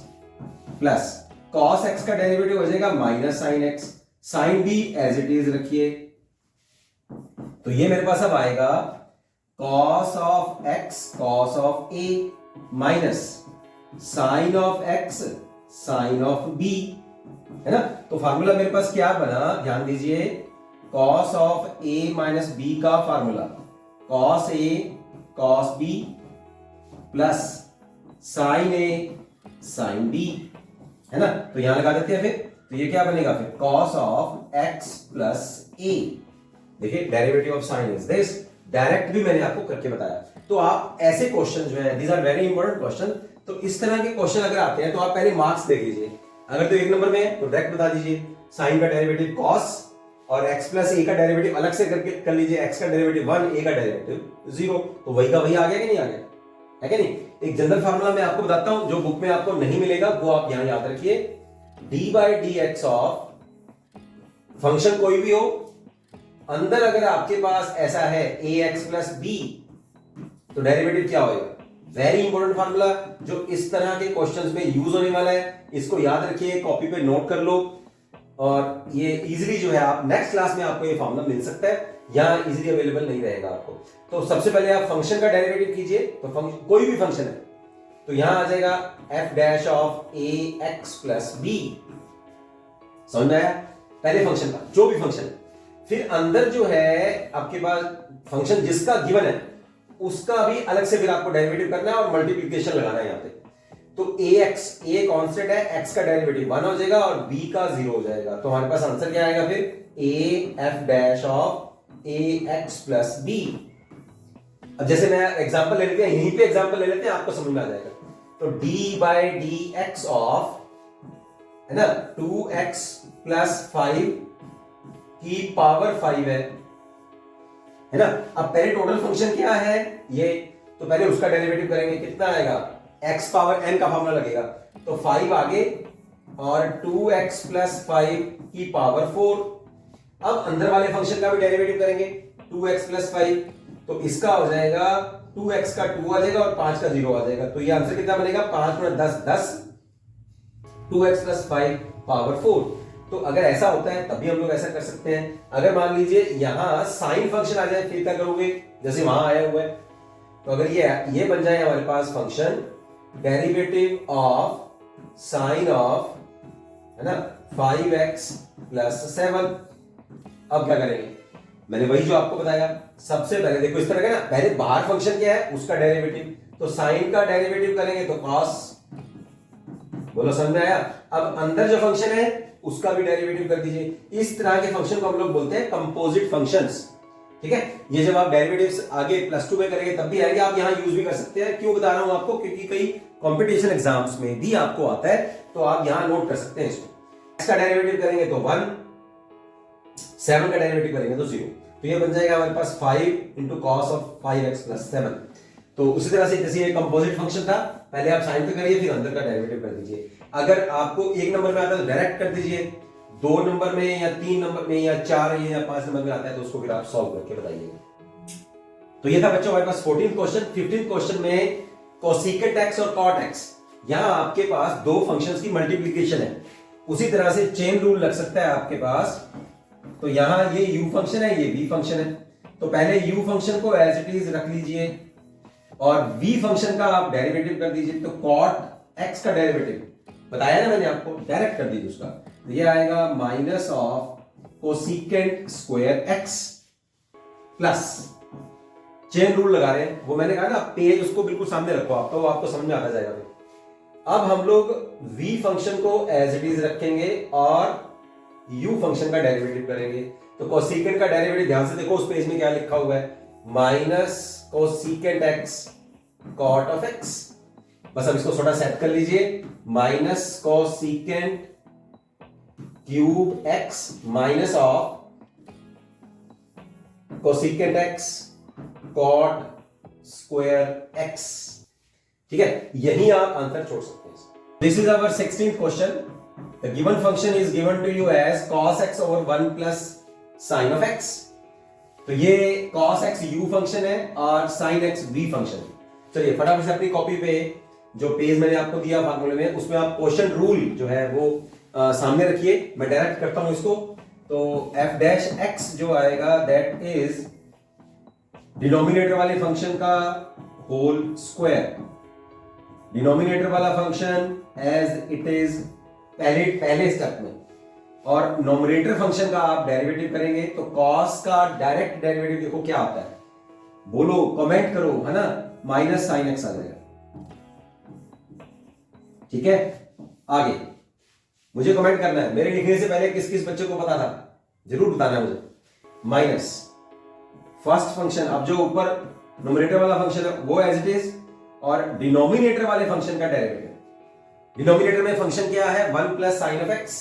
plus cos x का डेरिवेटिव हो जाएगा minus sine x. Sine b as it is रखिए. तो ये मेरे पास अब आएगा cos of x cos of a minus sine of x sign of b, है ना. तो फार्मूला मेरे पास क्या बना, ध्यान दीजिए, cos of a minus b का formula cos a cos b plus sine a sine b, है ना. तो यहां लगा देते हैं फिर. तो ये क्या बनेगा फिर cos of x plus a. देखिए derivative of sine is this. Direct भी मैंने आपको करके बताया. तो आप ऐसे क्वेश्चन जो है, these are very important question. तो इस तरह के क्वेश्चन अगर आते हैं तो आप पहले मार्क्स देख लीजिए. अगर तो 1 नंबर में है तो डायरेक्ट बता दीजिए साइन का डेरिवेटिव cos और x प्लस a का डेरिवेटिव अलग से करके कर लीजिए. x का डेरिवेटिव 1, a का डेरिवेटिव 0, तो वही का वही आ गया कि नहीं आ गया, है कि नहीं. एक जनरल फार्मूला मैं आपको बताता हूं जो बुक में आपको नहीं मिलेगा, वो आप यहां याद रखिए. d by d x of function कोई भी हो, अंदर अगर आपके पास ऐसा है ax प्लस b तो डेरिवेटिव क्या होगा. वेरी इंपॉर्टेंट फार्मूला जो इस तरह के क्वेश्चंस में यूज होने वाला है. इसको याद रखिए, कॉपी पे नोट कर लो और ये इजीली जो है आप नेक्स्ट क्लास में आपको ये फार्मूला मिल सकता है, यहां इजीली अवेलेबल नहीं रहेगा आपको. तो सबसे पहले आप फंक्शन का डेरिवेटिव कीजिए. तो कोई भी फंक्शन है तो यहां आ जाएगा f dash of ax plus b. समझ में आया. पहले फंक्शन का जो भी फंक्शन है, फिर अंदर जो है आपके पास फंक्शन जिसका गिवन है उसका भी अलग से फिर आपको डेरिवेटिव करना है और मल्टीप्लीकेशन लगाना है यहाँ पे। तो ए कांस्टेंट है, एक्स का डेरिवेटिव 1 हो जाएगा और बी का 0 हो जाएगा। तो हमारे पास आंसर क्या आएगा फिर a f dash of a x plus b. अब जैसे मैं एग्जांपल ले लेते हैं, यहीं पे एग्जांपल ले लेते हैं, आपको समझ में आ जाएगा। तो d by d x of, है ना, 2x प्लस 5 की पावर 5 है ना। अब पहले टोटल फंक्शन क्या है ये, तो पहले उसका डेरिवेटिव करेंगे, कितना आएगा, x पावर n का फॉर्मूला लगेगा, तो 5 आगे और 2x प्लस 5 की पावर 4। अब अंदर वाले फंक्शन का भी डेरिवेटिव करेंगे, 2x प्लस 5, तो इसका हो जाएगा 2x का 2 आ जाएगा और 5 का 0 आ जाएगा। तो ये आंसर कितना बनेगा, 5 गुणा 10 10, 2x प्लस 5 पावर 4। तो अगर ऐसा होता है तब भी हम लोग ऐसा कर सकते हैं। अगर मान लीजिए यहां साइन फंक्शन आ जाए फिर क्या करोगे, जैसे वहां आया हुआ है, तो अगर ये बन जाए हमारे पास function derivative of sine of, है ना, 5x प्लस 7। अब क्या करेंगे, मैंने वही जो आपको बताया, सबसे पहले देखो इस तरह का ना, पहले बाहर फंक्शन क्या है उसका डेरिवेटिव, तो साइन का डेरिवेटिव करेंगे तो कॉस, बोलो समझ में आया। अब अंदर जो फंक्शन है उसका भी डेरिवेटिव कर दीजिए। इस तरह के फंक्शन को हम लोग बोलते हैं कंपोजिट फंक्शंस, ठीक है। ये जब आप डेरिवेटिव्स आगे प्लस 2 में करेंगे तब भी आएंगे, आप यहां यूज भी कर सकते हैं। क्यों बता रहा हूं आपको, क्योंकि कई कंपटीशन एग्जाम्स में भी आपको आता है, तो आप यहां नोट कर सकते हैं इसको। x का डेरिवेटिव करेंगे तो 1, 7 का डेरिवेटिव करेंगे तो 0, तो ये बन जाएगा हमारे पास 5 into cos of 5x plus 7। तो उसी तरह से जैसे ये कंपोजिट फंक्शन था, पहले आप साइन पे करिए फिर अंदर का डेरिवेटिव कर दीजिए। अगर आपको 1 नंबर में आता है तो डायरेक्ट कर दीजिए, 2 नंबर में या 3 नंबर में या 4 या 5 नंबर में आता है तो उसको फिर आप सॉल्व करके बताइएगा। तो ये था बच्चों हमारे पास 14th क्वेश्चन। 15th क्वेश्चन में कोसेकेंट x और कॉट x, यहां आपके पास दो फंक्शंस की मल्टीप्लिकेशन है। उसी तरह से चेन रूल लग सकता है आपके पास, तो यहां ये u फंक्शन है, ये v फंक्शन है, तो पहले u फंक्शन को एज इट इज रख लीजिए और v फंक्शन का आप डेरिवेटिव कर दीजिए। तो कॉट x का डेरिवेटिव बताया ना मैंने आपको, डायरेक्ट कर दीजिए उसका, तो ये आएगा minus of cosecant square x plus, chain rule लगा रहे हैं, वो मैंने कहा ना, पेज उसको बिल्कुल सामने रखो आप, तो आपको समझ में आता जाएगा। अब हम लोग v फंक्शन को एज इट इज रखेंगे और u फंक्शन का डेरिवेटिव करेंगे। तो कोसेकेंट का डेरिवेटिव ध्यान से देखो उस पेज में क्या लिखा हुआ है, minus cosecant x cot of x। बस अब इसको थोड़ा सेट कर लीजिए, minus cosecant cube x minus of cosecant x cot square x, ठीक है। यही आप आंसर छोड़ सकते हैं। This is our 16th question. The given function is given to you as cos x over 1 plus sin of x। तो ये cos x u function है और sin x v फंक्शन है। चलिए फटाफट से अपनी कॉपी पे जो पेज मैंने आपको दिया फार्मूले में, उसमें आप क्वेश्चन रूल जो है वो सामने रखिए, मैं डायरेक्ट करता हूं इसको। तो f डैश x जो आएगा दैट इज डिनोमिनेटर वाले फंक्शन का होल स्क्वायर, डिनोमिनेटर वाला फंक्शन एज इट इज पहले स्टेप में, और नोमिनेटर फंक्शन का आप डेरिवेटिव करेंगे। तो cos का डायरेक्ट डेरिवेटिव देखो क्या आता है, बोलो कमेंट करो, है ना, माइनस साइन x आ जाएगा, ठीक है। आगे मुझे कमेंट करना है, मेरे लिखने से पहले किस किस बच्चे को पता था जरूर बताना है मुझे। माइनस फर्स्ट फंक्शन, अब जो ऊपर नोमिनेटर वाला फंक्शन है वो एज इट इज, और डिनोमिनेटर वाले फंक्शन का डेरिवेटिव। डिनोमिनेटर में फंक्शन क्या है, 1 प्लस साइन ऑफ x,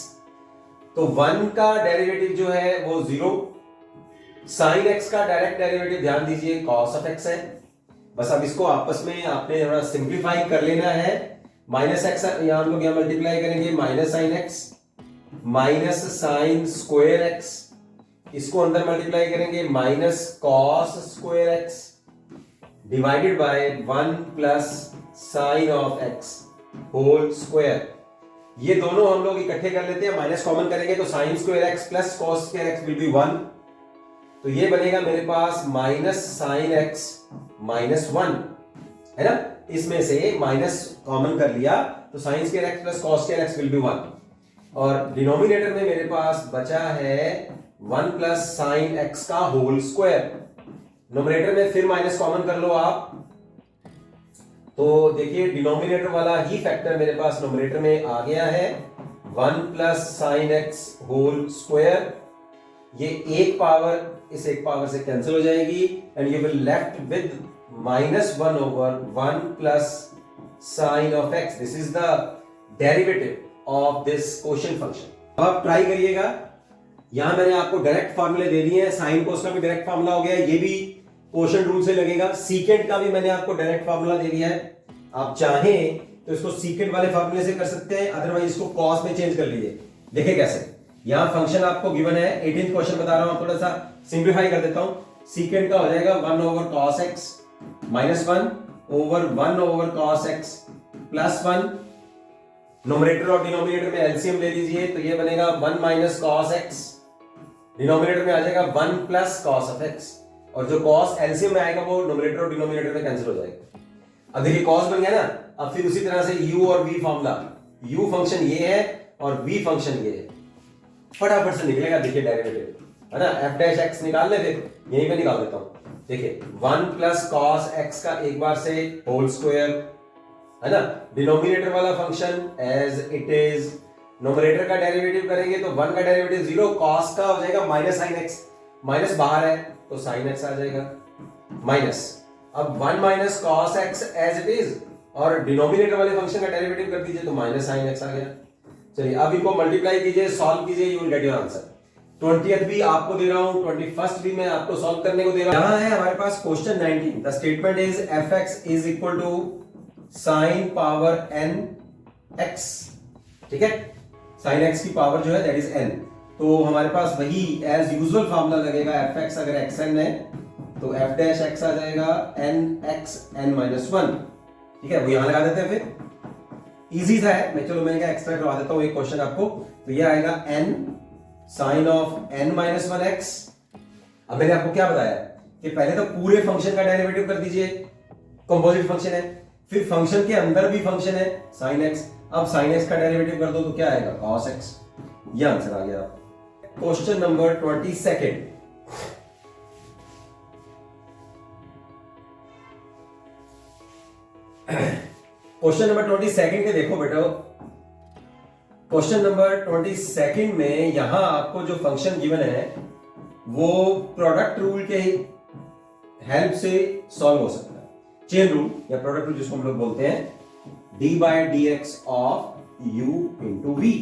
तो 1 का डेरिवेटिव जो है वो 0, साइन x का डायरेक्ट डेरिवेटिव ध्यान दीजिए cos ऑफ x है। बस अब इसको आपस में आपने थोड़ा सिंप्लीफाई कर लेना है, माइनस x यहां हम लोग यहां मल्टीप्लाई करेंगे, minus sine x minus sine square x, इसको अंदर मल्टीप्लाई करेंगे, minus cos square x divided by 1 plus sine of x whole square. ये दोनों हम लोग इकट्ठे कर लेते हैं, माइनस कॉमन करेंगे तो sine square x plus cos square x will be 1, तो ये बनेगा मेरे पास माइनस साइन x माइनस 1, है ना। इसमें से माइनस कॉमन कर लिया तो sine square x plus cos square x will be 1, और डिनोमिनेटर में मेरे पास बचा है 1 प्लस साइन x का होल स्क्वायर, न्यूमरेटर में फिर माइनस कॉमन कर लो आप, तो देखिए डिनोमिनेटर वाला ही फैक्टर मेरे पास न्यूमरेटर में आ गया है, 1 plus sine x whole square. ये एक पावर इस एक पावर से कैंसिल हो जाएगी and you will left with -1 over 1 plus sine of x. This is the derivative of this quotient function. अब आप ट्राई करिएगा, यहां मैंने आपको डायरेक्ट फॉर्मूले दे दिए हैं, साइन कोस का भी डायरेक्ट फॉर्मूला हो गया, ये भी कोशेंट रूल से लगेगा, सीकेंट का भी मैंने आपको डायरेक्ट फॉर्मूला दे दिया है। आप चाहें तो इसको सीकेंट वाले फॉर्मूले से कर सकते हैं, अदरवाइज इसको कॉस में चेंज कर लीजिए। देखिए कैसे, यहां फंक्शन आपको गिवन है, 18th क्वेश्चन बता रहा हूं, थोड़ा सा सिंप्लीफाई कर देता हूं। सीकेंट का हो जाएगा 1 over cos x minus 1 over 1 over cos x plus 1। Nominator और डिनोमिनेटर में एलसीएम ले लीजिए, तो ये बनेगा 1 माइनस cos x, डिनोमिनेटर में आ जाएगा 1 प्लस cos of x, और जो cos एलसीएम में आएगा वो नोमिनेटर और डिनोमिनेटर में कैंसिल हो जाएगा। अब देखिए cos बन गया ना, अब फिर उसी तरह से u और v फॉर्मूला, u फंक्शन ये है और v फंक्शन ये है, फटाफट से निकलेगा। देखिए डेरिवेटिव है ना, f डैश x निकाल ले, फिर यहीं पे निकाल देता हूं। देखिए 1 प्लस cos x का एक बार से होल स्क्वायर है ना, डिनोमिनेटर वाला function as it is, nominator का डेरिवेटिव करेंगे तो 1 का डेरिवेटिव 0, cos का हो जाएगा माइनस साइन x, माइनस बाहर है तो साइन x आ जाएगा माइनस। अब 1 minus cos x as it is, और डिनोमिनेटर वाले फंक्शन का डेरिवेटिव कर दीजिए तो माइनस साइन x आ गया। चलिए अब इनको मल्टीप्लाई कीजिए, सॉल्व कीजिए, you will get your answer. 20th भी आपको दे रहा हूं, 21st भी मैं आपको सॉल्व करने को दे रहा हूं। यहां है हमारे पास question 19, the statement is fx is equal to sine power n x, ठीक है, साइन x की पावर जो है दैट इज n। तो हमारे पास वही एज यूजुअल फार्मूला लगेगा, fx अगर xn है तो f डैश x आ जाएगा nx n माइनस 1, ठीक है, वो यहां लगा देते हैं, फिर इजी था है, मैं चलो मैं क्या एक्स्ट्रा करवा देता हूं एक क्वेश्चन आपको। तो ये आएगा n sine of n minus 1x। अब मैंने आपको क्या बताया कि पहले तो पूरे फंक्शन का डेरिवेटिव कर दीजिए, कंपोजिट फंक्शन है, फिर फंक्शन के अंदर भी फंक्शन है साइन x, अब साइन x का डेरिवेटिव कर दो तो क्या आएगा cos x। ये आंसर आ गया। क्वेश्चन नंबर 22, क्वेश्चन नंबर 22 के देखो बेटा, क्वेश्चन नंबर 22 में यहां आपको जो फंक्शन गिवन है वो प्रोडक्ट रूल के हेल्प से सॉल्व हो सकता है, चेन रूल या प्रोडक्ट रूल जिसको हम लोग बोलते हैं, d by d x of u into v.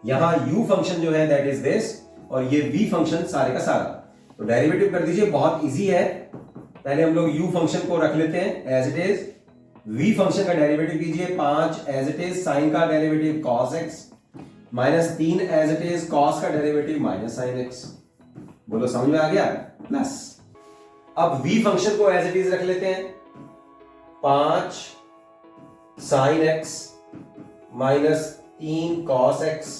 यहां u फंक्शन जो है दैट इज दिस, और ये v फंक्शन सारे का सारा, तो डेरिवेटिव कर दीजिए, बहुत इजी है। पहले हम लोग u फंक्शन को रख लेते हैं as it is, v function का डेरिवेटिव कीजिए 5 एज इट इज, साइन का derivative cos x minus 3 as it is, cos का डेरिवेटिव माइनस साइन x। बोलो समझ में आ गया, प्लस। अब v फंक्शन को एज इट इज रख लेते हैं, 5 साइन x माइनस 3 cos x,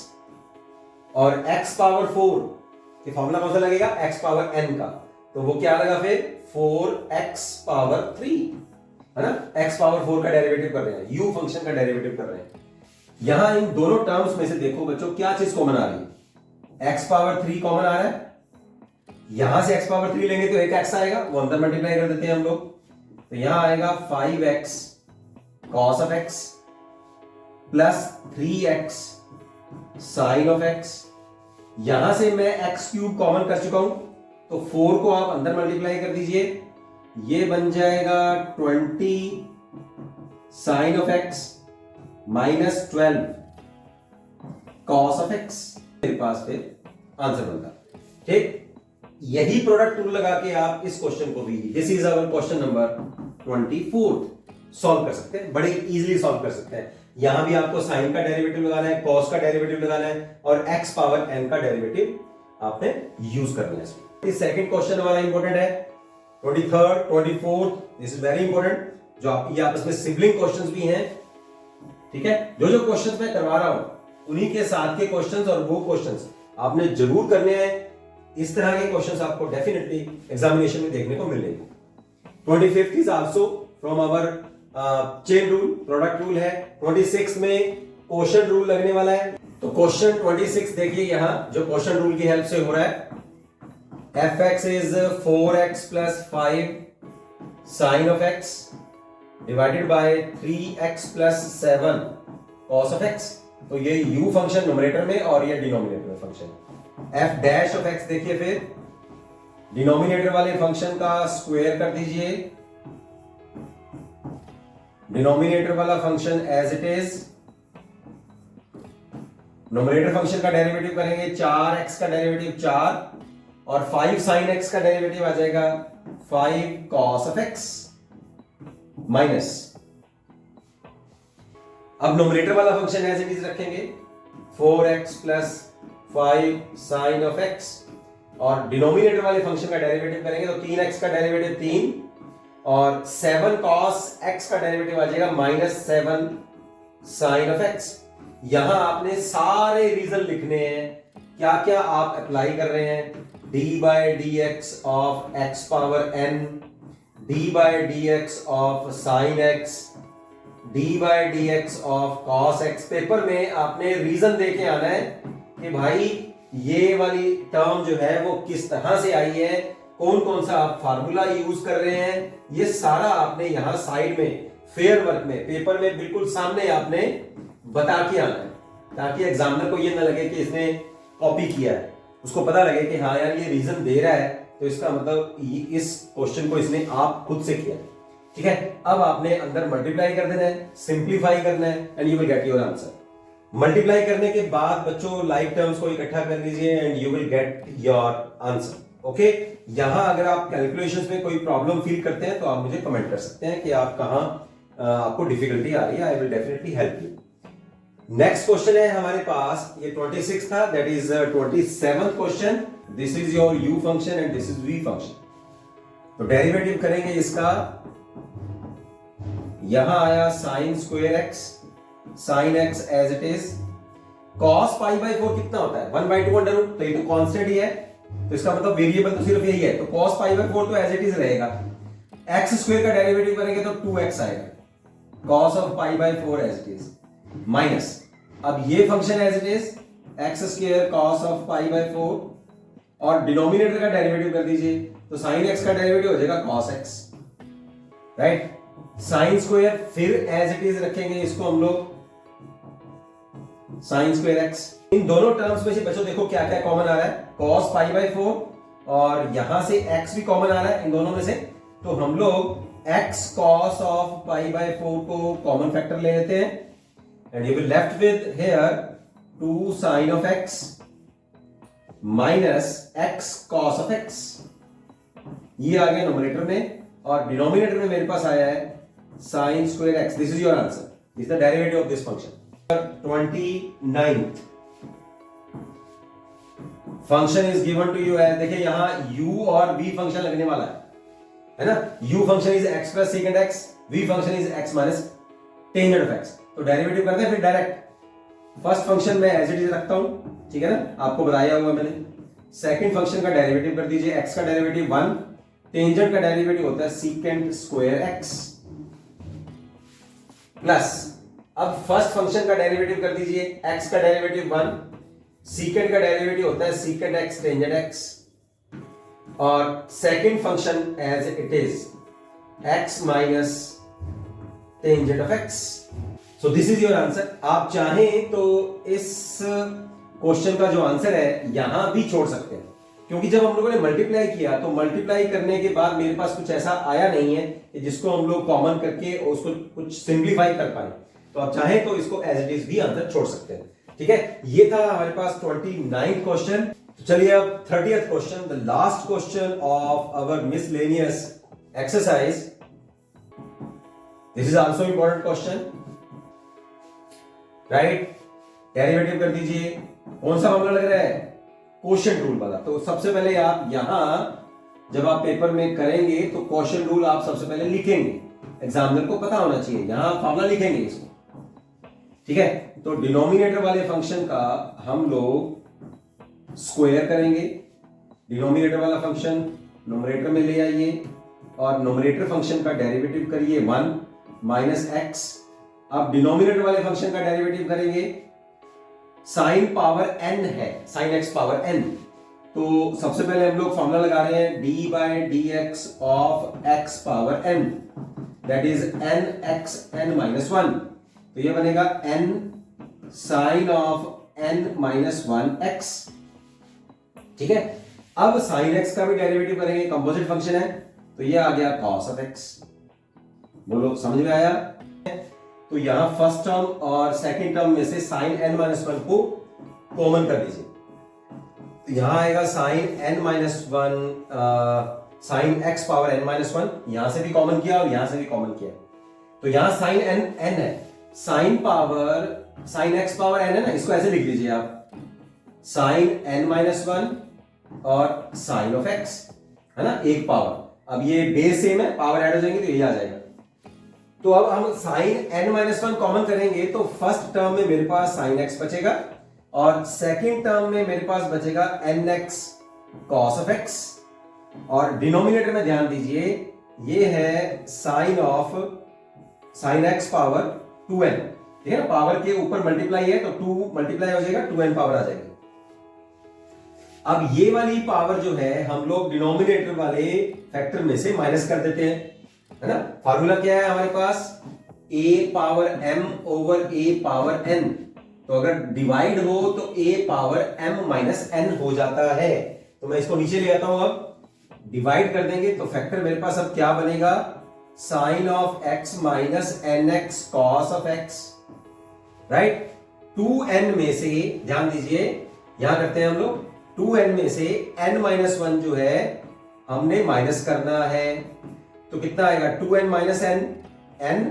और x पावर 4 ये फॉर्मूला कौन सा लगेगा, x पावर n का, तो वो क्या लगा फिर 4x पावर 3 है ना, x पावर 4 का डेरिवेटिव कर रहे हैं, u फंक्शन का डेरिवेटिव कर रहे हैं। यहां इन दोनों टर्म्स में से देखो बच्चों क्या चीज कॉमन आ रही है, x पावर 3 कॉमन आ रहा है, यहां से x पावर 3 लेंगे तो एक x आएगा, वो अंदर मल्टीप्लाई कर देते हैं हम लोग, तो यहां आएगा 5x cos of x plus 3x sine of x। यहां से मैं x क्यूब कॉमन कर चुका हूं, तो 4 को आप अंदर मल्टीप्लाई कर दीजिए, ये बन जाएगा 20 sine of x minus 12 cos of x। मेरे पास फिर आंसर बनता, ठीक। यही प्रोडक्ट रूल लगा के आप इस क्वेश्चन को भी, this is our question number 24, solve कर सकते हैं, बड़े इजीली सॉल्व कर सकते हैं। यहां भी आपको साइन का डेरिवेटिव लगाना है, cos का डेरिवेटिव लगाना है, और x पावर n का डेरिवेटिव आपने यूज करना है इसमें। इस सेकंड क्वेश्चन हमारा इंपॉर्टेंट है, 23rd 24th, this is very important, जो आपकी आपस में सिबलिंग क्वेश्चंस भी हैं, ठीक है। जो जो क्वेश्चंस मैं करवा रहा हूं उन्हीं के साथ के क्वेश्चंस और वो क्वेश्चंस आपने जरूर करने हैं। इस तरह के क्वेश्चंस आपको डेफिनेटली एग्जामिनेशन में देखने को मिलेंगे। 25th is also from our chain rule, product rule है। 26 में क्वोशंट रूल लगने वाला है, तो क्वेश्चन 26 देखिए, यहां जो क्वोशंट रूल की हेल्प से हो रहा है, f x is 4x plus 5 sine of x divided by 3x plus 7 cos of x। तो ये u फंक्शन न्यूमरेटर में और ये डिनोमिनेटर में function. f dash of x देखिए, फिर डिनोमिनेटर वाले फंक्शन का स्क्वायर कर दीजिए, डिनोमिनेटर वाला function as it is, numerator function का डेरिवेटिव करेंगे 4x का डेरिवेटिव 4 और 5 sin x का डेरिवेटिव आ जाएगा 5 cos ऑफ x माइनस, अब न्यूमरेटर वाला फंक्शन एज इट इज रखेंगे 4x plus 5 sin of x और डिनोमिनेटर वाले फंक्शन का डेरिवेटिव करेंगे तो 3x का डेरिवेटिव 3 और 7 cos x का डेरिवेटिव आ जाएगा -7 sin ऑफ x। यहां आपने सारे रीजन लिखने हैं, क्या क्या आप अप्लाई कर रहे हैं, d by d x of x power n, d by d x of sine x, d by d x of cos x। Paper में आपने रीजन देके आना है कि भाई ये वाली टर्म जो है वो किस तरह से आई है, कौन कौन सा आप फार्मूला यूज कर रहे हैं, ये सारा आपने यहां साइड में फेयर वर्क में पेपर में बिल्कुल सामने आपने बता के आना है, ताकि एग्जामिनर को ये ना लगे कि इसने कॉपी किया है, उसको पता लगे कि हाँ यार ये रीजन दे रहा है तो इसका मतलब इस क्वेश्चन को इसने आप खुद से किया है। ठीक है, अब आपने अंदर मल्टीप्लाई कर देना है, सिंप्लीफाई करना है and you will get your answer. Multiply करने के बाद बच्चों लाइक टर्म्स को इकट्ठा कर लीजिए and you will get your answer. Okay, यहां अगर आप कैलकुलेशंस में कोई प्रॉब्लम फील करते हैं तो आप मुझे कमेंट कर सकते हैं कि आप कहां आपको डिफिकल्टी आ रही है, I will definitely help you. Next question है हमारे पास, ये 26 था, that is 27th question. This is your u function and this is v function. तो डेरिवेटिव करेंगे इसका, यहां आया sine square x, sine x as it is, cos pi by 4 कितना होता है 1/2 अंडर रूट, तो ये तो कांस्टेंट ही है, तो इसका मतलब वेरिएबल तो सिर्फ यही है, तो cos पाई बाई 4 तो एज इट इज रहेगा। x स्क्वायर का डेरिवेटिव करेंगे तो 2x आएगा, cos of pi by 4 as it is minus, अब ये function as it is x square cos of pi by 4 और डिनोमिनेटर का डेरिवेटिव कर दीजिए तो sin x का डेरिवेटिव हो जाएगा cos x, right. Sine square फिर एज इट इज रखेंगे इसको हम लोग, साइन स्क्वायर x। इन दोनों टर्म्स में से बच्चों देखो क्या क्या कॉमन आ रहा है, cos पाई बाई 4 और यहां से x भी कॉमन आ रहा है इन दोनों में से, तो हम लोग x cos of pi by 4 को कॉमन फैक्टर ले लेते हैं and you will left with here 2 sin of x minus x cos of x। ये आ गया न्यूमरेटर में और डिनोमिनेटर में मेरे पास आया है sin square x। This is your answer, this is the derivative of this function. 29th function is given to you as, देखिए यहां u और v फंक्शन लगने वाला है ना, u function is x plus second x, v function is x minus tangent of x। तो derivative करते हैं फिर डायरेक्ट, फर्स्ट फंक्शन में एज इट इज रखता हूं, ठीक है ना, आपको बताया हुआ मैंने। सेकंड फंक्शन का डेरिवेटिव कर दीजिए, x का डेरिवेटिव 1, टेंजेंट का डेरिवेटिव होता है सीकेंट स्क्वायर x प्लस, अब फर्स्ट फंक्शन का डेरिवेटिव कर दीजिए, x का डेरिवेटिव 1, सीकेंट का डेरिवेटिव होता है सीकेंट x टेंजेंट x और second function as it is x minus tangent of x। So this is your answer. आप चाहें तो इस क्वेश्चन का जो आंसर है यहां भी छोड़ सकते हैं, क्योंकि जब हम लोगों ने मल्टीप्लाई किया तो मल्टीप्लाई करने के बाद मेरे पास कुछ ऐसा आया नहीं है कि जिसको हम लोग कॉमन करके उसको कुछ सिंप्लीफाई कर पाए, तो आप चाहें तो इसको एज इट इज भी आंसर छोड़ सकते हैं। ठीक है, ये था हमारे पास 29th क्वेश्चन। तो चलिए अब 30th question, the last question of our miscellaneous exercise. This is also important question, right. Derivative कर दीजिए, कौन सा मामला लग रहा है, क्वोशिएंट रूल वाला। तो सबसे पहले आप यहां जब आप पेपर में करेंगे तो क्वोशिएंट रूल आप सबसे पहले लिखेंगे, एग्जामिनर को पता होना चाहिए, यहां फॉर्मूला लिखेंगे इसको, ठीक है। तो डिनोमिनेटर वाले फंक्शन का हम लोग स्क्वायर करेंगे, डिनोमिनेटर वाला फंक्शन न्यूमरेटर में ले आइए और न्यूमरेटर फंक्शन का डेरिवेटिव करिए 1 माइनस एक्स। अब डिनोमिनेटर वाले फंक्शन का डेरिवेटिव करेंगे, साइन पावर n है, साइन x पावर n, तो सबसे पहले हम लोग फॉर्मूला लगा रहे हैं d by d x of x power n, that is n x n minus one. तो ये बनेगा n sine of n minus one x. ठीक है, अब साइन एक्स का भी डेरिवेटिव करेंगे, कंपोजिट फंक्शन है, तो ये आ गया कॉस ऑफ एक्स। बोलो समझ में आया? तो यहां फर्स्ट टर्म और सेकंड टर्म में से साइन एन माइनस वन को कॉमन कर दीजिए, तो यहां आएगा sine n minus one, sine x power n minus one, यहां से भी कॉमन किया और यहां से भी कॉमन किया, तो यहां साइन एन एन है, sine power sine x power n है ना, इसको ऐसे लिख लीजिए आप, साइन एन माइनस वन और साइन ऑफ एक्स, है ना, एक पावर। अब ये बेस सेम है, पावर ऐड हो जाएंगे तो यही आ जाएगा। तो अब हम sine n minus one common करेंगे, तो फर्स्ट टर्म में मेरे पास साइन एक्स बचेगा और सेकेंड टर्म में मेरे पास बचेगा n x cos of x, और डिनोमिनेटर में ध्यान दीजिए ये है sine of sine x power 2n, ठीक है ना, पावर के ऊपर मल्टीप्लाई है तो 2 मल्टीप्लाई हो जाएगा, 2n पावर आ जाएगी। अब ये वाली पावर जो है हम लोग डिनोमिनेटर वाले फैक्टर में से माइनस कर देते हैं, है ना। फार्मूला क्या है हमारे पास, a power m over a power n, तो अगर डिवाइड हो तो a power m minus n हो जाता है। तो मैं इसको नीचे ले आता हूं, अब डिवाइड कर देंगे तो फैक्टर मेरे पास अब क्या बनेगा, sine of x minus n x cos of x, right. 2n में से ध्यान दीजिए, यहां करते हैं हम लोग, 2n में से n माइनस वन जो है हमने माइनस करना है, तो कितना आएगा 2n माइनस n, n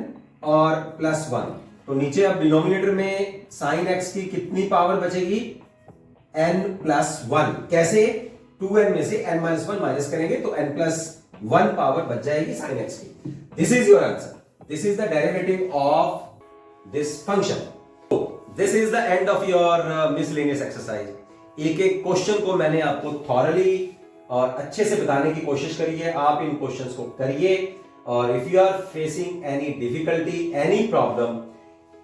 और प्लस 1, तो नीचे अब डिनोमिनेटर में साइन x की कितनी पावर बचेगी, n प्लस 1। कैसे, 2n में से n माइनस वन माइनस करेंगे तो n प्लस 1 पावर बच जाएगी साइन x की। This is your answer, this is the derivative of this function. This is the end of your miscellaneous exercise. एक एक क्वेश्चन को मैंने आपको थॉरली और अच्छे से बताने की कोशिश करी है, आप इन क्वेश्चंस को करिए, और if you are facing any difficulty, any problem,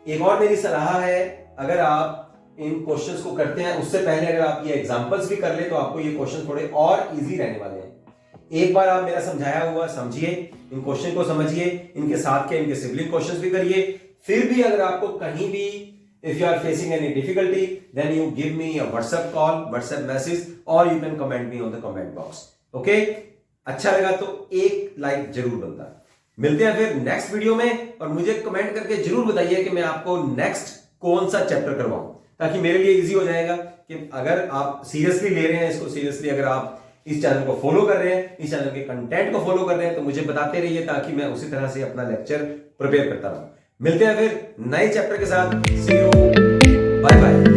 एक और मेरी सलाह है, अगर आप इन क्वेश्चंस को करते हैं उससे पहले अगर आप ये एग्जांपल्स भी कर ले तो आपको ये क्वेश्चन थोड़े और इजी रहने वाले हैं। एक बार आप मेरा समझाया हुआ समझिए, इन क्वेश्चन को समझिए, इनके साथ के इनके सिबलिंग क्वेश्चंस भी करिए, फिर भी अगर आपको कहीं भी if you are facing any difficulty, then you give me a WhatsApp call, WhatsApp message, or you can comment me on the comment box. Okay? अच्छा लगा तो एक लाइक जरूर बनता है। मिलते हैं फिर नेक्स्ट वीडियो में, और मुझे कमेंट करके जरूर बताइए कि मैं आपको नेक्स्ट कौन सा चैप्टर करवाऊं, ताकि मेरे लिए इजी हो जाएगा कि अगर आप सीरियसली ले रहे हैं इसको, सीरियसली अगर आप इस चैनल को फॉलो कर रहे हैं, इस चैनल के कंटेंट को फॉलो कर रहे हैं, तो मुझे बताते रहिए ताकि मैं उसी तरह से अपना लेक्चर प्रिपेयर करता रहूं। मिलते हैं फिर नए चैप्टर के साथ। सी यू, बाय बाय।